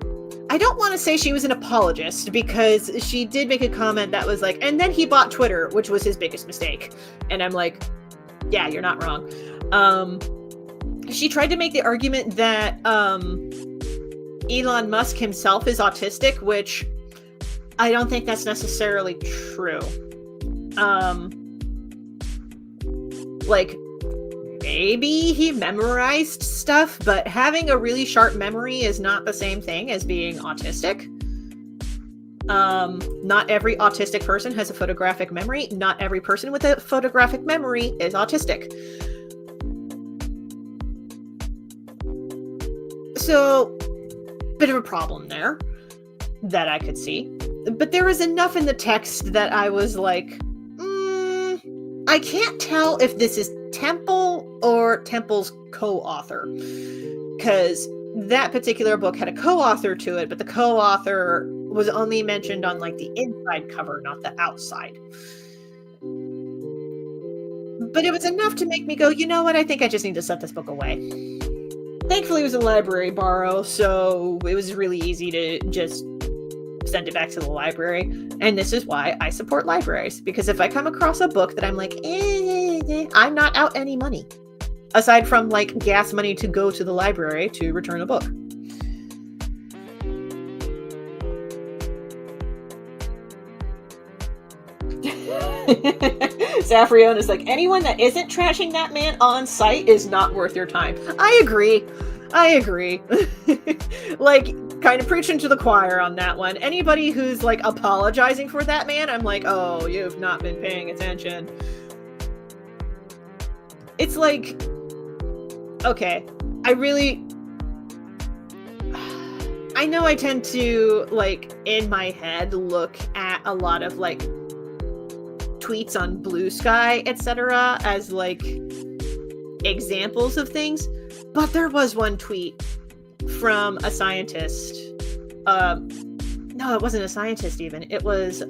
I don't want to say she was an apologist, because she did make a comment that was like, and then he bought Twitter, which was his biggest mistake. And I'm like, yeah, you're not wrong. She tried to make the argument that Elon Musk himself is autistic, which I don't think that's necessarily true. Like, maybe he memorized stuff, but having a really sharp memory is not the same thing as being autistic. Not every autistic person has a photographic memory. Not every person with a photographic memory is autistic. So, bit of a problem there that I could see. But there was enough in the text that I was like, I can't tell if this is Temple or Temple's co-author, because that particular book had a co-author to it, but the co-author was only mentioned on like the inside cover, not the outside. But it was enough to make me go, you know what, I think I just need to set this book away. Thankfully it was a library borrow, so it was really easy to just send it back to the library. And this is why I support libraries, because if I come across a book that I'm like, I'm not out any money, aside from like gas money to go to the library to return a book. Saphronia is like, anyone that isn't trashing that man on site is not worth your time. I agree. Like, kind of preaching to the choir on that one. Anybody who's like apologizing for that man, I'm like, oh, you've not been paying attention. It's like, okay, I know I tend to, like, in my head, look at a lot of, like, tweets on Blue Sky, etc. as, like, examples of things. But there was one tweet from a scientist. No, it wasn't a scientist even. It was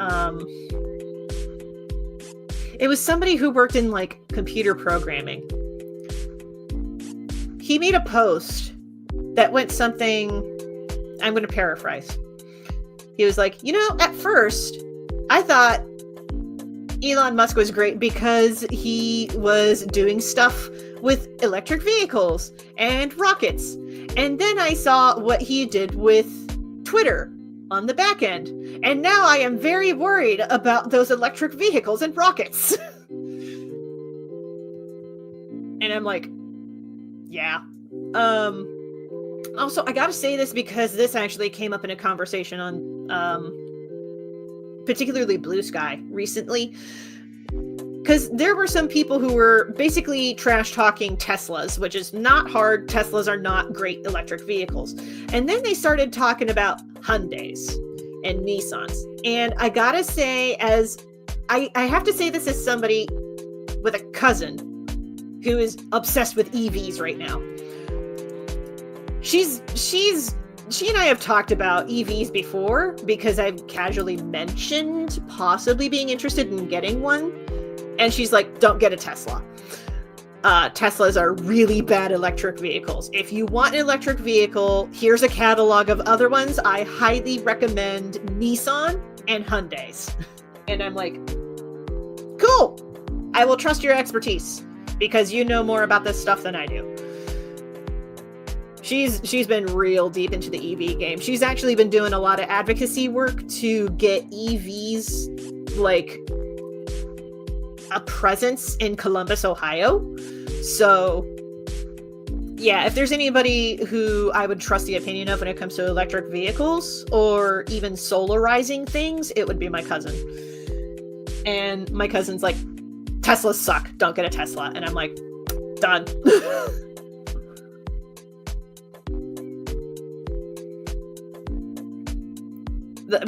somebody who worked in, like, computer programming. He made a post that went something, I'm going to paraphrase. He was like, you know, at first, I thought Elon Musk was great because he was doing stuff with electric vehicles and rockets. And then I saw what he did with Twitter on the back end. And now I am very worried about those electric vehicles and rockets. And I'm like, yeah. Also, I gotta say this because this actually came up in a conversation on particularly Blue Sky recently. Because there were some people who were basically trash talking Teslas, which is not hard. Teslas are not great electric vehicles. And then they started talking about Hyundais and Nissans. And I gotta say, I have to say this as somebody with a cousin who is obsessed with EVs right now. She and I have talked about EVs before because I've casually mentioned possibly being interested in getting one. And she's like, don't get a Tesla. Teslas are really bad electric vehicles. If you want an electric vehicle, here's a catalog of other ones. I highly recommend Nissan and Hyundais. And I'm like, cool. I will trust your expertise. because you know more about this stuff than I do. She's been real deep into the EV game. She's actually been doing a lot of advocacy work to get EVs like a presence in Columbus, Ohio. So yeah, if there's anybody who I would trust the opinion of when it comes to electric vehicles or even solarizing things, it would be my cousin. And my cousin's like, Teslas suck, don't get a Tesla. And I'm like, done.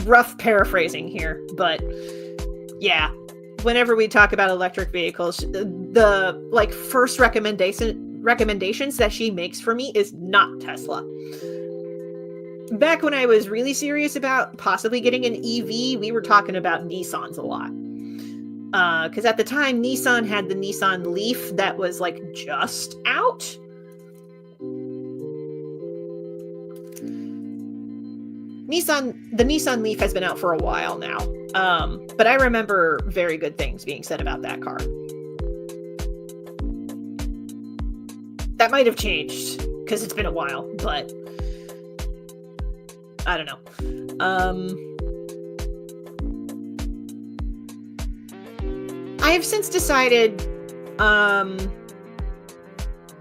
Rough paraphrasing here, but yeah, whenever we talk about electric vehicles, the like first recommendations that she makes for me is not Tesla. Back when I was really serious about possibly getting an EV, we were talking about Nissans a lot. Because at the time, Nissan had the Nissan Leaf that was like just out. The Nissan Leaf has been out for a while now. But I remember very good things being said about that car. That might have changed because it's been a while, but I don't know. I have since decided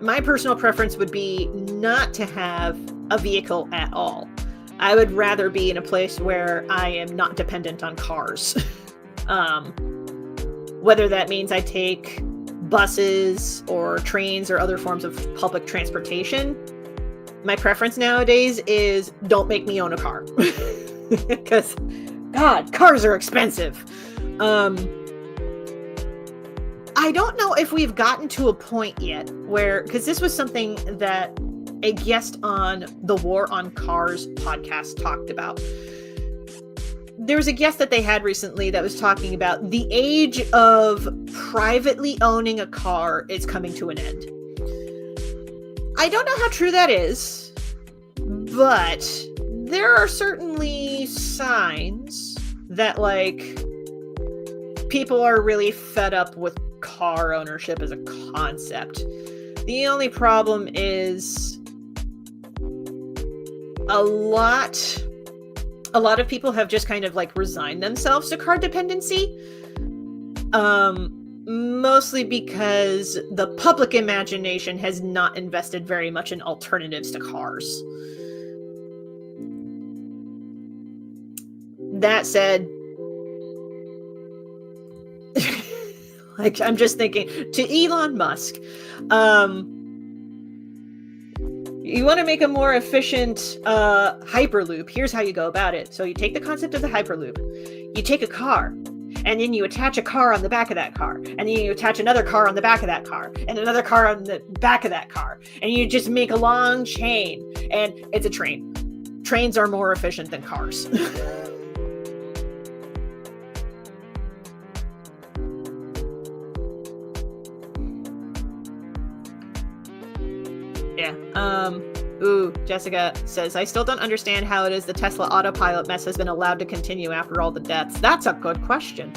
my personal preference would be not to have a vehicle at all. I would rather be in a place where I am not dependent on cars. Whether that means I take buses or trains or other forms of public transportation. My preference nowadays is don't make me own a car. Because, God, cars are expensive. I don't know if we've gotten to a point yet where, because this was something that a guest on the War on Cars podcast talked about. There was a guest that they had recently that was talking about the age of privately owning a car is coming to an end. I don't know how true that is, but there are certainly signs that, like, people are really fed up with car ownership as a concept. The only problem is a lot of people have just kind of like resigned themselves to car dependency. Mostly because the public imagination has not invested very much in alternatives to cars. That said, like, I'm just thinking to Elon Musk, you want to make a more efficient Hyperloop. Here's how you go about it. So you take the concept of the Hyperloop, you take a car, and then you attach a car on the back of that car, and then you attach another car on the back of that car, and another car on the back of that car, and you just make a long chain, and it's a train. Trains are more efficient than cars. Yeah. Jessica says, I still don't understand how it is the Tesla autopilot mess has been allowed to continue after all the deaths. That's a good question.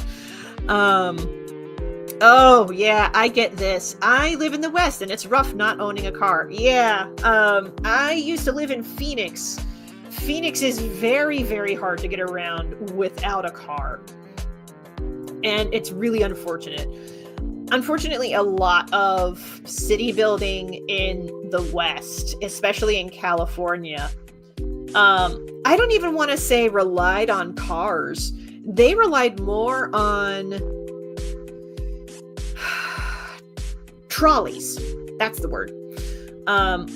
Oh, yeah, I get this. I live in the West, and it's rough not owning a car. Yeah, I used to live in Phoenix. Phoenix is very, very hard to get around without a car. And it's really unfortunate. Unfortunately, a lot of city building in the West, especially in California, I don't even want to say relied on cars. They relied more on trolleys. That's the word.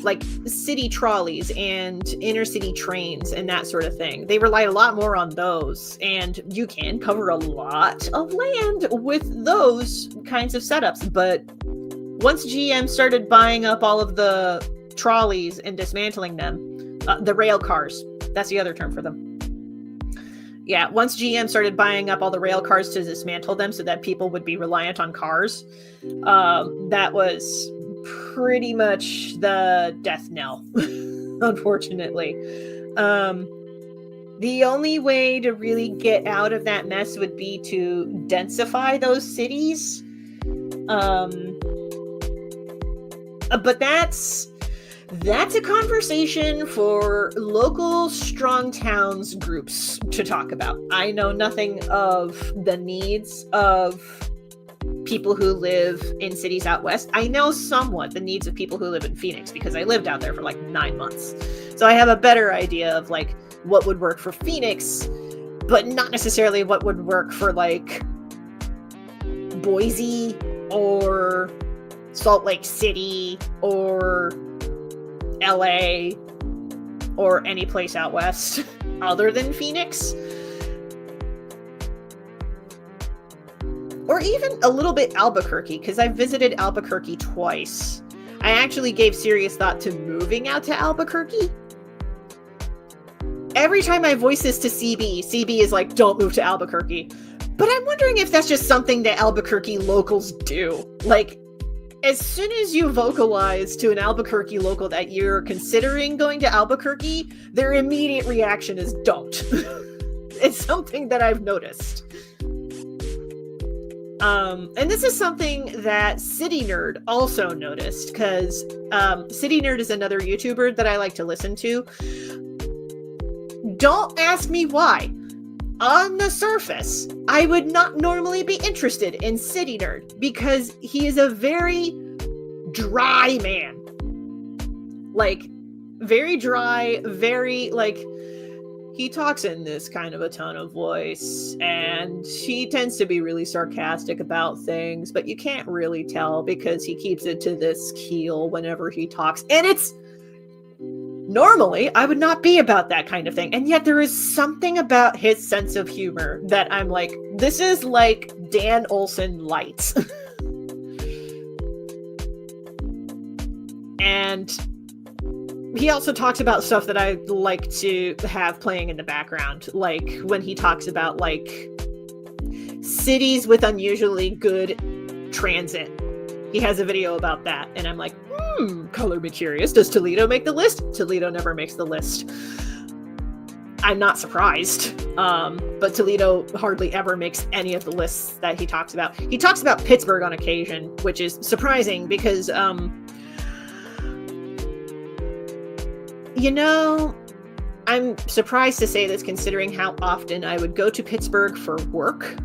Like city trolleys and inner city trains and that sort of thing. They relied a lot more on those, and you can cover a lot of land with those kinds of setups. But once GM started buying up all of the trolleys and dismantling them, the rail cars, that's the other term for them. Yeah, once GM started buying up all the rail cars to dismantle them so that people would be reliant on cars, that was pretty much the death knell, unfortunately. The only way to really get out of that mess would be to densify those cities. But that's a conversation for local strong towns groups to talk about. I know nothing of the needs of people who live in cities out west. I know somewhat the needs of people who live in Phoenix because I lived out there for like 9 months. So I have a better idea of like what would work for Phoenix, but not necessarily what would work for like Boise or Salt Lake City or LA or any place out west other than Phoenix. Or even a little bit Albuquerque, because I've visited Albuquerque twice. I actually gave serious thought to moving out to Albuquerque. Every time I voice this to CB is like, don't move to Albuquerque. But I'm wondering if that's just something that Albuquerque locals do. Like, as soon as you vocalize to an Albuquerque local that you're considering going to Albuquerque, their immediate reaction is don't. It's something that I've noticed. And this is something that City Nerd also noticed, because City Nerd is another YouTuber that I like to listen to. Don't ask me why. On the surface, I would not normally be interested in City Nerd because he is a very dry man. Like, very dry, very, like, he talks in this kind of a tone of voice, and he tends to be really sarcastic about things, but you can't really tell because he keeps it to this keel whenever he talks. And it's normally I would not be about that kind of thing. And yet there is something about his sense of humor that I'm like, this is like Dan Olsen light. And he also talks about stuff that I like to have playing in the background. Like when he talks about like cities with unusually good transit. He has a video about that. And I'm like, color me curious. Does Toledo make the list? Toledo never makes the list. I'm not surprised. But Toledo hardly ever makes any of the lists that he talks about. He talks about Pittsburgh on occasion, which is surprising because, you know, I'm surprised to say this considering how often I would go to Pittsburgh for work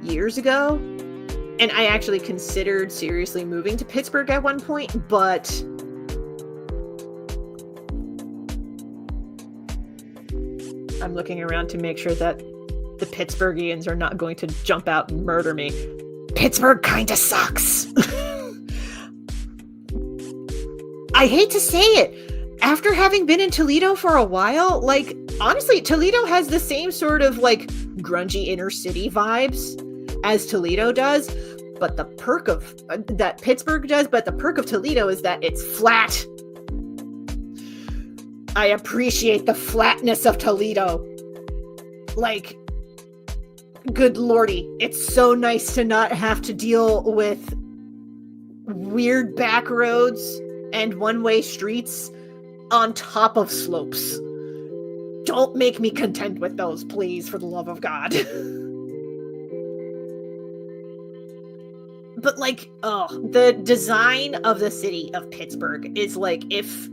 years ago. And I actually considered seriously moving to Pittsburgh at one point, but I'm looking around to make sure that the Pittsburghians are not going to jump out and murder me. Pittsburgh kinda sucks. I hate to say it. After having been in Toledo for a while, like, honestly, Toledo has the same sort of, like, grungy inner city vibes as Toledo does, but the perk of, that Pittsburgh does, but the perk of Toledo is that it's flat. I appreciate the flatness of Toledo. Like, good lordy, it's so nice to not have to deal with weird back roads and one-way streets on top of slopes. Don't make me content with those, please, for the love of God. But like, the design of the city of Pittsburgh is like, if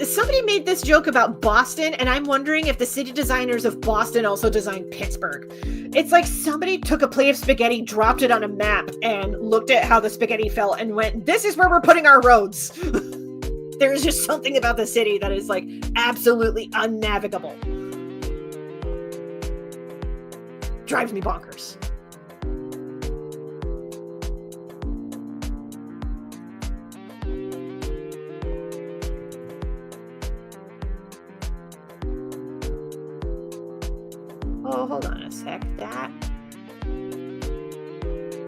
somebody made this joke about Boston, and I'm wondering if the city designers of Boston also designed Pittsburgh. It's like somebody took a plate of spaghetti, dropped it on a map, and looked at how the spaghetti fell and went, this is where we're putting our roads. There's just something about the city that is like absolutely unnavigable. Drives me bonkers. Oh, hold on a sec.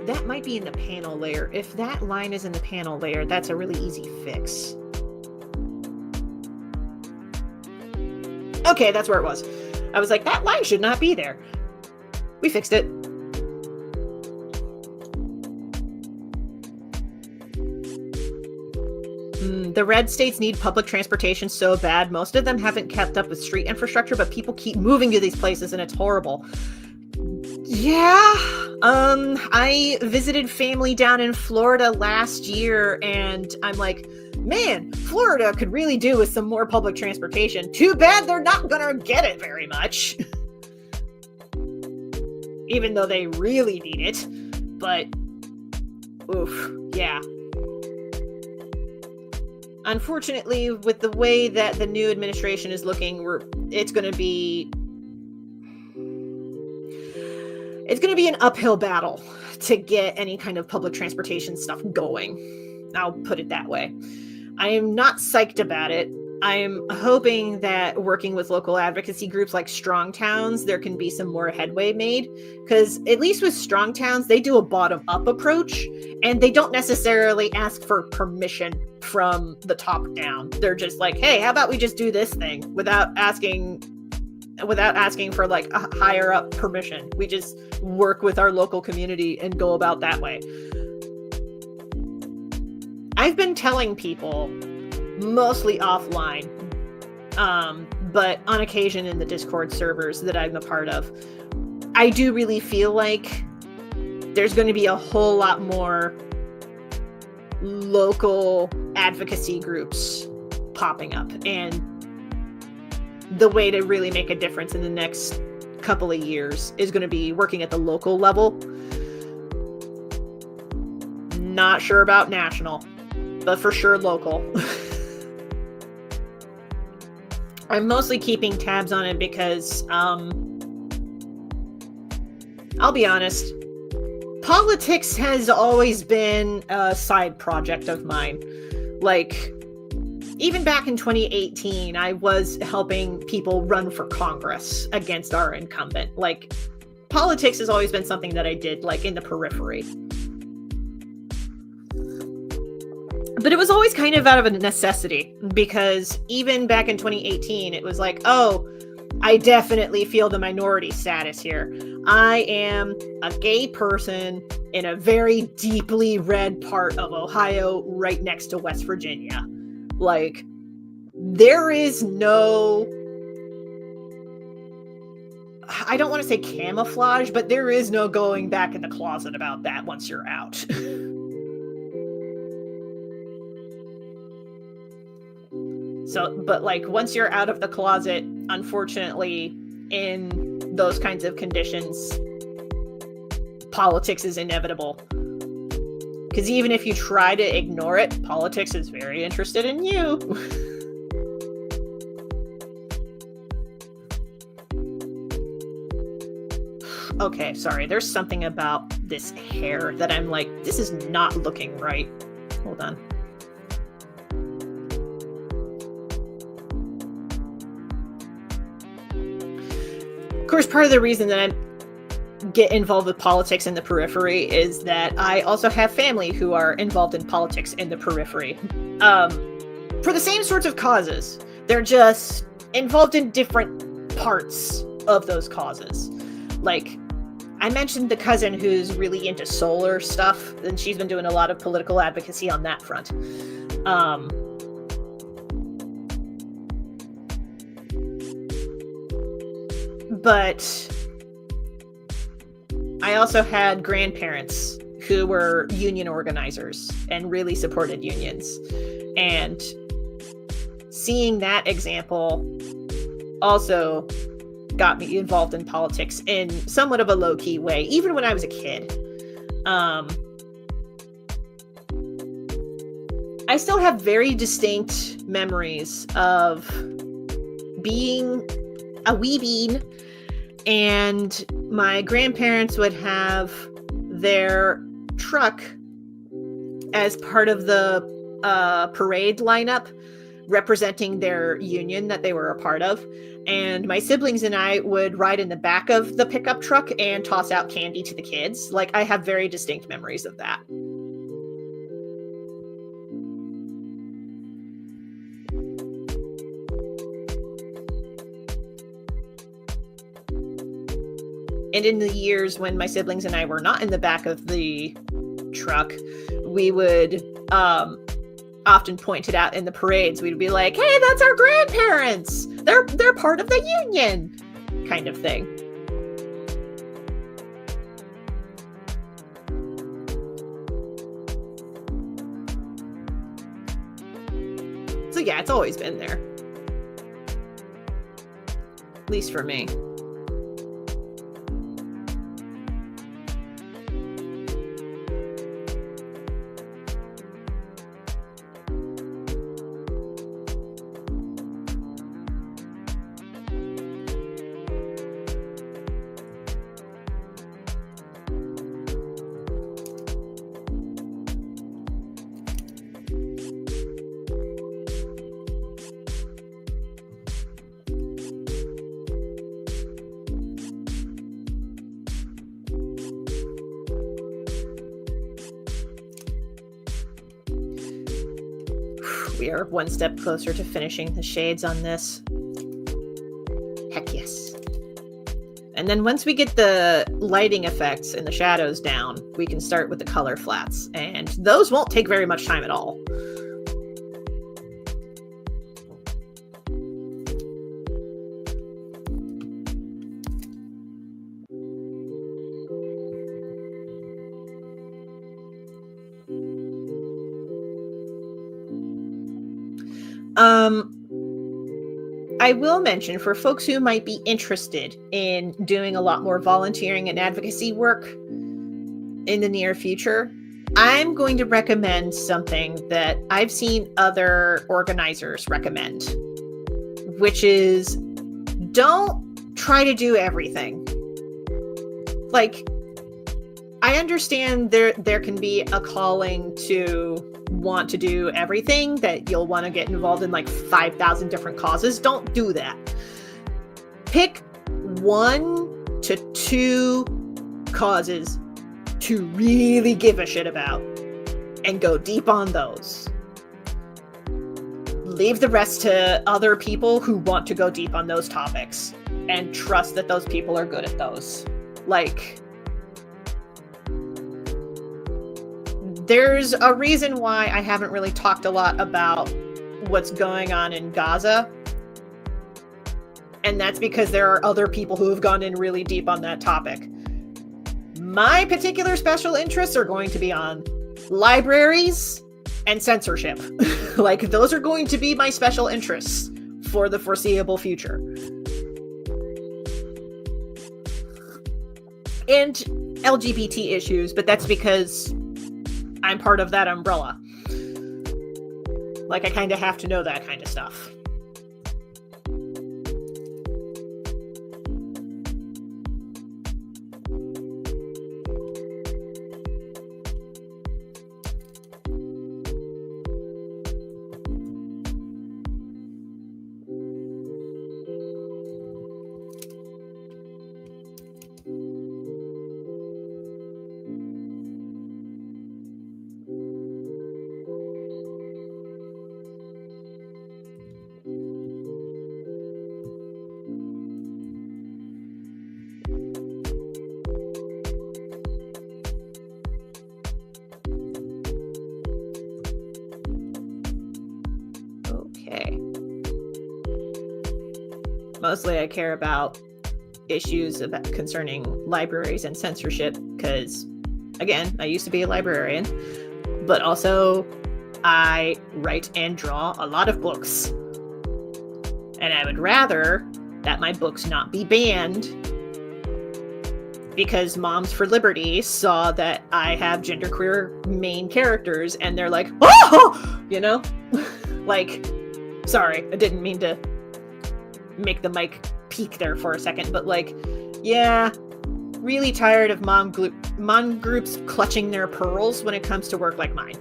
That might be in the panel layer. If that line is in the panel layer, that's a really easy fix. Okay, that's where it was. I was like, that line should not be there. We fixed it. The red states need public transportation so bad. Most of them haven't kept up with street infrastructure, but people keep moving to these places and it's horrible. Yeah. I visited family down in Florida last year, and I'm like, man, Florida could really do with some more public transportation. Too bad they're not gonna get it very much. Even though they really need it. But, oof, yeah. Unfortunately, with the way that the new administration is looking, it's going to be an uphill battle to get any kind of public transportation stuff going. I'll put it that way. I am not psyched about it. I'm hoping that working with local advocacy groups like Strong Towns, there can be some more headway made. Because at least with Strong Towns, they do a bottom-up approach, and they don't necessarily ask for permission from the top down. They're just like, hey, how about we just do this thing without asking for like a higher up permission. We just work with our local community and go about that way. I've been telling people, mostly offline, but on occasion in the Discord servers that I'm a part of, I do really feel like there's going to be a whole lot more local advocacy groups popping up, and the way to really make a difference in the next couple of years is going to be working at the local level. Not sure about national, but for sure local. I'm mostly keeping tabs on it because, I'll be honest, politics has always been a side project of mine. Like, even back in 2018, I was helping people run for Congress against our incumbent. Like, politics has always been something that I did, like, in the periphery. But it was always kind of out of a necessity, because even back in 2018, it was like, oh, I definitely feel the minority status here. I am a gay person in a very deeply red part of Ohio, right next to West Virginia. Like, there is no, I don't want to say camouflage, but there is no going back in the closet about that once you're out. So, but like, once you're out of the closet, unfortunately, in those kinds of conditions, politics is inevitable. Because even if you try to ignore it, politics is very interested in you. Okay, sorry. There's something about this hair that I'm like, this is not looking right. Hold on. Of course, part of the reason that I get involved with politics in the periphery is that I also have family who are involved in politics in the periphery. For the same sorts of causes. They're just involved in different parts of those causes. Like, I mentioned the cousin who's really into solar stuff, and she's been doing a lot of political advocacy on that front. But I also had grandparents who were union organizers and really supported unions. And seeing that example also got me involved in politics in somewhat of a low-key way, even when I was a kid. I still have very distinct memories of being a wee bean, and my grandparents would have their truck as part of the parade lineup representing their union that they were a part of. And my siblings and I would ride in the back of the pickup truck and toss out candy to the kids. Like, I have very distinct memories of that. And in the years when my siblings and I were not in the back of the truck, we would often point it out in the parades. We'd be like, hey, that's our grandparents. They're part of the union, kind of thing. Yeah, it's always been there. At least for me. We are one step closer to finishing the shades on this. Heck yes. And then once we get the lighting effects and the shadows down, we can start with the color flats. And those won't take very much time at all. I will mention for folks who might be interested in doing a lot more volunteering and advocacy work in the near future, I'm going to recommend something that I've seen other organizers recommend, which is don't try to do everything. Like, I understand there can be a calling to want to do everything, that you'll want to get involved in like 5,000 different causes. Don't do that. Pick 1 to 2 causes to really give a shit about and go deep on those. Leave the rest to other people who want to go deep on those topics and trust that those people are good at those. Like, there's a reason why I haven't really talked a lot about what's going on in Gaza. And that's because there are other people who have gone in really deep on that topic. My particular special interests are going to be on libraries and censorship. Like, those are going to be my special interests for the foreseeable future. And LGBT issues, but that's because I'm part of that umbrella. Like, I kind of have to know that kind of stuff. Mostly I care about issues concerning libraries and censorship because, again, I used to be a librarian, but also I write and draw a lot of books. And I would rather that my books not be banned because Moms for Liberty saw that I have genderqueer main characters and they're like, oh, you know, like, sorry, I didn't mean to make the mic peak there for a second, but like, yeah, really tired of mom groups clutching their pearls when it comes to work like mine.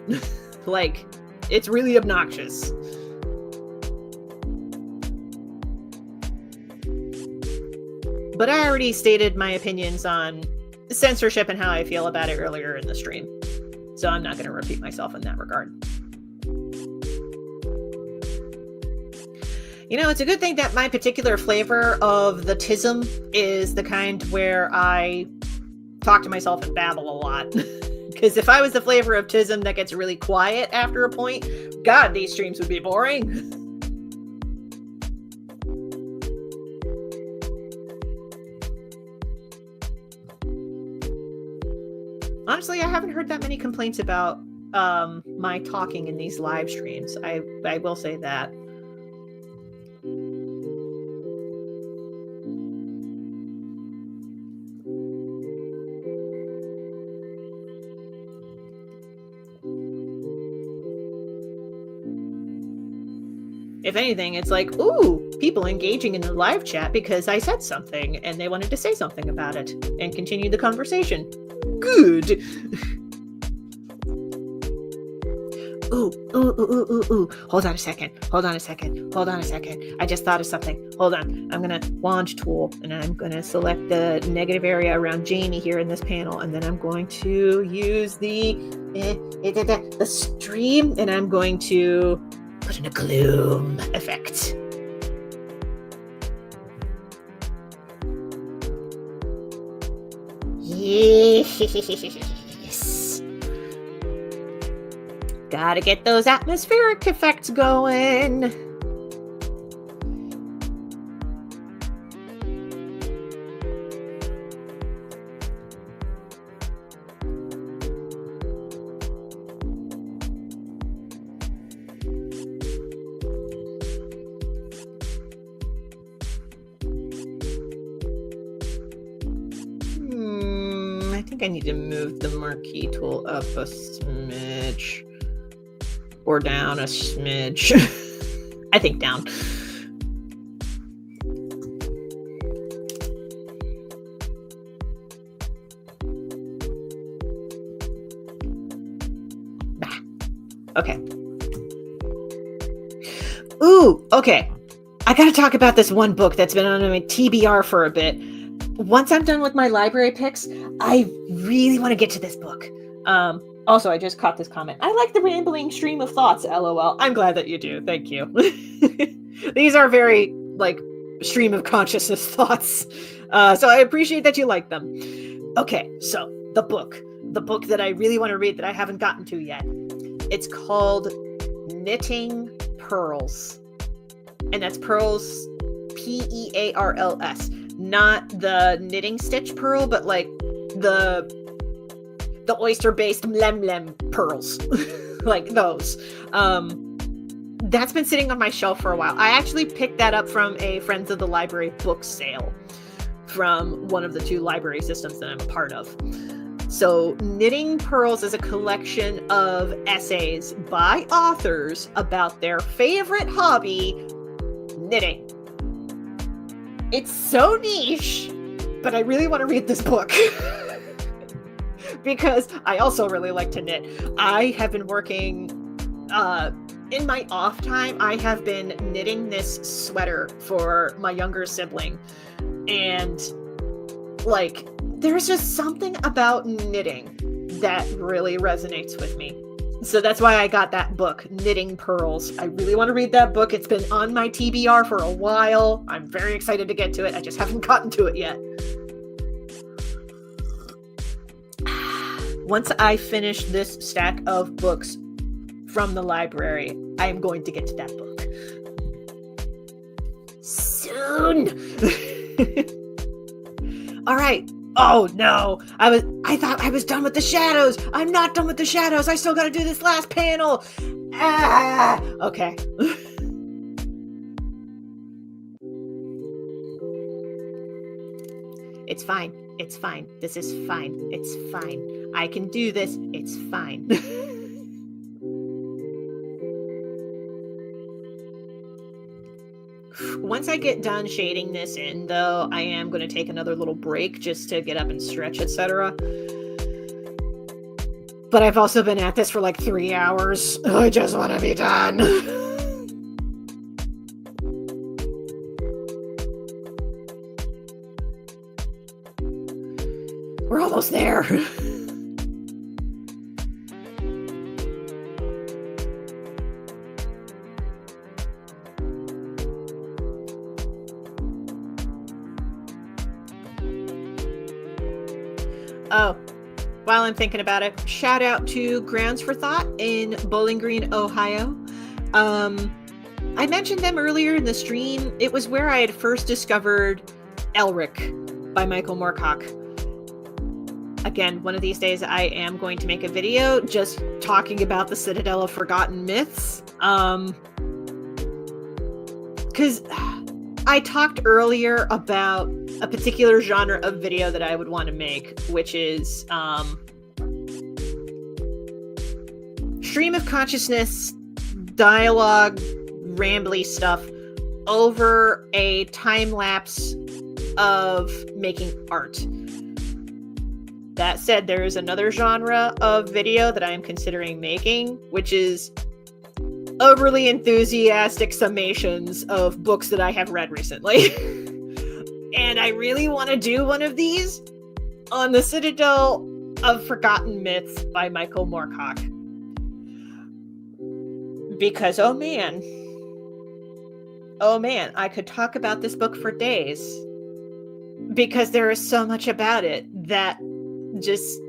Like, it's really obnoxious. But I already stated my opinions on censorship and how I feel about it earlier in the stream, so I'm not going to repeat myself in that regard. You know, it's a good thing that my particular flavor of the tism is the kind where I talk to myself and babble a lot. Because if I was the flavor of tism that gets really quiet after a point, God, these streams would be boring. Honestly, I haven't heard that many complaints about my talking in these live streams. I will say that. If anything, it's like, ooh, people engaging in the live chat because I said something and they wanted to say something about it and continue the conversation. Good. Ooh. Hold on a second. I just thought of something. Hold on. I'm going to wand tool and I'm going to select the negative area around Janie here in this panel. And then I'm going to use the stream and I'm going to put in a gloom effect. Yes. Gotta get those atmospheric effects going. I think I need to move the marquee tool up a smidge. Or down a smidge. I think down. Okay. Ooh, okay. I gotta talk about this one book that's been on my TBR for a bit. Once I'm done with my library picks, I really want to get to this book. Also, I just caught this comment. I like the rambling stream of thoughts, LOL. I'm glad that you do. Thank you. These are very, like, stream of consciousness thoughts. So I appreciate that you like them. Okay, so the book that I really want to read that I haven't gotten to yet. It's called Knitting Pearls. And that's pearls, Pearls. Not the knitting stitch pearl, but like the oyster-based mlem pearls. Like those. That's been sitting on my shelf for a while. I actually picked that up from a Friends of the Library book sale from one of the 2 library systems that I'm a part of. So Knitting Pearls is a collection of essays by authors about their favorite hobby, knitting. It's so niche, but I really want to read this book. Because I also really like to knit. I have been working, in my off time, I have been knitting this sweater for my younger sibling. And, like, there's just something about knitting that really resonates with me. So that's why I got that book, Knitting Pearls. I really want to read that book. It's been on my TBR for a while. I'm very excited to get to it. I just haven't gotten to it yet. Once I finish this stack of books from the library, I am going to get to that book. Soon! All right. Oh no, I thought I was done with the shadows. I'm not done with the shadows. I still got to do this last panel. Okay. It's fine. It's fine. This is fine. It's fine. I can do this. It's fine. Once I get done shading this in, though, I am going to take another little break just to get up and stretch, etc. But I've also been at this for like 3 hours. I just want to be done. We're almost there. Oh, while I'm thinking about it, shout out to Grounds for Thought in Bowling Green, Ohio. I mentioned them earlier in the stream. It was where I had first discovered Elric by Michael Moorcock. Again, one of these days I am going to make a video just talking about the Citadel of Forgotten Myths. Because I talked earlier about a particular genre of video that I would want to make, which is stream of consciousness, dialogue, rambly stuff over a time lapse of making art. That said, there is another genre of video that I am considering making, which is overly enthusiastic summations of books that I have read recently. And I really want to do one of these on the Citadel of Forgotten Myths by Michael Moorcock. Because, oh man, I could talk about this book for days. Because there is so much about it that just...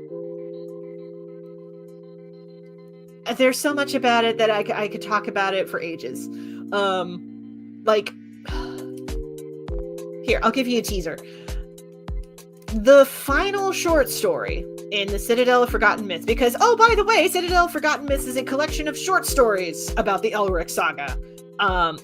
There's so much about it that I could talk about it for ages. Here, I'll give you a teaser. The final short story in the Citadel of Forgotten Myths, because, oh, by the way, Citadel of Forgotten Myths is a collection of short stories about the Elric saga.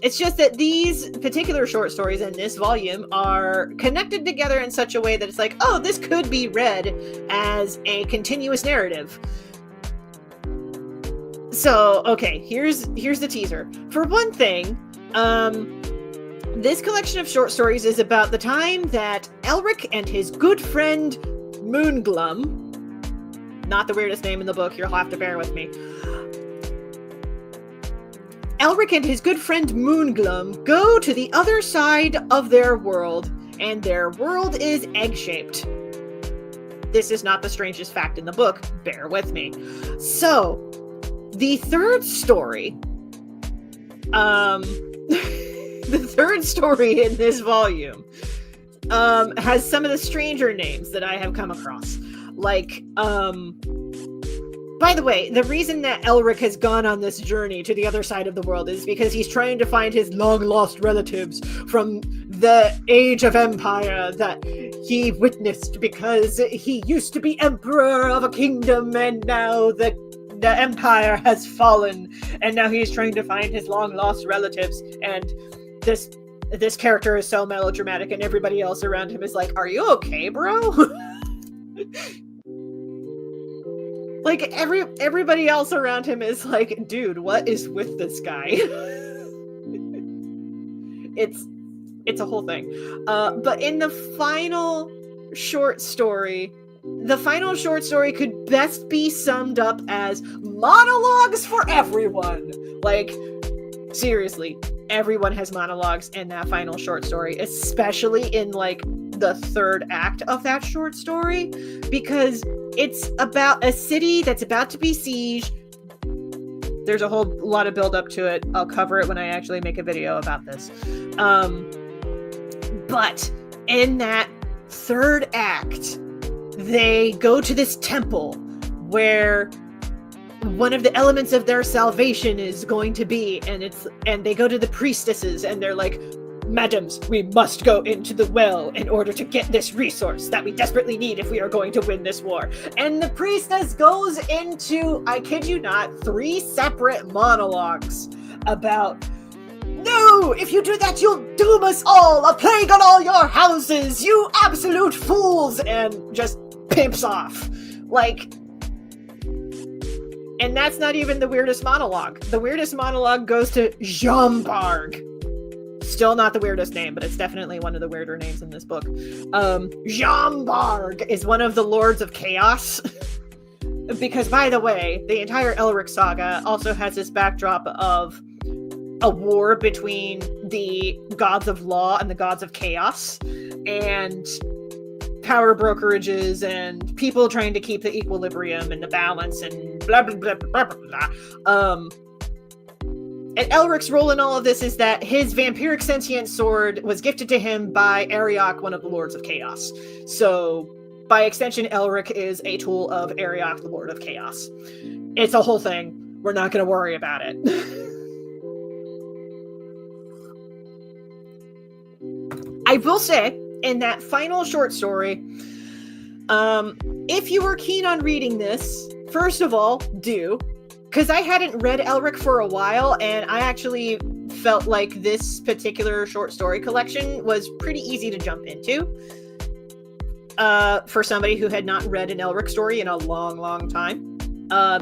It's just that these particular short stories in this volume are connected together in such a way that it's like, oh, this could be read as a continuous narrative. So, okay, here's the teaser. For one thing, this collection of short stories is about the time that Elric and his good friend Moonglum, not the weirdest name in the book, you'll have to bear with me. Elric and his good friend Moonglum go to the other side of their world, and their world is egg-shaped. This is not the strangest fact in the book, bear with me. So, the third story, the third story in this volume, has some of the stranger names that I have come across. Like, by the way, the reason that Elric has gone on this journey to the other side of the world is because he's trying to find his long-lost relatives from the Age of Empire that he witnessed, because he used to be emperor of a kingdom, and now the empire has fallen, and now he's trying to find his long-lost relatives, and this character is so melodramatic, and everybody else around him is like, are you okay, bro? Like, everybody else around him is like, dude, what is with this guy? It's a whole thing. But in the final short story could best be summed up as monologues for everyone. Like, seriously, everyone has monologues in that final short story, especially in, like, the third act of that short story, because it's about a city that's about to be sieged. There's a whole lot of build up to it. I'll cover it when I actually make a video about this. But in that third act, they go to this temple where one of the elements of their salvation is going to be, and they go to the priestesses, and they're like, madams, we must go into the well in order to get this resource that we desperately need if we are going to win this war. And the priestess goes into, I kid you not, 3 separate monologues about, no, if you do that, you'll doom us all, a plague on all your houses, you absolute fools, and just pimps off. Like, and that's not even the weirdest monologue. The weirdest monologue goes to Jambarg. Still not the weirdest name, but it's definitely one of the weirder names in this book. Jambarg is one of the Lords of Chaos. Because, by the way, the entire Elric saga also has this backdrop of a war between the gods of law and the gods of chaos, and power brokerages and people trying to keep the equilibrium and the balance and blah, blah, blah, blah, blah, blah. And Elric's role in all of this is that his vampiric sentient sword was gifted to him by Ariok, one of the Lords of Chaos. So, by extension, Elric is a tool of Ariok, the Lord of Chaos. It's a whole thing. We're not going to worry about it. I will say, in that final short story, if you were keen on reading this, first of all, do. Because I hadn't read Elric for a while, and I actually felt like this particular short story collection was pretty easy to jump into. For somebody who had not read an Elric story in a long, long time.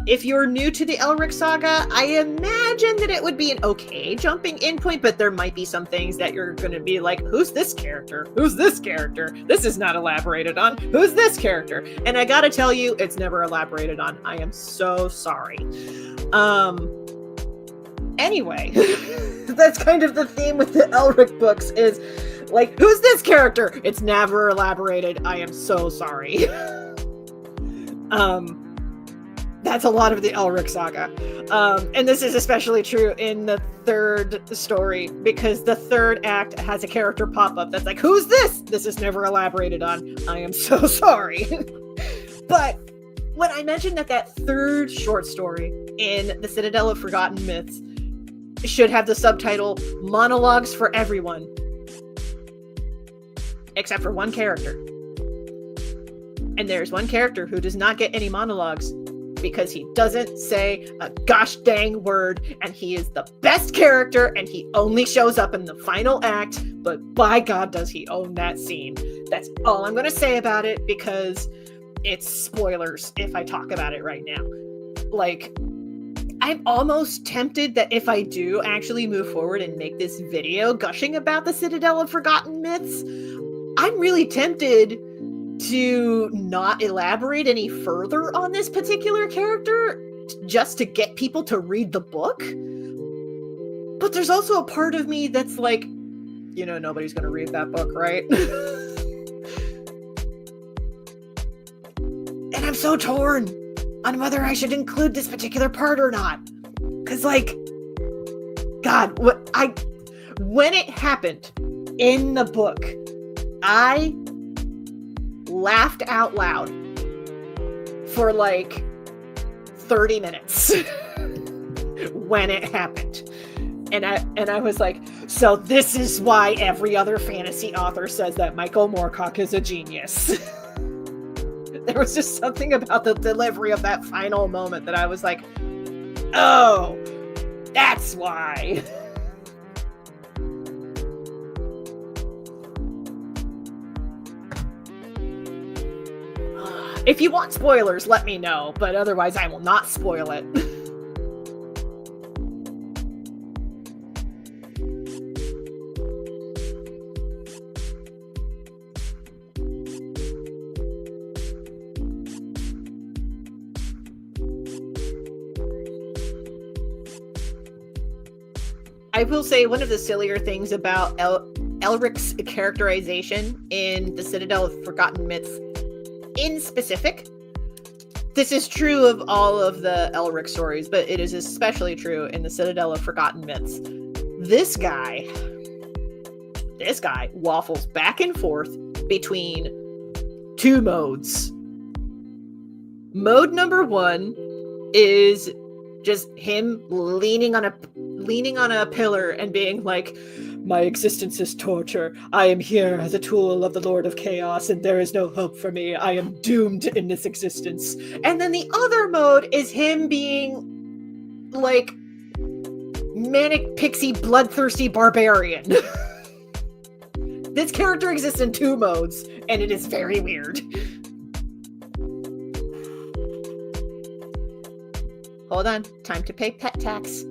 If you're new to the Elric saga, I imagine that it would be an okay jumping in point, but there might be some things that you're going to be like, who's this character? Who's this character? This is not elaborated on. Who's this character? And I gotta tell you, it's never elaborated on. I am so sorry. Anyway, that's kind of the theme with the Elric books is like, who's this character? It's never elaborated. I am so sorry. That's a lot of the Elric saga. And this is especially true in the third story, because the third act has a character pop up that's like, who's this? This is never elaborated on. I am so sorry. But when I mentioned that third short story in the Citadel of Forgotten Myths should have the subtitle Monologues for Everyone, except for one character. And there's one character who does not get any monologues, because he doesn't say a gosh dang word, and he is the best character, and he only shows up in the final act, but by God does he own that scene. That's all I'm going to say about it, because it's spoilers if I talk about it right now. Like, I'm almost tempted that if I do actually move forward and make this video gushing about the Citadel of Forgotten Myths, I'm really tempted to not elaborate any further on this particular character just to get people to read the book. But there's also a part of me that's like, you know, nobody's going to read that book, right? And I'm so torn on whether I should include this particular part or not. Because, like, God, when it happened in the book, I laughed out loud for like 30 minutes when it happened. And I was like, so this is why every other fantasy author says that Michael Moorcock is a genius. There was just something about the delivery of that final moment that I was like, oh, that's why. If you want spoilers, let me know, but otherwise I will not spoil it. I will say one of the sillier things about Elric's characterization in the Citadel of Forgotten Myths in specific, this is true of all of the Elric stories, but it is especially true in the Citadel of Forgotten Myths. This guy waffles back and forth between two modes. Mode number one is just him leaning on a pillar and being like, my existence is torture. I am here as a tool of the Lord of Chaos, and there is no hope for me. I am doomed in this existence. And then the other mode is him being like manic pixie bloodthirsty barbarian. This character exists in two modes, and it is very weird. Hold on, time to pay pet tax.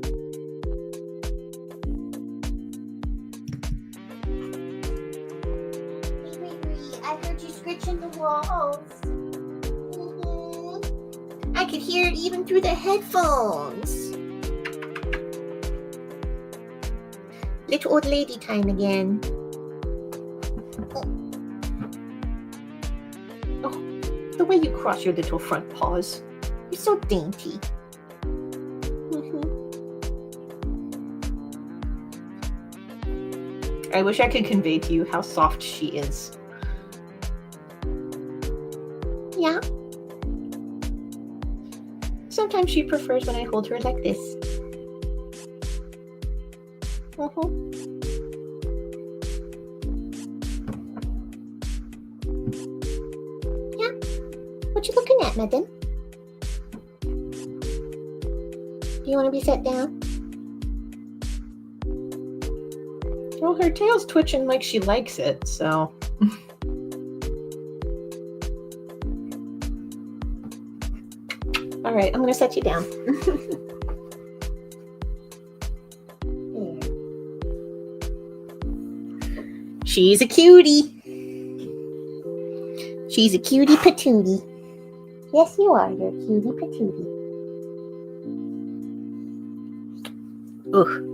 In the walls. Mm-hmm. I could hear it even through the headphones. Little old lady time again. Oh, the way you cross your little front paws. You're so dainty. I wish I could convey to you how soft she is. Yeah. Sometimes she prefers when I hold her like this. Yeah. What you looking at, madam? Do you want to be set down? Well, her tail's twitching like she likes it, so... All right, I'm going to set you down. She's a cutie. She's a cutie patootie. Yes, you are. You're a cutie patootie. Ugh.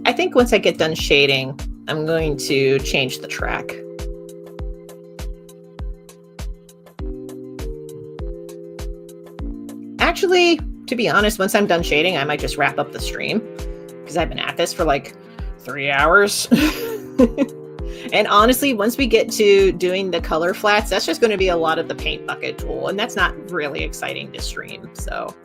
I think once I get done shading, I'm going to change the track. Actually, to be honest, once I'm done shading, I might just wrap up the stream because I've been at this for like 3 hours. And honestly, once we get to doing the color flats, that's just going to be a lot of the paint bucket tool, and that's not really exciting to stream. So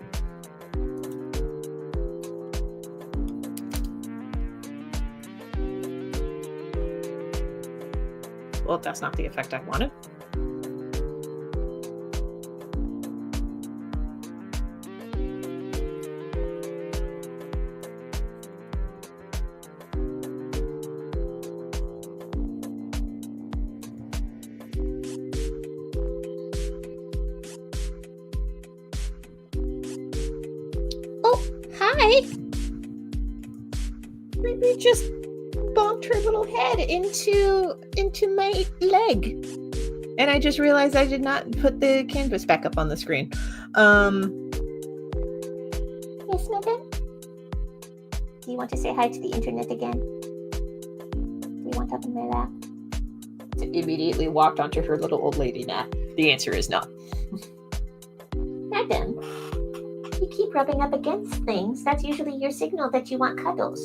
well, that's not the effect I wanted. Hi. We just bumped her little head into my leg, and I just realized I did not put the canvas back up on the screen. Yes, madam? Do you want to say hi to the internet again? Do you want up in my lap? Immediately walked onto her little old lady nap. The answer is no. Madam, you keep rubbing up against things. That's usually your signal that you want cuddles.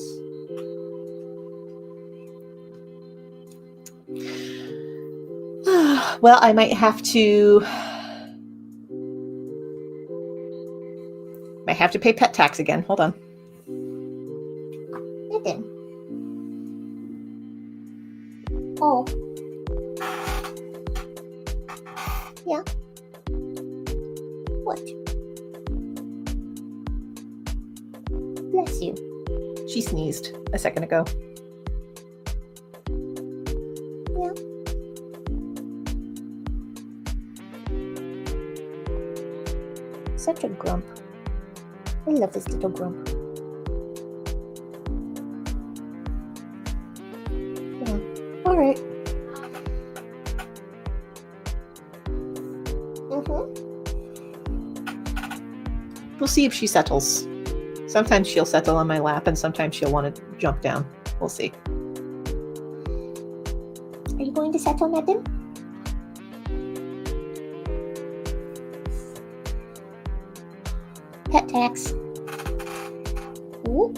Well, I might have to pay pet tax again. Hold on. Madam. Oh. Yeah. What? Bless you. She sneezed a second ago. Yeah. Such a grump. I love this little grump. Yeah. All right. We'll see if she settles. Sometimes she'll settle on my lap, and sometimes she'll want to jump down. We'll see. Are you going to settle, madam? Pet tax. Ooh.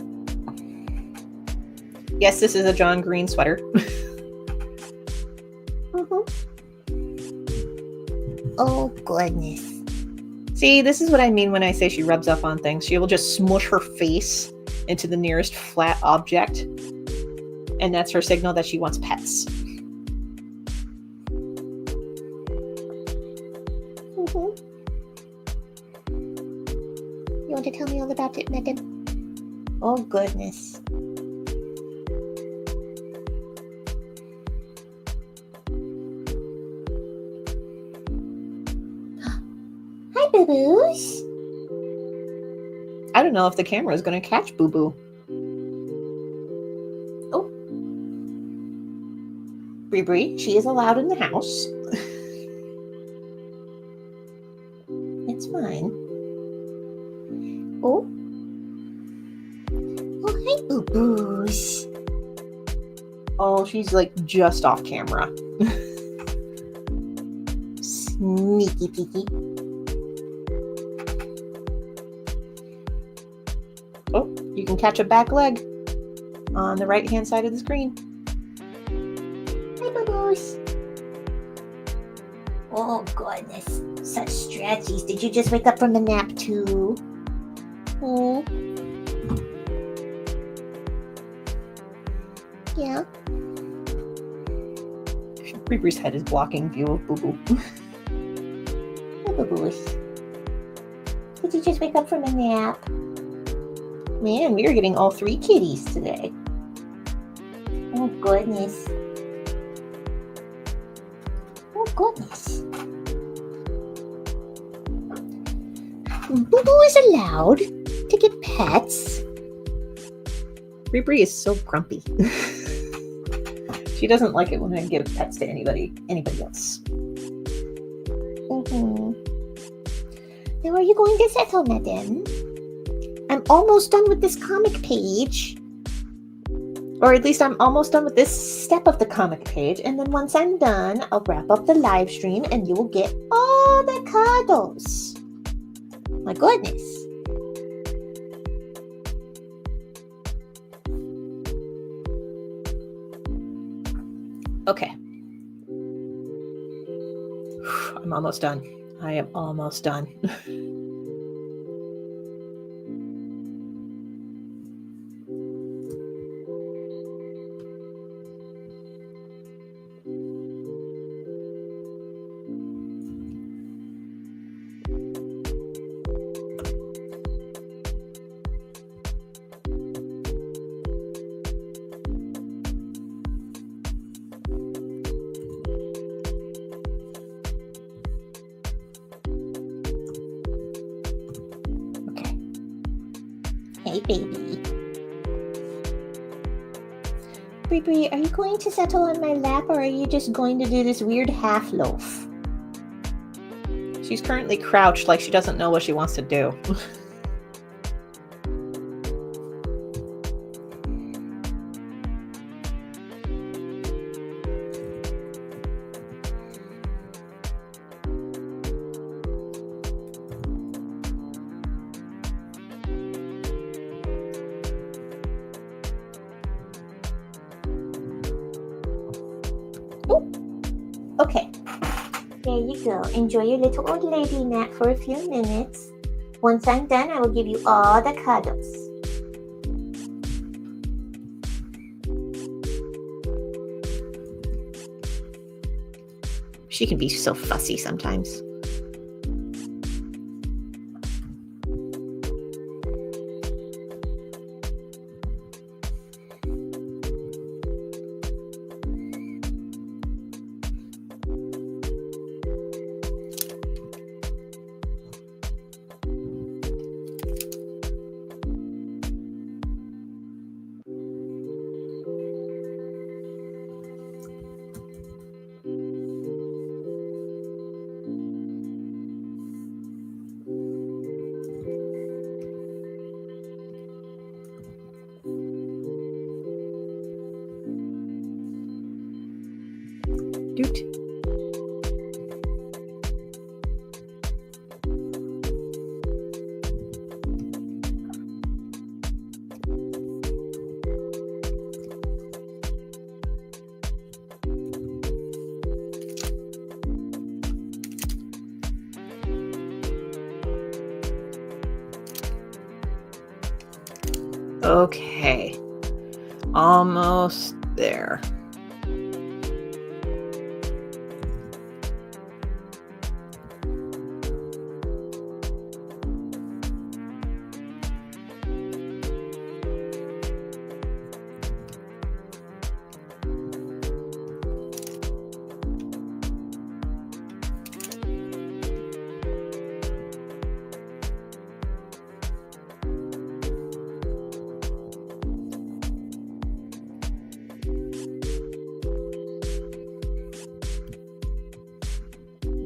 Yes, this is a John Green sweater. Oh, goodness. See, this is what I mean when I say she rubs up on things. She will just smush her face into the nearest flat object, and that's her signal that she wants pets. You want to tell me all about it, madam? Oh, goodness. Hi, boo-boos. I don't know if the camera is going to catch Boo Boo. Oh. Bree Bree, she is allowed in the house. It's fine. Oh. Oh, hi, boo-boos. Oh, she's like just off camera. Sneaky peeky. Oh, you can catch a back leg on the right-hand side of the screen. Hi, boo-boos. Oh, goodness. Such stretchies. Did you just wake up from the nap, too? Oh. Yeah. Bree Bree's head is blocking view of Boo Boo. Hi, boo-boos. Did you just wake up from a nap? Man, we are getting all 3 kitties today. Oh, goodness. Oh, goodness. Boo Boo is allowed to get pets. Bree is so grumpy. She doesn't like it when I give pets to anybody else. Mm-hmm. Now, are you going to settle, madam? I'm almost done with this comic page. Or at least I'm almost done with this Step of the comic page, and then once I'm done, I'll wrap up the live stream and you will get all the cuddles. My goodness. Okay. I'm almost done. I am almost done. Hey, baby. Bree, are you going to settle on my lap, or are you just going to do this weird half loaf? She's currently crouched like she doesn't know what she wants to do. Okay, there you go. Enjoy your little old lady nap for a few minutes. Once I'm done, I will give you all the cuddles. She can be so fussy sometimes. Doot. Okay. Almost there.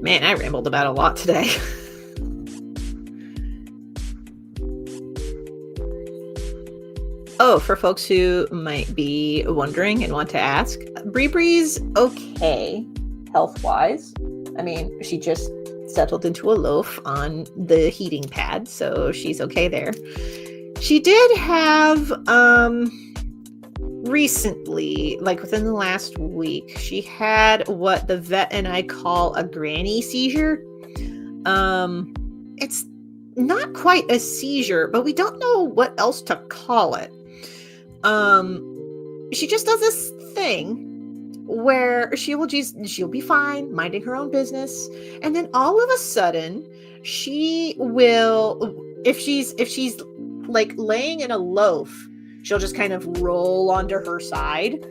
Man, I rambled about a lot today. Oh, for folks who might be wondering and want to ask, Bree's okay, health-wise. I mean, she just settled into a loaf on the heating pad, so she's okay there. She did have, recently, like within the last week, she had what the vet and I call a granny seizure. It's not quite a seizure, but we don't know what else to call it. She just does this thing where she'll be fine, minding her own business, and then all of a sudden, she will, if she's like laying in a loaf, she'll just kind of roll onto her side.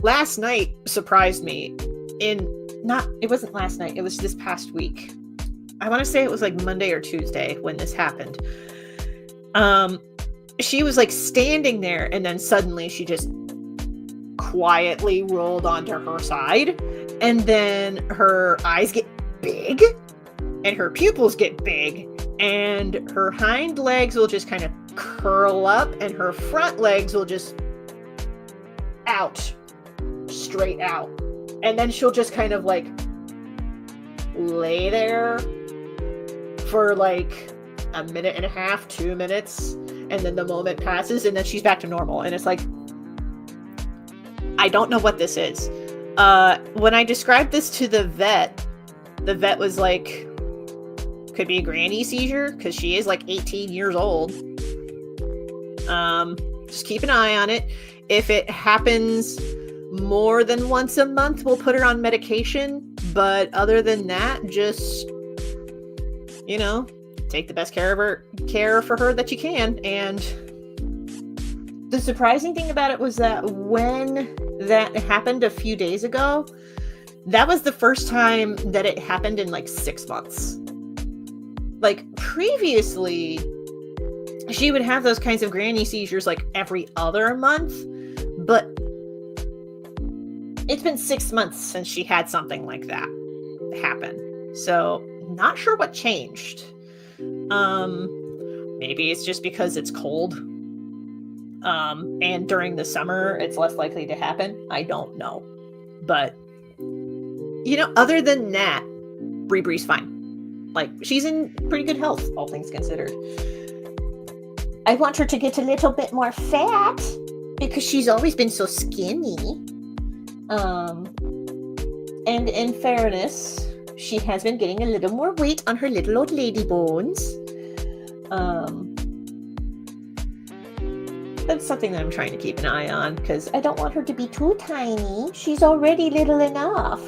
Last night surprised me. It wasn't last night, it was this past week. I want to say it was like Monday or Tuesday when this happened. She was like standing there, and then suddenly she just quietly rolled onto her side, and then her eyes get big and her pupils get big, and her hind legs will just kind of curl up, and her front legs will just straight out, and then she'll just kind of like lay there for like a minute and a half, 2 minutes, and then the moment passes, and then she's back to normal. And it's like, I don't know what this is. When I described this to the vet was like, could be a granny seizure, because she is like 18 years old. Just keep an eye on it. If it happens more than once a month, we'll put her on medication. But other than that, just, take the best care for her that you can. And the surprising thing about it was that when that happened a few days ago, that was the first time that it happened in like 6 months. Like previously, she would have those kinds of granny seizures like every other month, but it's been 6 months since she had something like that happen. So not sure what changed. Maybe it's just because it's cold. And during the summer, it's less likely to happen. I don't know. But, other than that, Bree's fine. Like, she's in pretty good health, all things considered. I want her to get a little bit more fat because she's always been so skinny. And in fairness, she has been getting a little more weight on her little old lady bones. That's something that I'm trying to keep an eye on, because I don't want her to be too tiny. She's already little enough.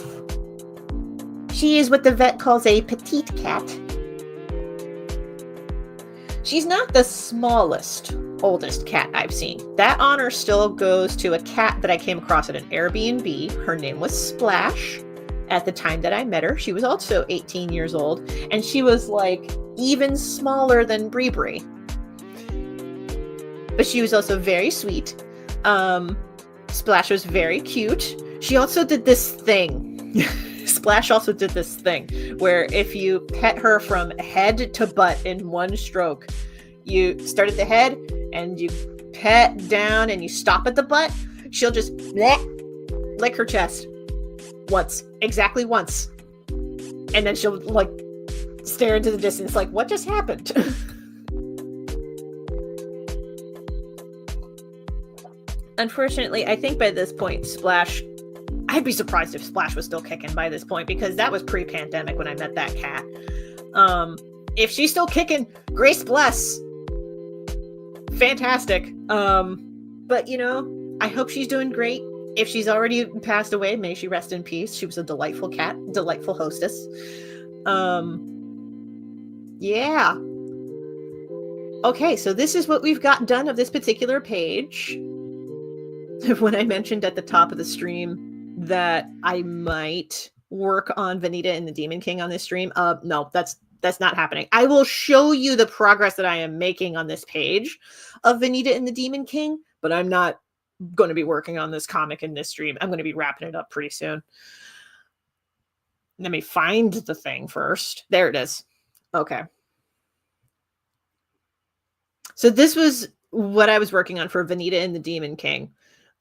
She is what the vet calls a petite cat. She's not the smallest, oldest cat I've seen. That honor still goes to a cat that I came across at an Airbnb. Her name was Splash. At the time that I met her, she was also 18 years old, and she was like even smaller than Bree. But she was also very sweet. Splash was very cute. She also did this thing. Splash also did this thing where if you pet her from head to butt in one stroke, you start at the head and you pet down and you stop at the butt, she'll just lick her chest exactly once. And then she'll like stare into the distance like, what just happened? Unfortunately, I think by this point, Splash, I'd be surprised if Splash was still kicking by this point, because that was pre-pandemic when I met that cat. If she's still kicking, grace bless. Fantastic. But I hope she's doing great. If she's already passed away, may she rest in peace. She was a delightful cat, delightful hostess. Yeah. Okay, so this is what we've got done of this particular page. When I mentioned at the top of the stream that I might work on Vanita and the Demon King on this stream, no, that's not happening. I will show you the progress that I am making on this page of Vanita and the Demon King, but I'm not going to be working on this comic in this stream. I'm going to be wrapping it up pretty soon. Let me find the thing first. There it is. Okay. So this was what I was working on for Vanita and the Demon King.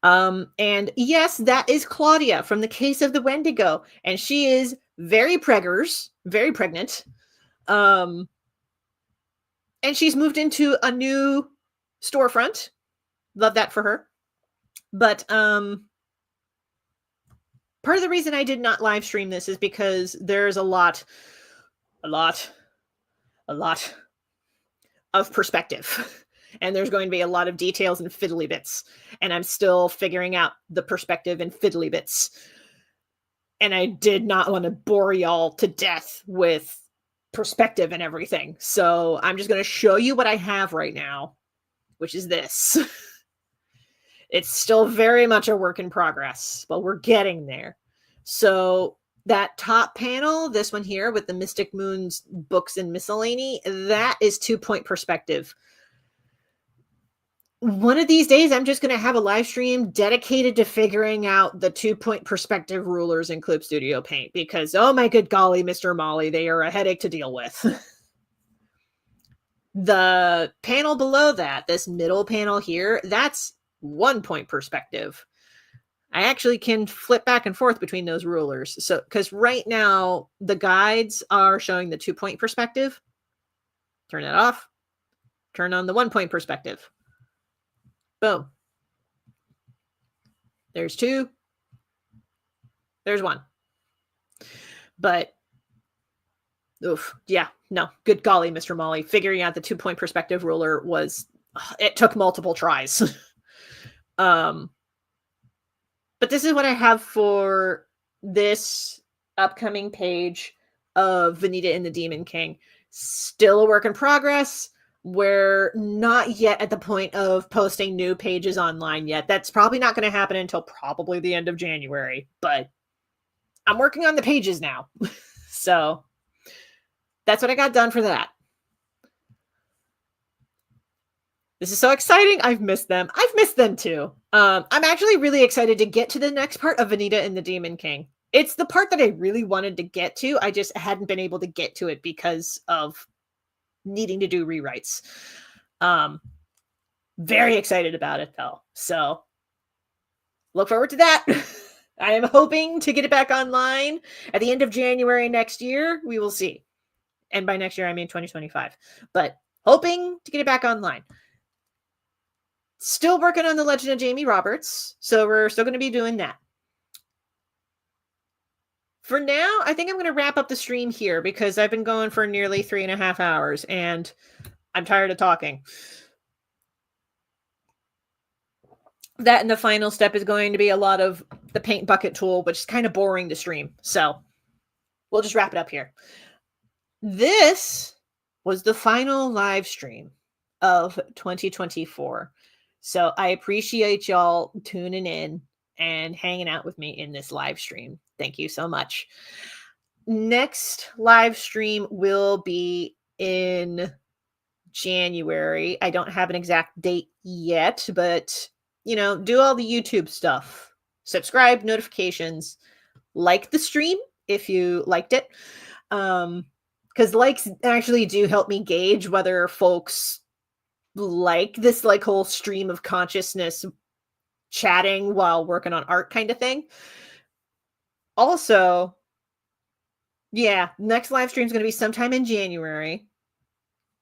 And yes, that is Claudia from the Case of the Wendigo, and she is very pregnant. And she's moved into a new storefront. Love that for her. But part of the reason I did not live stream this is because there's a lot of perspective. And there's going to be a lot of details and fiddly bits. And I'm still figuring out the perspective and fiddly bits. And I did not want to bore y'all to death with perspective and everything. So I'm just going to show you what I have right now, which is this. It's still very much a work in progress, but we're getting there. So that top panel, this one here with the Mystic Moon's books and miscellany, that is 2-point perspective. One of these days, I'm just going to have a live stream dedicated to figuring out the 2-point perspective rulers in Clip Studio Paint because, oh my good golly, Mr. Molly, they are a headache to deal with. The panel below that, this middle panel here, that's 1-point perspective. I actually can flip back and forth between those rulers. So, because right now the guides are showing the 2-point perspective. Turn it off. Turn on the 1-point perspective. Boom. There's 2. There's 1. But, oof, yeah, no, good golly, Mr. Molly. Figuring out the 2-point perspective ruler it took multiple tries. But this is what I have for this upcoming page of Vanita and the Demon King. Still a work in progress. We're not yet at the point of posting new pages online yet. That's probably not going to happen until probably the end of January, but I'm working on the pages now. So that's what I got done for that. This is so exciting. I've missed them. I've missed them too. I'm actually really excited to get to the next part of Vanita and the Demon King. It's the part that I really wanted to get to. I just hadn't been able to get to it because of needing to do rewrites. Very excited about it though. So look forward to that. I am hoping to get it back online at the end of January next year. We will see. And by next year, I mean 2025. But hoping to get it back online. Still working on the Legend of Jamie Roberts. So we're still going to be doing that. For now, I think I'm going to wrap up the stream here because I've been going for nearly 3.5 hours and I'm tired of talking. That and the final step is going to be a lot of the paint bucket tool, which is kind of boring to stream. So we'll just wrap it up here. This was the final live stream of 2024. So I appreciate y'all tuning in and hanging out with me in this live stream. Thank you so much. Next live stream will be in January. I don't have an exact date yet, but do all the YouTube stuff. Subscribe, notifications, like the stream if you liked it. Because likes actually do help me gauge whether folks like this whole stream of consciousness chatting while working on art kind of thing. Also, yeah, next live stream is going to be sometime in January.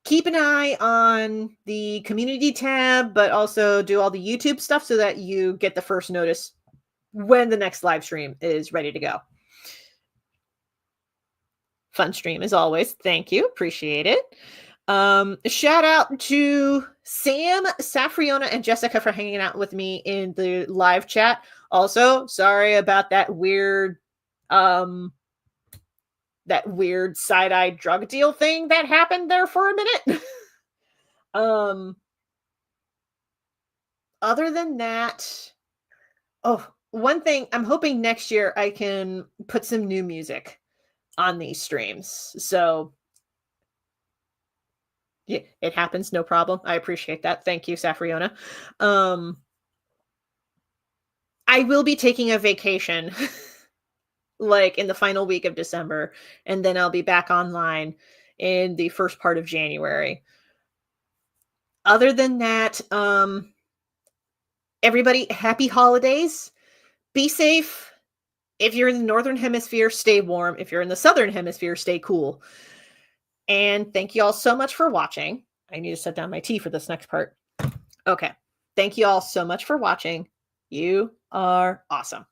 Keep an eye on the community tab, but also do all the YouTube stuff so that you get the first notice when the next live stream is ready to go. Fun stream as always. Thank you. Appreciate it. Shout out to Sam, Saphronia, and Jessica for hanging out with me in the live chat. Also, sorry about that weird side-eye drug deal thing that happened there for a minute. Other than that, one thing, I'm hoping next year I can put some new music on these streams. So yeah, it happens, no problem. I appreciate that. Thank you, Saphronia. I will be taking a vacation in the final week of December, and then I'll be back online in the first part of January. Other than that, everybody, happy holidays. Be safe. If you're in the Northern Hemisphere, stay warm. If you're in the Southern Hemisphere, stay cool. And thank you all so much for watching. I need to set down my tea for this next part. Okay. Thank you all so much for watching. You are awesome.